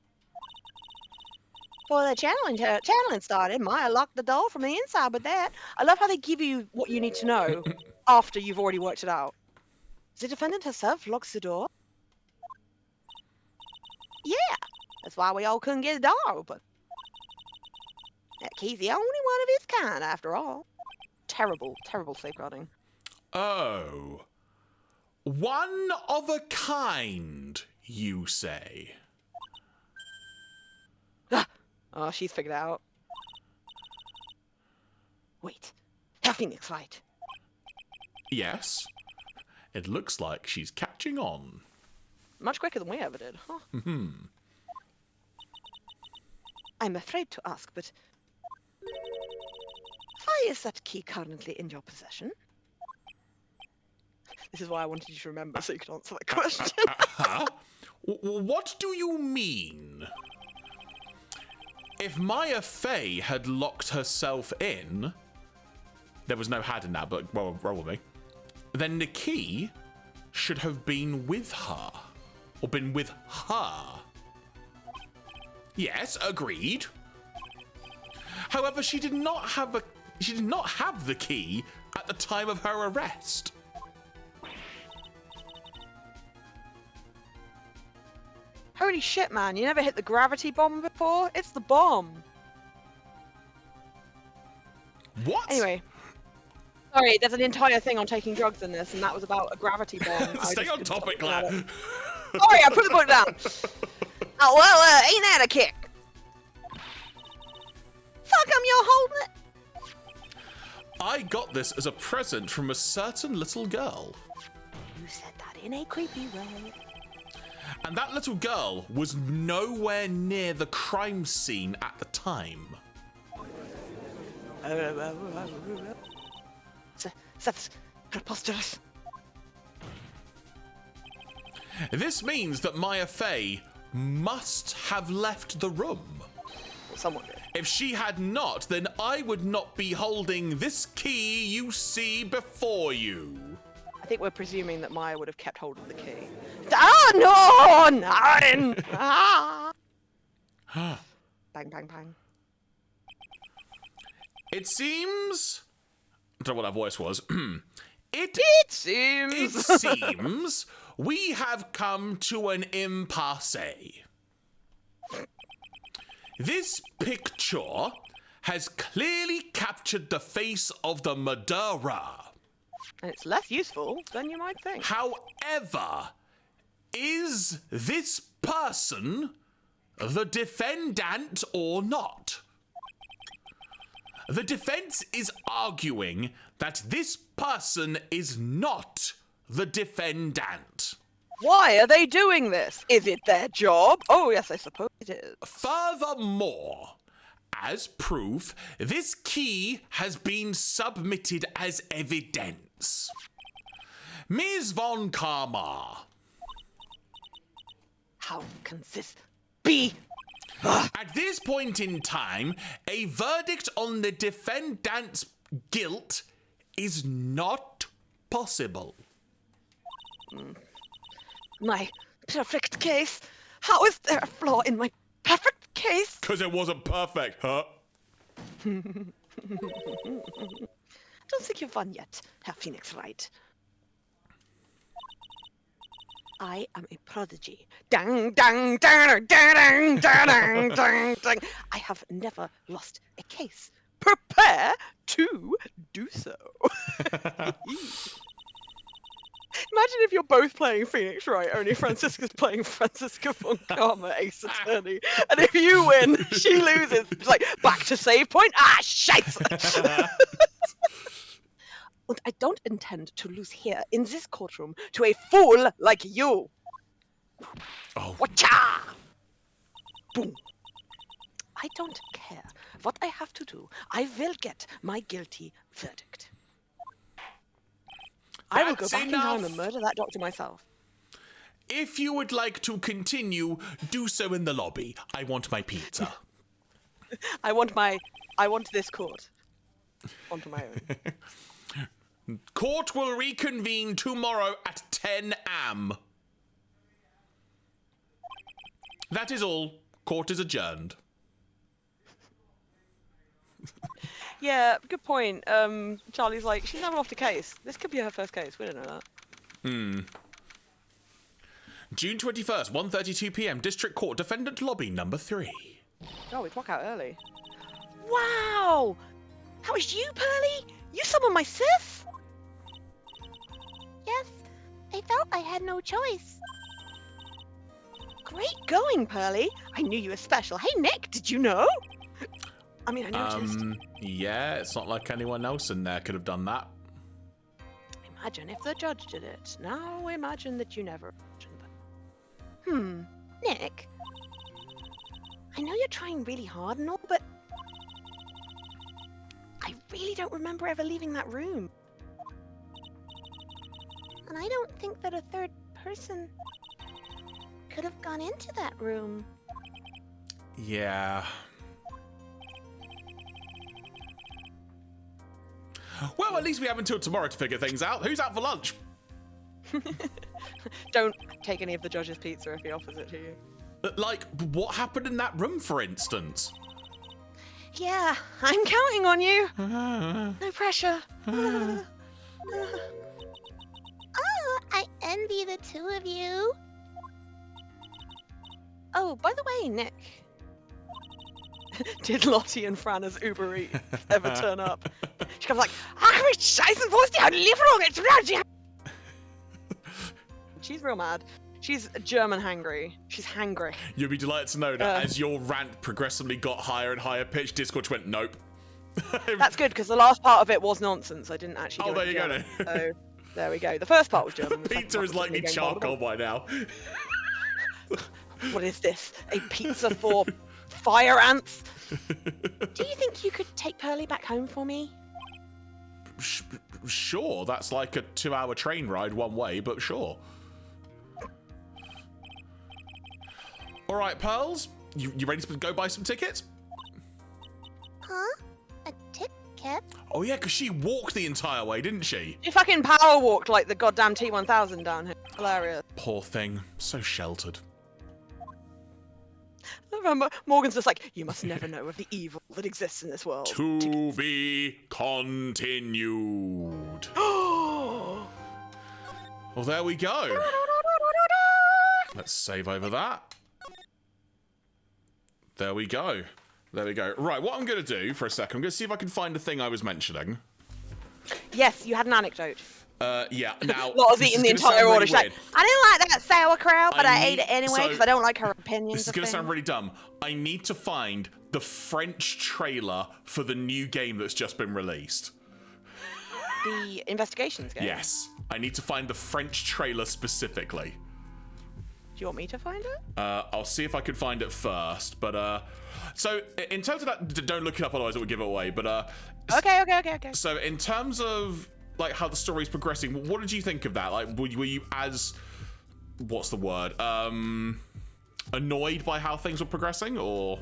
Before the channeling started, Maya locked the door from the inside with that. I love how they give you what you need to know after you've already worked it out. The defendant herself locks the door. Yeah, that's why we all couldn't get the door open. That key's the only one of its kind, after all. Terrible, terrible safeguarding. Oh. One of a kind, you say? Oh, she's figured it out. Wait, Herr Phoenix, right? Yes. It looks like she's catching on. Much quicker than we ever did, huh? I'm afraid to ask, but why is that key currently in your possession? This is why I wanted you to remember so you could answer that question. Huh? What do you mean? If Maya Fey had locked herself in, there was no had in that, but roll with me, then the key should have been with her. Or been with her. Yes, agreed. However, she did not have the key at the time of her arrest. Holy shit, man. You never hit the gravity bomb before? It's the bomb. What? Anyway. Sorry, there's an entire thing on taking drugs in this, and that was about a gravity bomb. Stay on topic, lad. Sorry, I put the book down. Oh, well, ain't that a kick? Fuck 'em, you're holding it! I got this as a present from a certain little girl. You said that in a creepy way. And that little girl was nowhere near the crime scene at the time. That's preposterous. This means that Maya Fey must have left the room. Someone did. If she had not, then I would not be holding this key you see before you. I think we're presuming that Maya would have kept hold of the key. Oh, no! Nine! Ah! Bang, bang, bang. It seems... I don't know what that voice was. It seems... It seems we have come to an impasse. This picture has clearly captured the face of the murderer. And it's less useful than you might think. However, is this person the defendant or not? The defense is arguing that this person is not the defendant. Why are they doing this? Is it their job? Oh, yes, I suppose it is. Furthermore, as proof, this key has been submitted as evidence. Ms. Von Karma. How can this be? At this point in time, a verdict on the defendant's guilt is not possible. My perfect case? How is there a flaw in my perfect case? Because it wasn't perfect, huh? Don't think you've won yet, Herr Phoenix, right? I am a prodigy. Dang, dang, dang, dang, dang, dang, dang, dang. I have never lost a case. Prepare to do so. Imagine if you're both playing Phoenix Wright, only Francisca's playing Francisca Von Karma, Ace Attorney. And if you win, she loses. It's like, back to save point? Ah, shite! And I don't intend to lose here in this courtroom to a fool like you. Oh. Wacha! Boom. I don't care what I have to do. I will get my guilty verdict. I will go That's back in time enough. and murder that doctor myself. If you would like to continue, do so in the lobby. I want my pizza. I want this court. Onto my own. Court will reconvene tomorrow at 10 am. That is all. Court is adjourned. Yeah, good point. Charlie's like, she's never lost a case. This could be her first case. We don't know that. June 21st, 1:32 p.m. District Court, Defendant Lobby number 3. Oh, we clock out early. Wow! How is you, Pearly? You summoned my sis? Yes, I felt I had no choice. Great going, Pearly. I knew you were special. Hey, Nick, did you know? I mean, I noticed. Yeah, it's not like anyone else in there could have done that. Imagine if the judge did it. Now imagine that you never imagined that. Nick, I know you're trying really hard and all, but I really don't remember ever leaving that room. And I don't think that a third person could have gone into that room. Yeah. Well, at least we have until tomorrow to figure things out. Who's out for lunch? Don't take any of the judge's pizza if he offers it to you. Like, what happened in that room, for instance? Yeah, I'm counting on you. No pressure. Oh, I envy the two of you. Oh, by the way, Nick. Did Lottie and Fran as Uber Eats ever turn up? She comes like, Scheiße, wo ist die Lieferung? She's real mad. She's German hangry. She's hangry. You'll be delighted to know that as your rant progressively got higher and higher pitched, Discord went, nope. That's good, because the last part of it was nonsense. I didn't actually Oh, there you go then. So, there we go. The first part was German. the second Pizza part is was likely German. charcoal by now. What is this? A pizza for fire ants? Do you think you could take Pearly back home for me? Sure, that's like a 2-hour train ride one way, but sure. All right, Pearls, you ready to go buy some tickets? Huh? A ticket? Oh yeah, because she walked the entire way, didn't she? She fucking power walked like the goddamn T1000 down here. Hilarious. Poor thing, so sheltered. Remember, Morgan's just like, you must never know of the evil that exists in this world. To be continued. Well, there we go. Let's save over that. There we go. There we go. Right, what I'm going to do for a second, I'm going to see if I can find the thing I was mentioning. Yes, you had an anecdote. Yeah, now... Lotta's this eating is the gonna entire sound order. really She's like, weird. I didn't like that sauerkraut, but I ate it anyway so- because I don't like her opinions. This is going to sound really dumb. I need to find the French trailer for the new game that's just been released. The investigations game. Yes. I need to find the French trailer specifically. Do you want me to find it? I'll see if I can find it first, but so in terms of that, don't look it up, otherwise it will give it away. But Okay. so in terms of like how the story's progressing, what did you think of that? Like, were you as, what's the word, annoyed by how things were progressing, or?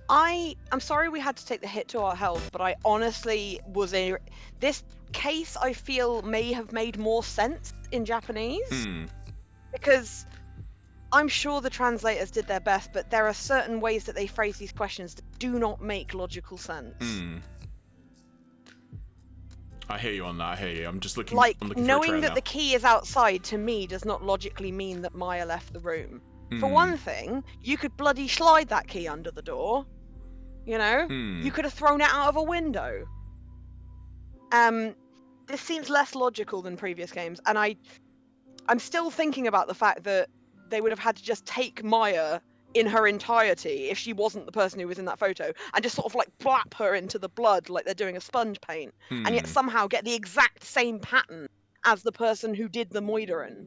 I'm sorry we had to take the hit to our health, but I honestly was this case I feel may have made more sense in Japanese because I'm sure the translators did their best, but there are certain ways that they phrase these questions that do not make logical sense. I hear you on that. I hear you. I'm just looking. Like, I'm looking for a knowing trailer that now. the key is outside to me does not logically mean that Maya left the room. For one thing, you could bloody slide that key under the door. You know? You could have thrown it out of a window. This seems less logical than previous games, and I'm still thinking about the fact that they would have had to just take Maya in her entirety if she wasn't the person who was in that photo and just sort of like blap her into the blood like they're doing a sponge paint and yet somehow get the exact same pattern as the person who did the moidering.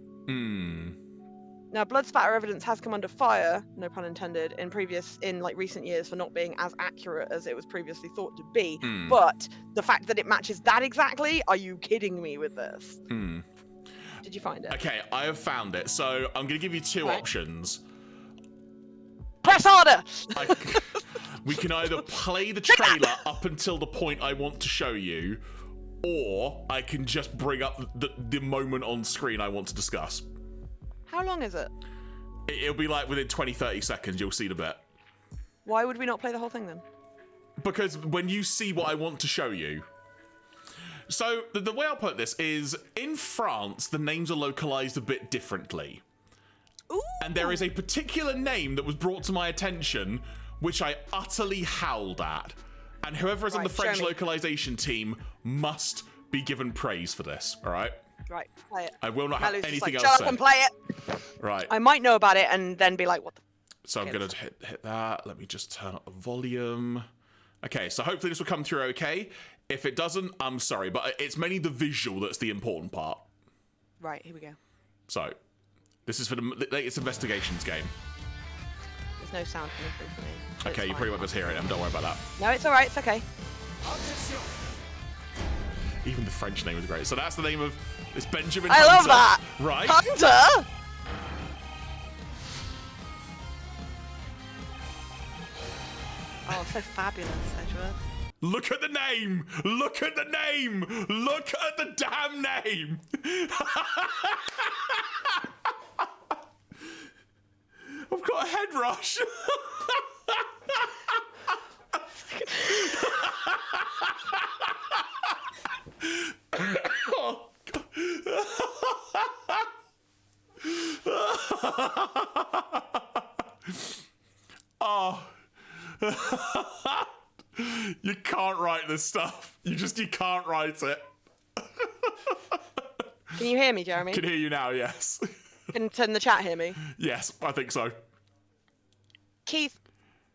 Now, blood spatter evidence has come under fire, no pun intended, in recent years for not being as accurate as it was previously thought to be. But the fact that it matches that exactly, are you kidding me with this? Did you find it? Okay, I have found it. So I'm going to give you two options. Press harder! We can either play the trailer up until the point I want to show you, or I can just bring up the moment on screen I want to discuss. How long is it? It'll be like within 20-30 seconds, you'll see the bit. Why would we not play the whole thing then? Because when you see what I want to show you... So, the way I'll put this is, in France, the names are localized a bit differently. Ooh. And there is a particular name that was brought to my attention, which I utterly howled at. And whoever is on the Right, show French me. localization team must be given praise for this, all right? Right, play it. I will not have Melu's just anything like, else shut said. up and play it. Right. I might know about it and then be like, what the So I'm going to hit that. Let me just turn up the volume. Okay, so hopefully this will come through okay. If it doesn't, I'm sorry, but it's mainly the visual that's the important part. Right, here we go. So, this is for the latest investigations game. There's no sound coming through for me. So Okay, it's you fine. pretty much just hear it, and don't worry about that. No, it's alright, it's okay. Even the French name is great. So that's the name of this Benjamin I Hunter. love that! Right? Hunter! Oh, so fabulous, Edgeworth. Look at the name! Look at the name! Look at the damn name! I've got a head rush. Oh, God. Oh. You can't write this stuff. You can't write it. Can you hear me, Jeremy? Can hear you now, yes. Can the chat hear me? Yes, I think so. Keith,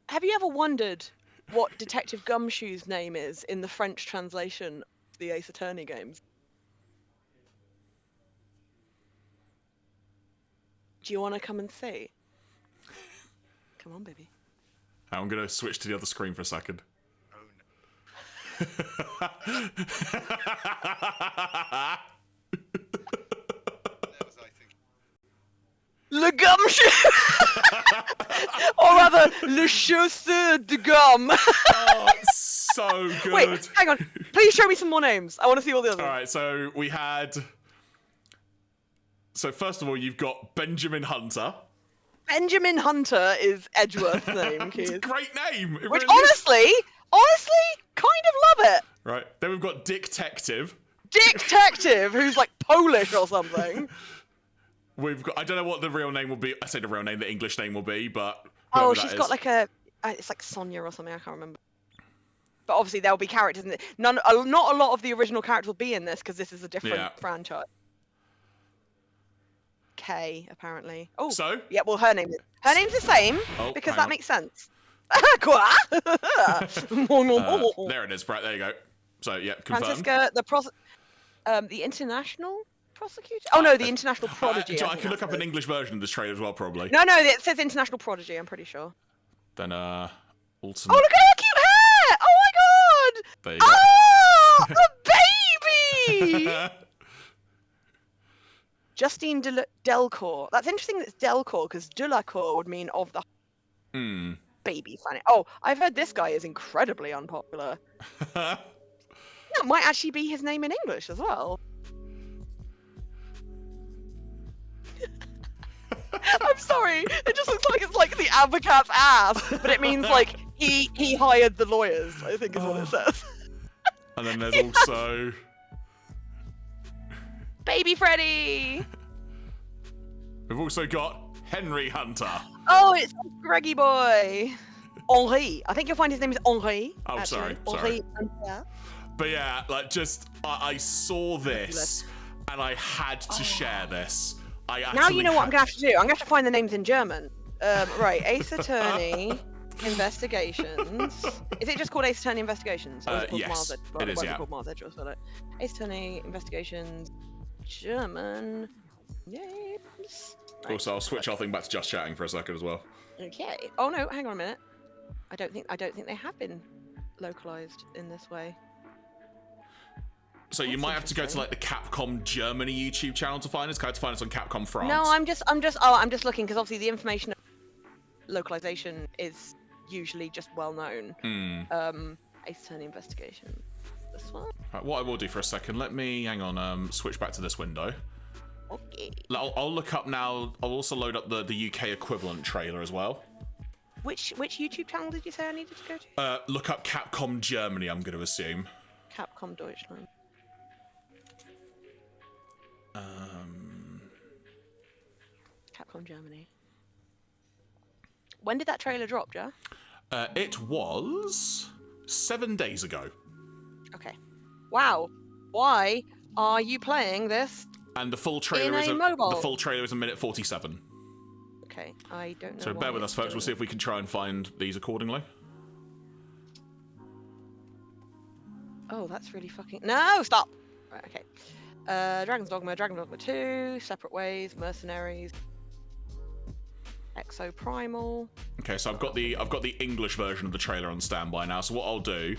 have you ever wondered what Detective Gumshoe's name is in the French translation of the Ace Attorney games? Do you want to come and see? Come on, baby. I'm going to switch to the other screen for a second. Oh no. That was, I think. Le Gumshoe! Or rather, Le Chausseur de Gomme. Oh, it's so good. Wait, hang on. Please show me some more names. I want to see all the others. All right, so we had... So first of all, you've got Benjamin Hunter. Benjamin Hunter is Edgeworth's name, It's a Keith. great name. It Which really is. honestly, kind of love it. Right, then we've got Dick-tective. Detective, who's like Polish or something. We've got... I don't know what the real name will be. I say the real name, the English name will be, but... Oh, whoever that she's got is. like a... it's like Sonia or something, I can't remember. But obviously there'll be characters in it. Not a lot of the original characters will be in this, because this is a different Yeah. franchise. Kay, apparently. Oh, So? yeah, well, her name's the same, Oh, because hang that on. makes sense. Quoi? There it is. Right, there you go. So, yeah, confirmed. Francisca, the international prosecutor? Oh, no, the international prodigy. I think can look that's up an it. English version of this trailer as well, probably. No, it says international prodigy, I'm pretty sure. Then, Oh, ultimate... look at her cute hair! Oh my god! There you go. Oh, a baby! Justine Delcourt. That's interesting that it's Delcourt, because Delacour would mean of the baby planet. Oh, I've heard this guy is incredibly unpopular. That might actually be his name in English as well. I'm sorry. It just looks like it's like the advocate's ass, but it means like he hired the lawyers, I think is what it says. And then there's also... Baby Freddy! We've also got Henry Hunter. Oh, it's Greggy boy. Henri. I think you'll find his name is Henri. Oh, actually. sorry. Henri Hunter. But yeah, like just... I saw this and I had to share this. Now you know what I'm going to have to do. I'm going to have to find the names in German. Right, Ace Attorney Investigations. Is it just called Ace Attorney Investigations? Or is it called Yes, Mars Edge? it is, Well, yeah. called Mars Edge, so like Ace Attorney Investigations, German names. Also, I'll switch our thing back to just chatting for a second as well. Okay. Oh no, hang on a minute. I don't think they have been localized in this way. So you That's might have to go to like the Capcom Germany YouTube channel to find us. Can I have to find us on Capcom France? No, I'm just looking because obviously the information of localization is usually just well known. Ace Attorney Investigation. This one. Right, what I will do for a second, let me hang on. Switch back to this window. Okay. I'll look up now. I'll also load up the UK equivalent trailer as well. Which YouTube channel did you say I needed to go to? Look up Capcom Germany. I'm going to assume. Capcom Deutschland. Capcom Germany. When did that trailer drop, Joe? It was 7 days ago. Okay. Wow. Why are you playing this And the full trailer In is a mobile. the full trailer is a minute 47. Okay, I don't know. So bear with us, folks. We'll see if we can try and find these accordingly. Oh, that's really fucking. No, stop. Right, okay. Dragon's Dogma, Dragon's Dogma 2, Separate Ways, Mercenaries, Exo Primal. Okay, so I've got the English version of the trailer on standby now. So what I'll do,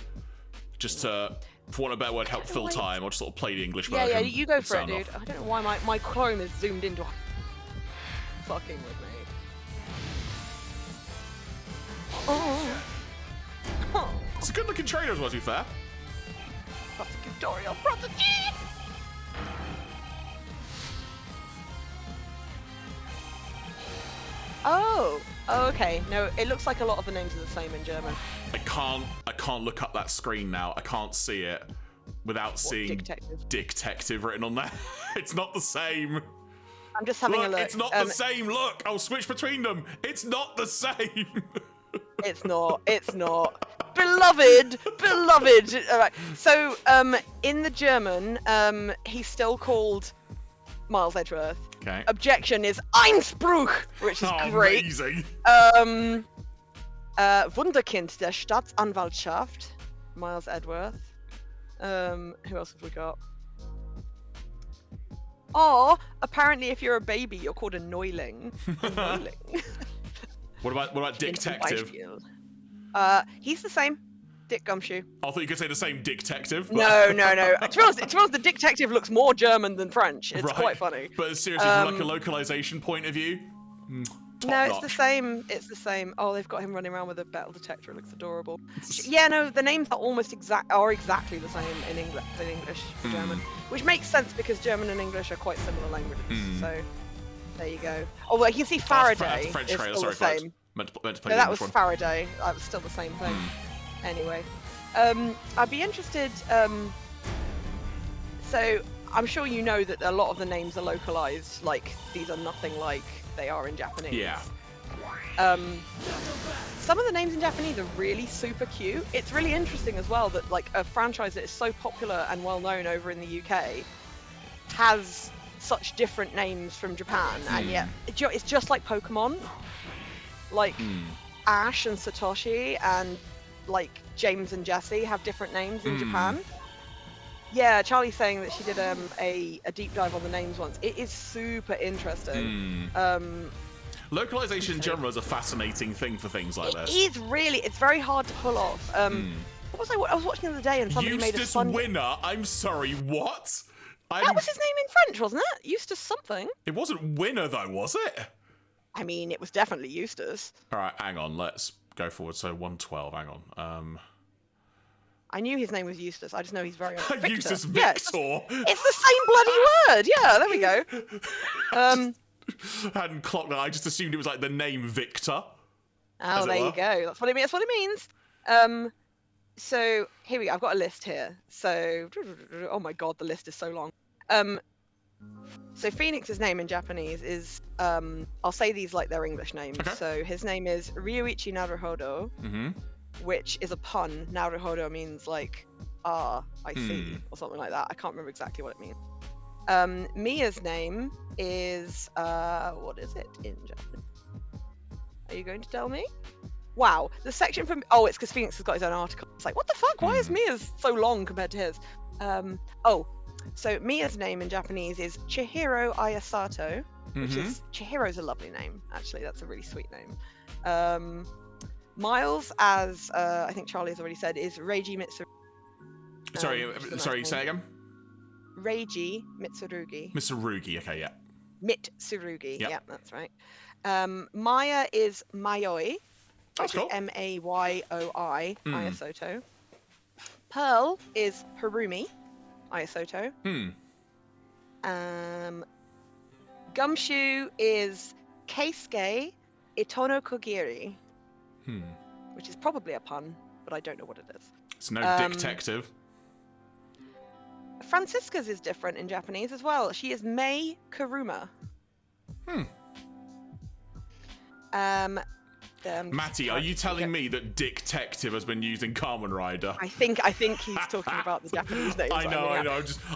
just to, for want of a better word, help fill time, I'll just sort of play the English version. Yeah, you go for it, sound dude. off. I don't know why my Chrome is zoomed into. Fucking with me. Oh. It's a good looking trailer as well, to be fair. Prosecutorial prosecute. Oh, okay. No, it looks like a lot of the names are the same in German. I can't look up that screen now. I can't see it without seeing Detective written on there. It's not the same. I'm just having a look. It's not the same. Look, I'll switch between them. It's not the same. It's not. It's not. Beloved. All right. So, in the German, he's still called Miles Edgeworth. Okay. Objection is Einspruch, which is great. Amazing. Wunderkind der Staatsanwaltschaft, Miles Edgeworth. Who else have we got? Or apparently, if you're a baby, you're called a Neuling. A Neuling. What about Detective? He's the same. Dick Gumshoe. I thought you could say the same Detective. No. To be honest, the Detective looks more German than French. It's quite funny. But seriously, from like a localization point of view, it's the same. It's the same. Oh, they've got him running around with a metal detector. It looks adorable. Yeah, no, the names are exactly the same in English and German, which makes sense because German and English are quite similar languages. So there you go. Oh, well, you can see Faraday. The French is trailer. Still Sorry, the same. meant to play No, the that English was one. Faraday. That was still the same thing. Anyway, I'd be interested. So I'm sure you know that a lot of the names are localized. Like these are nothing like they are in Japanese. Yeah. Some of the names in Japanese are really super cute. It's really interesting as well that like a franchise that is so popular and well known over in the UK has such different names from Japan, and yet it's just like Pokemon. Like Ash and Satoshi and like James and Jesse have different names in Japan. Yeah, Charlie's saying that she did a deep dive on the names once. It is super interesting. Localization in general is a fascinating thing for things like this. It's very hard to pull off. What was I was watching the other day and somebody made a Eustace fun... Winner? I'm sorry, what? That was his name in French, wasn't it? Eustace something. It wasn't Winner though, was it? I mean, it was definitely Eustace. Alright, hang on, let's go forward. So 112, hang on. I knew his name was Eustace. I just know he's very... Eustace Victor. Yeah, it's the same bloody word. Yeah, there we go. I hadn't clocked that. I just assumed it was like the name Victor. Oh, there you go. That's what it means. That's what it means. So here we go. I've got a list here. So, oh my god, the list is so long. So Phoenix's name in Japanese is, I'll say these like they're English names. Okay. So his name is Ryuichi Naruhodo, which is a pun. Naruhodo means like, I see, or something like that. I can't remember exactly what it means. Mia's name is, what is it in Japanese? Are you going to tell me? Wow, the section from... Oh, it's because Phoenix has got his own article. It's like, what the fuck? Why is Mia's so long compared to his? So Mia's name in Japanese is Chihiro Ayasato, which is... Chihiro's a lovely name, actually. That's a really sweet name. Miles, as I think Charlie has already said, is Reiji Mitsurugi. Sorry, say again? Reiji Mitsurugi. Mitsurugi, okay, yeah. Mitsurugi, Yep. yeah, that's right. Maya is Mayoi, That's which cool. is Mayooi, Ayasoto. Pearl is Harumi, Ayasoto. Gumshoe is Keisuke Itono Kogiri, which is probably a pun, but I don't know what it is. It's no detective. Francisca's is different in Japanese as well. She is Mei Kuruma. damn. Matty, are you telling me that Detective has been used in Kamen Rider? I think he's talking about the Japanese names. I know.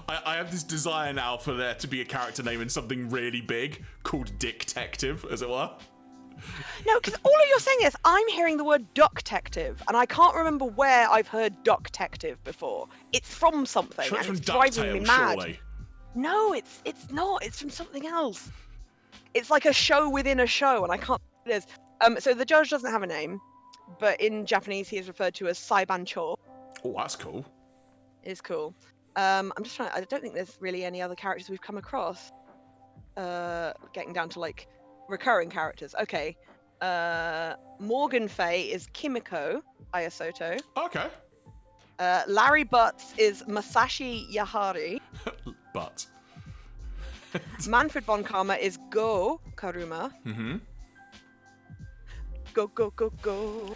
I have this desire now for there to be a character name in something really big called Detective, as it were. No, because all you're saying is I'm hearing the word Duck-tective, and I can't remember where I've heard Duck-tective before. It's from something, Sure, and it's it's from driving me DuckTales, mad. surely. No, it's not. It's from something else. It's like a show within a show, and I can't. It is. So the judge doesn't have a name, but in Japanese he is referred to as Saibancho. Oh, that's cool. It's cool. I'm just trying. I don't think there's really any other characters we've come across. Getting down to like recurring characters. Okay. Morgan Fay is Kimiko Ayasoto. Okay. Larry Butts is Masashi Yahari. But. Manfred von Karma is Go Karuma. Mm-hmm. Go, go, go, go.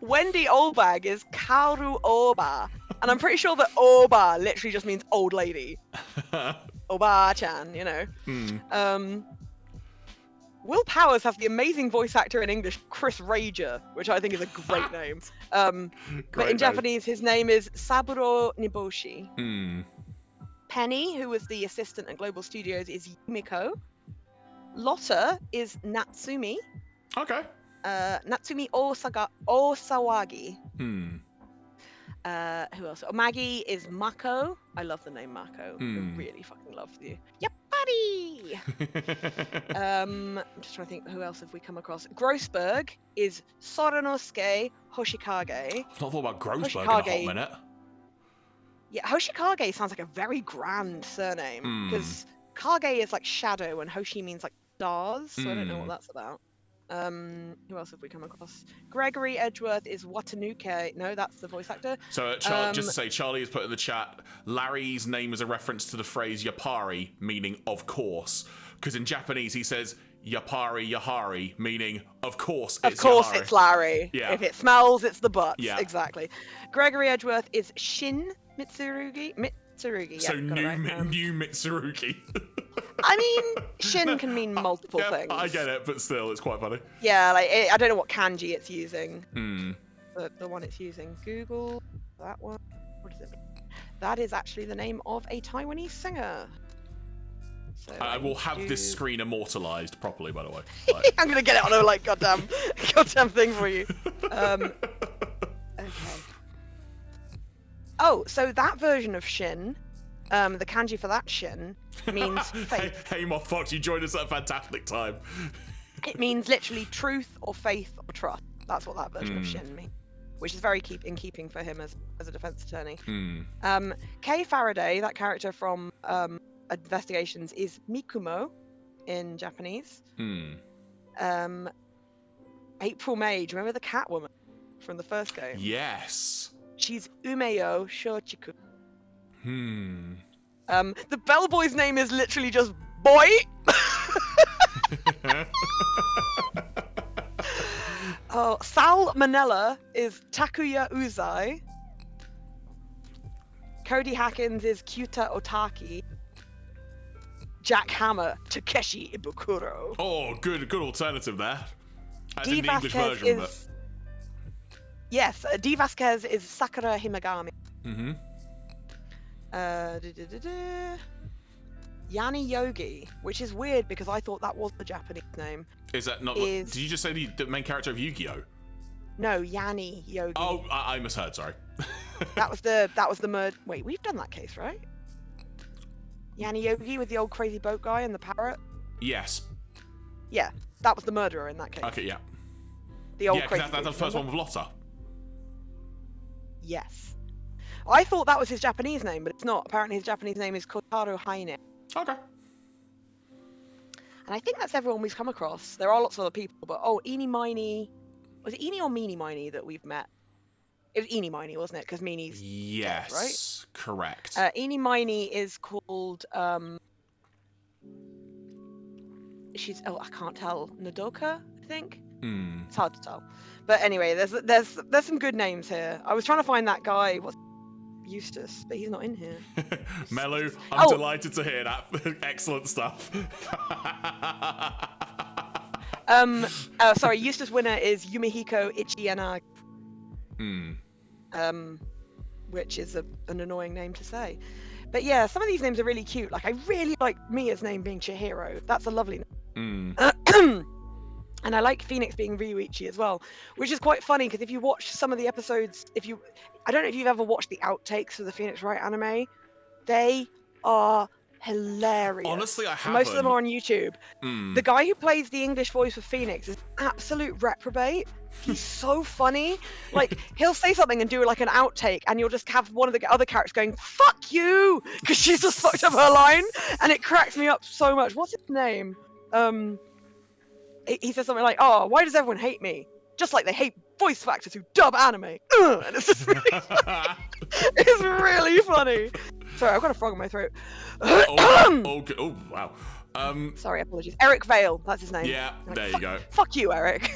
Wendy Olbag is Kaoru Oba. And I'm pretty sure that Oba literally just means old lady. Oba-chan, you know. Will Powers has the amazing voice actor in English, Chris Rager, which I think is a great name. But in Japanese, his name is Saburo Niboshi. Penny, who was the assistant at Global Studios, is Yumiko. Lotta is Natsumi. Okay. Natsumi Osawagi. Who else? Oh, Maggie is Mako. I love the name Mako. I really fucking love you. Yep, buddy. I'm just trying to think, who else have we come across? Grossberg is Soranosuke Hoshikage. I've not thought about Grossberg in a Hoshikage. hot minute. Yeah, Hoshikage sounds like a very grand surname because Kage is like shadow and Hoshi means like stars. So I don't know what that's about. Who else have we come across? Gregory Edgeworth is Watanuke. No, that's the voice actor. So, just to say, Charlie has put in the chat, Larry's name is a reference to the phrase yapari, meaning of course. Because in Japanese, he says yapari yahari, meaning of course it's Of course Yahari. it's Larry. Yeah. If it smells, it's the butts. Yeah. Exactly. Gregory Edgeworth is Shin Mitsurugi. Mitsurugi, So yeah, got it right. new Mitsurugi. I mean, Shin can mean multiple Yeah, things. I get it, but still, it's quite funny. Yeah, like I don't know what kanji it's using. The one it's using. Google that one. What does it mean? That is actually the name of a Taiwanese singer. So I will have this screen immortalized properly, by the way. I'm gonna get it on a like goddamn thing for you. Okay. Oh, so that version of Shin, the kanji for that Shin means faith. Hey, Moth Fox, you joined us at a fantastic time. It means literally truth or faith or trust. That's what that version of Shin means, which is very keeping for him as a defense attorney. Kay Faraday, that character from Investigations, is Mikumo in Japanese. April May, do you remember the Catwoman from the first game? Yes. She's Umeo Shochiku. The bellboy's name is literally just Boy. Oh, Sal Manella is Takuya Uzai. Cody Hackins is Kyuta Otaki. Jack Hammer, Takeshi Ibukuro. Oh, good alternative there. As D. in the English Vasquez version, is... Yes, D. Vasquez is Sakura Himagami. Yanni Yogi, which is weird because I thought that was the Japanese name. Is that not? Did you just say the main character of Yu-Gi-Oh? No, Yanni Yogi. Oh, I misheard. Sorry. That was the murder. Wait, we've done that case, right? Yanni Yogi with the old crazy boat guy and the parrot. Yes. Yeah, that was the murderer in that case. Okay. Yeah. The old Yeah, crazy. that's the first one with Lotta. Yes. I thought that was his Japanese name, but it's not. Apparently his Japanese name is Kotaro Haine. Okay. And I think that's everyone we've come across. There are lots of other people, but Eenie Miney. Was it Eenie or Meanie Miney that we've met? It was Eenie Miney, wasn't it? Because Meanie's Yes. dead, right? Correct. Eenie Miney is called she's I can't tell. Nodoka, I think. It's hard to tell. But anyway, there's some good names here. I was trying to find that guy. What's Eustace, but he's not in here. Melu, I'm delighted to hear that. Excellent stuff. Sorry, Eustace winner is Yumihiko Ichiena, which is an annoying name to say. But yeah, some of these names are really cute. Like, I really like Mia's name being Chihiro. That's a lovely name. And I like Phoenix being Ryuichi as well, which is quite funny because if you watch some of the episodes, I don't know if you've ever watched the outtakes for the Phoenix Wright anime, they are hilarious. Honestly, I haven't. Most of them are on YouTube. The guy who plays the English voice for Phoenix is an absolute reprobate. He's so funny. Like, he'll say something and do like an outtake, and you'll just have one of the other characters going, "Fuck you," because she's just fucked up her line, and it cracks me up so much. What's his name? He says something like, "Oh, why does everyone hate me? Just like they hate voice actors who dub anime." And it's just really funny. It's really funny. Sorry, I've got a frog in my throat. Oh, wow. Sorry, apologies. Eric Vale, that's his name. Yeah, there you go. Fuck you, Eric.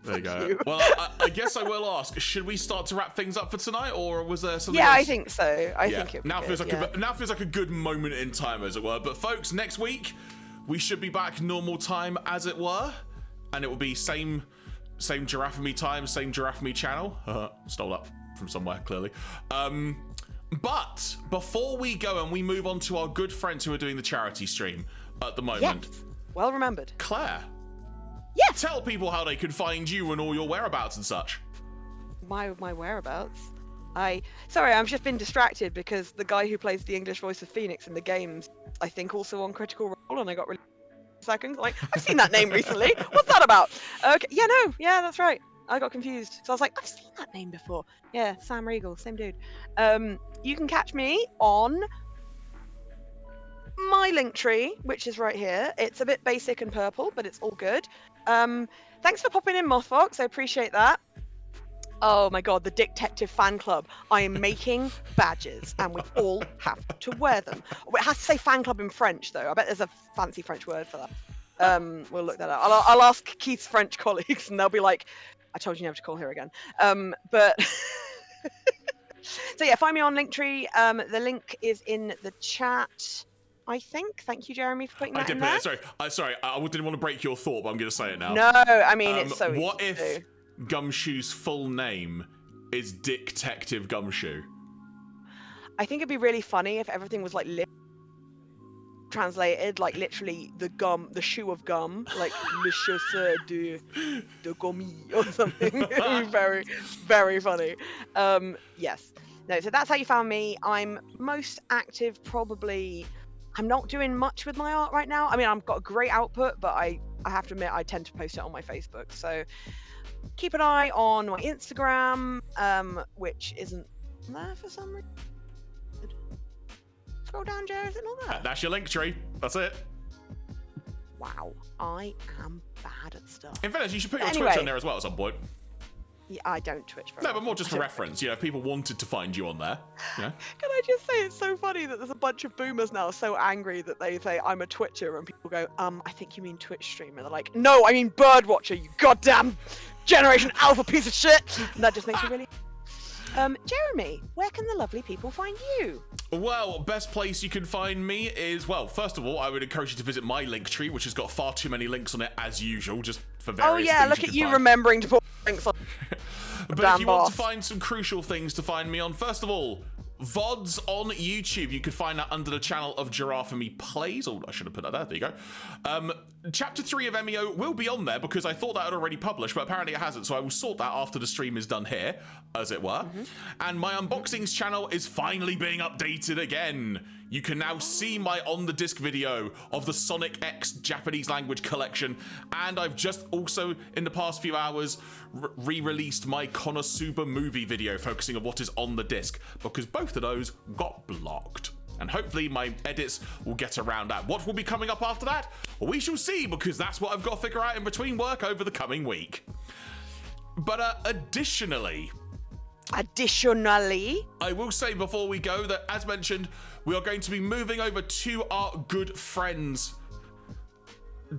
There you go. Well, I guess I will ask, should we start to wrap things up for tonight, or was there something else? I think so. I think it now feels like a good moment in time, as it were. But folks, next week we should be back normal time, as it were, and it will be same Jeraffemy time, same Jeraffemy channel. Stole that from somewhere, clearly. But before we go and we move on to our good friends who are doing the charity stream at the moment. Yes. Well remembered. Claire. Yes. Tell people how they can find you and all your whereabouts and such. My whereabouts? Sorry, I've just been distracted because the guy who plays the English voice of Phoenix in the games, I think also on Critical Role, and I got really seconds. Like, I've seen that name recently. What's that about? Okay, yeah, that's right. I got confused. So I was like, I've seen that name before. Yeah, Sam Riegel, same dude. You can catch me on my Linktree, which is right here. It's a bit basic and purple, but it's all good. Thanks for popping in, Mothfox. I appreciate that. Oh my god, the Detective Fan Club. I am making badges, and we all have to wear them. It has to say fan club in French, though. I bet there's a fancy French word for that. We'll look that up. I'll ask Keith's French colleagues, and they'll be like, I told you never to call here again. But so yeah, find me on Linktree. The link is in the chat, I think. Thank you, Jeremy, for putting that in there. Sorry, I didn't want to break your thought, but I'm going to say it now. No, I mean, it's so easy. What if Gumshoe's full name is Detective Gumshoe? I think it'd be really funny if everything was like translated, like literally the shoe of gum, like le chaussure de gomme or something. It would be very, very funny. Yes. No, so that's how you found me. I'm most active probably. I'm not doing much with my art right now. I mean, I've got a great output, but I have to admit I tend to post it on my Facebook. So keep an eye on my Instagram, which isn't there for some reason. Scroll down, Jer, is it not there? That's your Linktree. That's it. Wow, I am bad at stuff. In fairness, you should put your Twitch on there as well at some point. Yeah, I don't Twitch very No, but more just for reference. You know, if people wanted to find you on there. Yeah. Can I just say it's so funny that there's a bunch of boomers now so angry that they say I'm a Twitcher, and people go, I think you mean Twitch streamer. They're like, no, I mean Birdwatcher, you goddamn Generation Alpha piece of shit. And that just makes me really. Jeremy, where can the lovely people find you? Well, best place you can find me is, well, first of all, I would encourage you to visit my Linktree, which has got far too many links on it as usual, just for various things. Oh yeah, look at you remembering to put links on. But if you want to find some crucial things to find me on, first of all, VODs on YouTube. You could find that under the channel of Jeraffemy Plays. Oh, I should have put that there. There you go. Chapter 3 of MEO will be on there because I thought that had already published, but apparently it hasn't. So I will sort that after the stream is done here, as it were. And my unboxings channel is finally being updated again. You can now see my on-the-disc video of the Sonic X Japanese language collection, and I've just also, in the past few hours, re-released my Konosuba movie video focusing on what is on the disc, because both of those got blocked. And hopefully my edits will get around that. What will be coming up after that? Well, we shall see, because that's what I've got to figure out in between work over the coming week. But additionally, I will say before we go that, as mentioned, we are going to be moving over to our good friends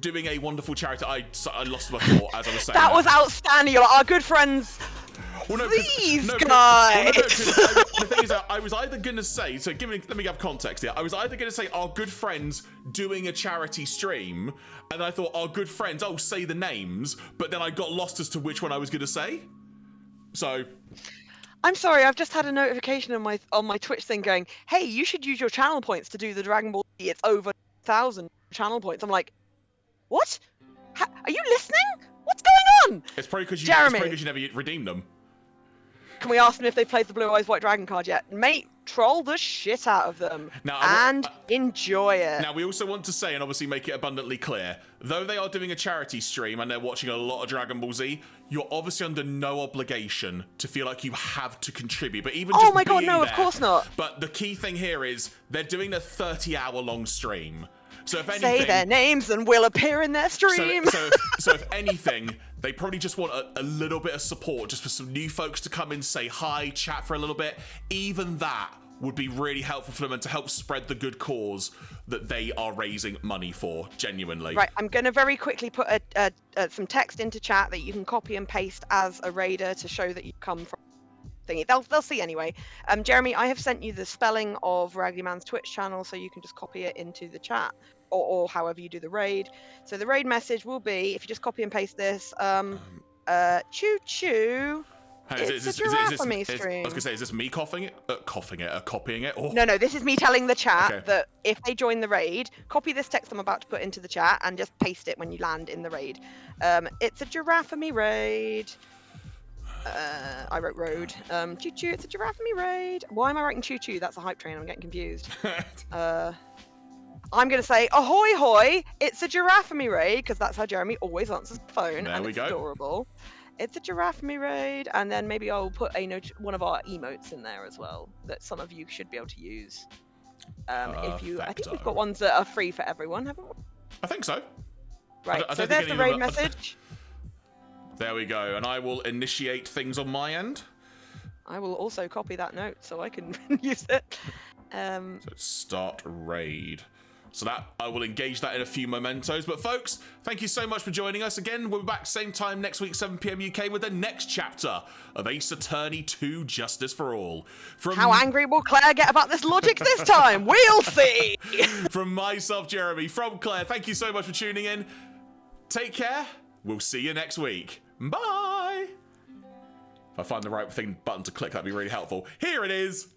doing a wonderful charity. I lost my thought as I was saying that was outstanding. Our good friends. Well, no, These no, guys! the thing is, I was either going to say, so let me have context here. I was either going to say our good friends doing a charity stream, and I thought our good friends, say the names, but then I got lost as to which one I was going to say. So... I'm sorry, I've just had a notification on my Twitch thing going, hey, you should use your channel points to do the Dragon Ball Z. It's over 1,000 channel points. I'm like, what? Are you listening? What's going on? It's probably because you never redeemed them. Can we ask them if they played the Blue Eyes White Dragon card yet? Mate, troll the shit out of them and enjoy it. Now, we also want to say, and obviously make it abundantly clear, though they are doing a charity stream and they're watching a lot of Dragon Ball Z, you're obviously under no obligation to feel like you have to contribute. But even oh my god, no, of course not. But the key thing here is they're doing a 30-hour-long stream. So if anything, say their names and we'll appear in their stream. So if anything, they probably just want a little bit of support, just for some new folks to come in, say hi, chat for a little bit. Even that would be really helpful for them and to help spread the good cause that they are raising money for, genuinely. Right, I'm going to very quickly put some text into chat that you can copy and paste as a raider to show that you come from thingy. They'll see anyway. Jeremy, I have sent you the spelling of Raggedy Man's Twitch channel, so you can just copy it into the chat. Or however you do the raid. So the raid message will be, if you just copy and paste this, choo choo. It's a Jeraffemy stream. I was gonna say, is this me copying it? Or... No, this is me telling the chat that if they join the raid, copy this text I'm about to put into the chat and just paste it when you land in the raid. It's a Jeraffemy raid. I wrote road. Choo choo, it's a Jeraffemy raid. Why am I writing choo choo? That's a hype train, I'm getting confused. I'm going to say, ahoy hoy, it's a Jeraffemy raid, because that's how Jeremy always answers the phone, there and we it's go. Adorable. It's a Jeraffemy raid, and then maybe I'll put one of our emotes in there as well, that some of you should be able to use. I think we've got ones that are free for everyone, haven't we? I think so. Right, so there's the raid message. There we go, and I will initiate things on my end. I will also copy that note so I can use it. So start raid. So that I will engage that in a few mementos. But folks, thank you so much for joining us. Again, we'll be back same time next week, 7 PM UK, with the next chapter of Ace Attorney 2 Justice for All. How angry will Claire get about this logic this time? We'll see! From myself, Jeremy, from Claire, thank you so much for tuning in. Take care. We'll see you next week. Bye! If I find the right button to click, that'd be really helpful. Here it is.